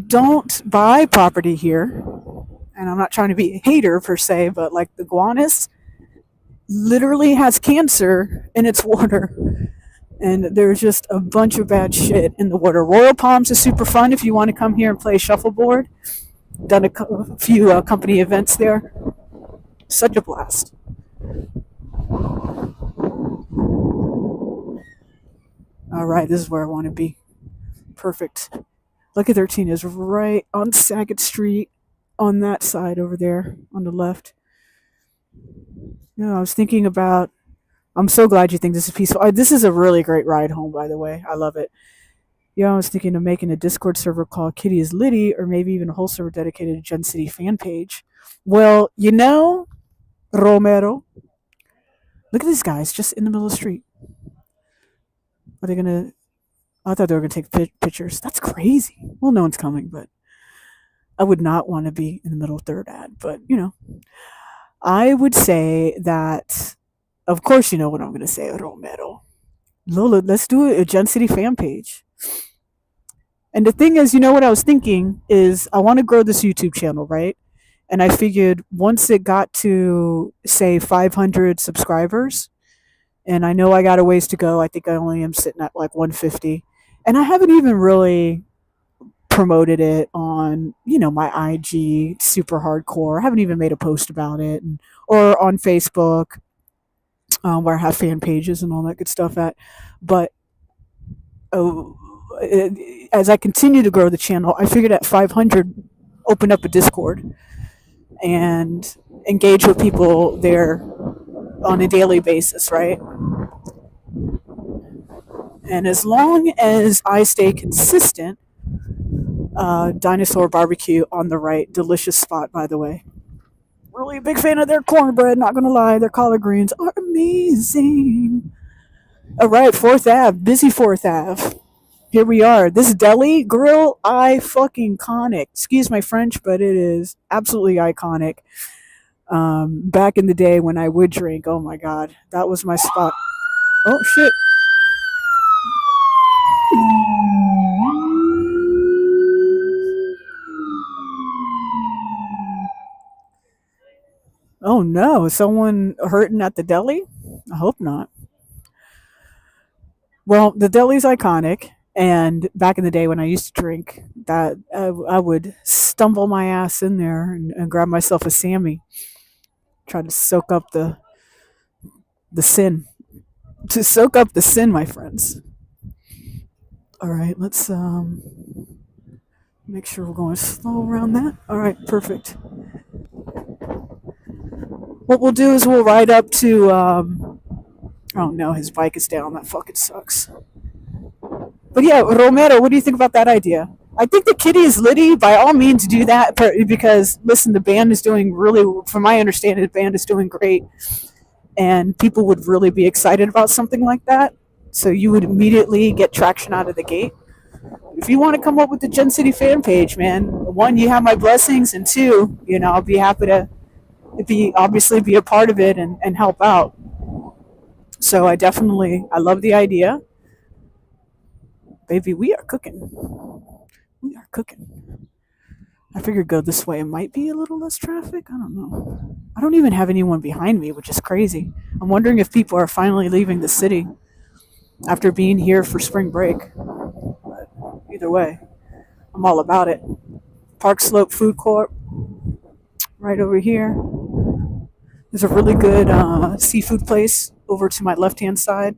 Don't buy property here. And I'm not trying to be a hater per se, but like the Gowanus literally has cancer in its water. And there's just a bunch of bad shit in the water. Royal Palms is super fun if you want to come here and play shuffleboard. Done a few company events there. Such a blast. All right, this is where I want to be. Perfect. Lucky 13 is right on Saget Street on that side over there on the left. I was thinking about. I'm so glad you think this is peaceful. This is a really great ride home, by the way. I love it. I was thinking of making a Discord server called Kitty is Liddy, or maybe even a whole server dedicated to Gen City fan page. Well, Romero, look at these guys just in the middle of the street. Are they gonna? I thought they were gonna take pictures. That's crazy. Well, no one's coming, but I would not want to be in the middle of third ad. But I would say that. Of course, you know what I'm gonna say, Romero. Lola, let's do a Gen City fan page. And the thing is, what I was thinking is I want to grow this YouTube channel, right? And I figured once it got to, say, 500 subscribers, and I know I got a ways to go. I think I only am sitting at like 150. And I haven't even really promoted it on, my IG super hardcore. I haven't even made a post about it. Or on Facebook, where I have fan pages and all that good stuff at. But as I continue to grow the channel, I figured at 500, open up a Discord and engage with people there on a daily basis, right? And as long as I stay consistent, Dinosaur Barbecue on the right, delicious spot, by the way. Really a big fan of their cornbread, not gonna lie. Their collard greens are amazing. All right, 4th Ave, busy 4th Ave. Here we are. This deli grill, fucking iconic. Excuse my French, but it is absolutely iconic. Back in the day when I would drink, oh my god, that was my spot. Oh shit. Oh no, is someone hurting at the deli? I hope not. Well, the deli's iconic. And back in the day when I used to drink, that I would stumble my ass in there and grab myself a Sammy, try to soak up the sin, to soak up the sin, my friends. All right, let's make sure we're going slow around that. All right, perfect. What we'll do is we'll ride up to. Oh no, his bike is down. That fucking sucks. But yeah, Romero, what do you think about that idea? I think the kitty is litty. By all means, do that because listen, the band is doing really. From my understanding, the band is doing great, and people would really be excited about something like that. So you would immediately get traction out of the gate. If you want to come up with the Gen City fan page, man, one, you have my blessings, and two, I'll be happy to be a part of it and help out. So I love the idea. Baby, we are cooking. We are cooking. I figured go this way. It might be a little less traffic. I don't know. I don't even have anyone behind me, which is crazy. I'm wondering if people are finally leaving the city after being here for spring break. But either way, I'm all about it. Park Slope Food Court, right over here. There's a really good seafood place over to my left-hand side.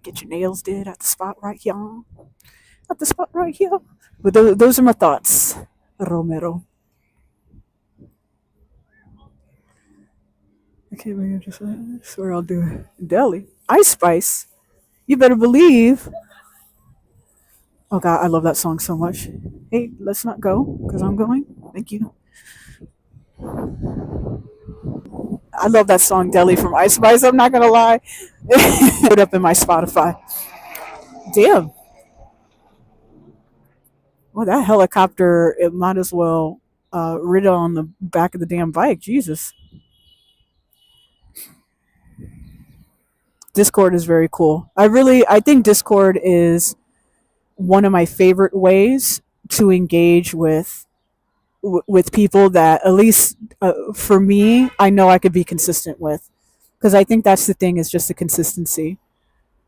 Get your nails did at the spot right here. At the spot right here. But those are my thoughts, Romero. Okay, we're just swear I'll do it. Deli. Ice Spice. You better believe. Oh God, I love that song so much. Hey, let's not go because I'm going. Thank you. I love that song Deli from Ice Spice. I'm not gonna lie. Put up in my Spotify. Damn. Well, that helicopter, it might as well rid on the back of the damn bike. Jesus. Discord is very cool. I think Discord is one of my favorite ways to engage with people that at least for me, I know I could be consistent with. Because I think that's the thing is just the consistency,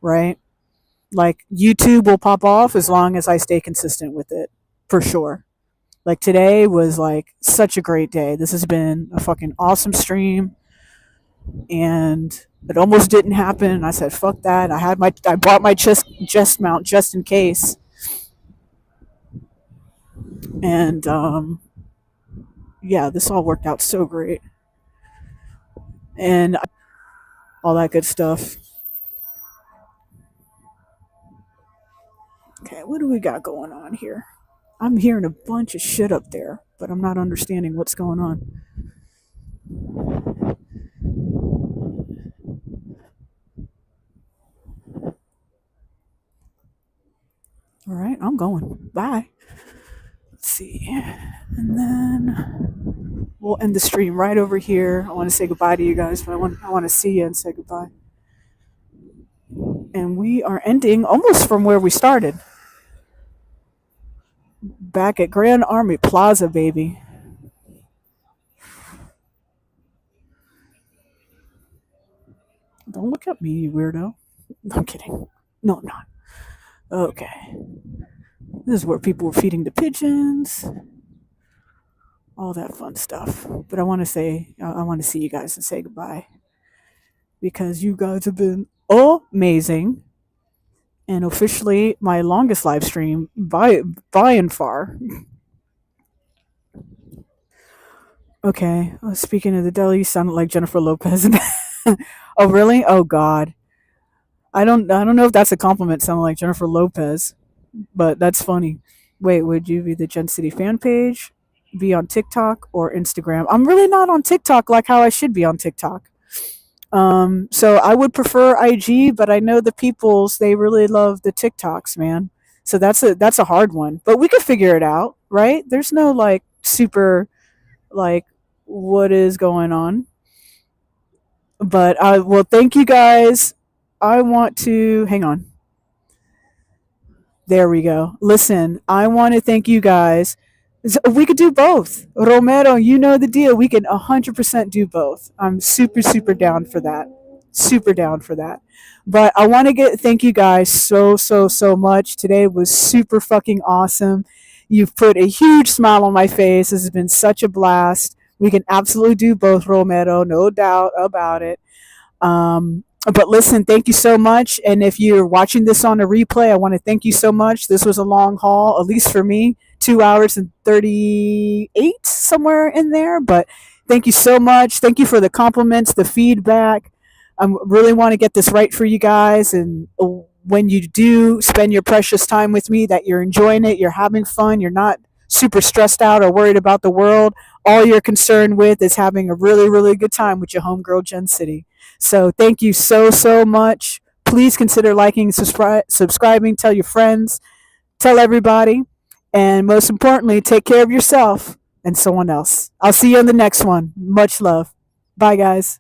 right? Like YouTube will pop off as long as I stay consistent with it, for sure. Like today was like such a great day. This has been a fucking awesome stream, and it almost didn't happen. I said, "Fuck that." I bought my chest mount just in case, and yeah, this all worked out so great, and all that good stuff. Okay, what do we got going on here? I'm hearing a bunch of shit up there, but I'm not understanding what's going on. All right, I'm going. Bye. Let's see. And then we'll end the stream right over here. I want to say goodbye to you guys, but I want to see you and say goodbye. And we are ending almost from where we started. Back at Grand Army Plaza, baby. Don't look at me, you weirdo. I'm kidding. No, I'm not. Okay. This is where people were feeding the pigeons. All that fun stuff. But I want to see you guys and say goodbye. Because you guys have been amazing. And officially my longest live stream by and far. Okay. Speaking of the deli, you sounded like Jennifer Lopez. Oh really? Oh God. I don't know if that's a compliment. Sounding like Jennifer Lopez, but that's funny. Wait, would you be the Gen City fan page? Be on TikTok or Instagram? I'm really not on TikTok like how I should be on TikTok. So I would prefer IG, but I know the peoples they really love the TikToks, man. So that's a hard one, but we could figure it out, right? There's no like super like what is going on, but I well thank you guys. I want to hang on. There we go. Listen, I want to thank you guys. We could do both. Romero, you know the deal. We can 100% do both. I'm super, super down for that. super down for that. But I want to thank you guys so much. Today was super fucking awesome. You've put a huge smile on my face. This has been such a blast. We can absolutely do both, Romero, no doubt about it. But listen, thank you so much. And if you're watching this on a replay, I want to thank you so much. This was a long haul, at least for me, 2 hours and 38, somewhere in there. But thank you so much. Thank you for the compliments, the feedback. I really want to get this right for you guys. And when you do spend your precious time with me, that you're enjoying it, you're having fun, you're not super stressed out or worried about the world. All you're concerned with is having a really good time with your homegirl, Jen City. So thank you so much. Please consider liking, subscribing, tell your friends, tell everybody, and most importantly, take care of yourself and someone else. I'll see you on the next one. Much love. Bye, guys.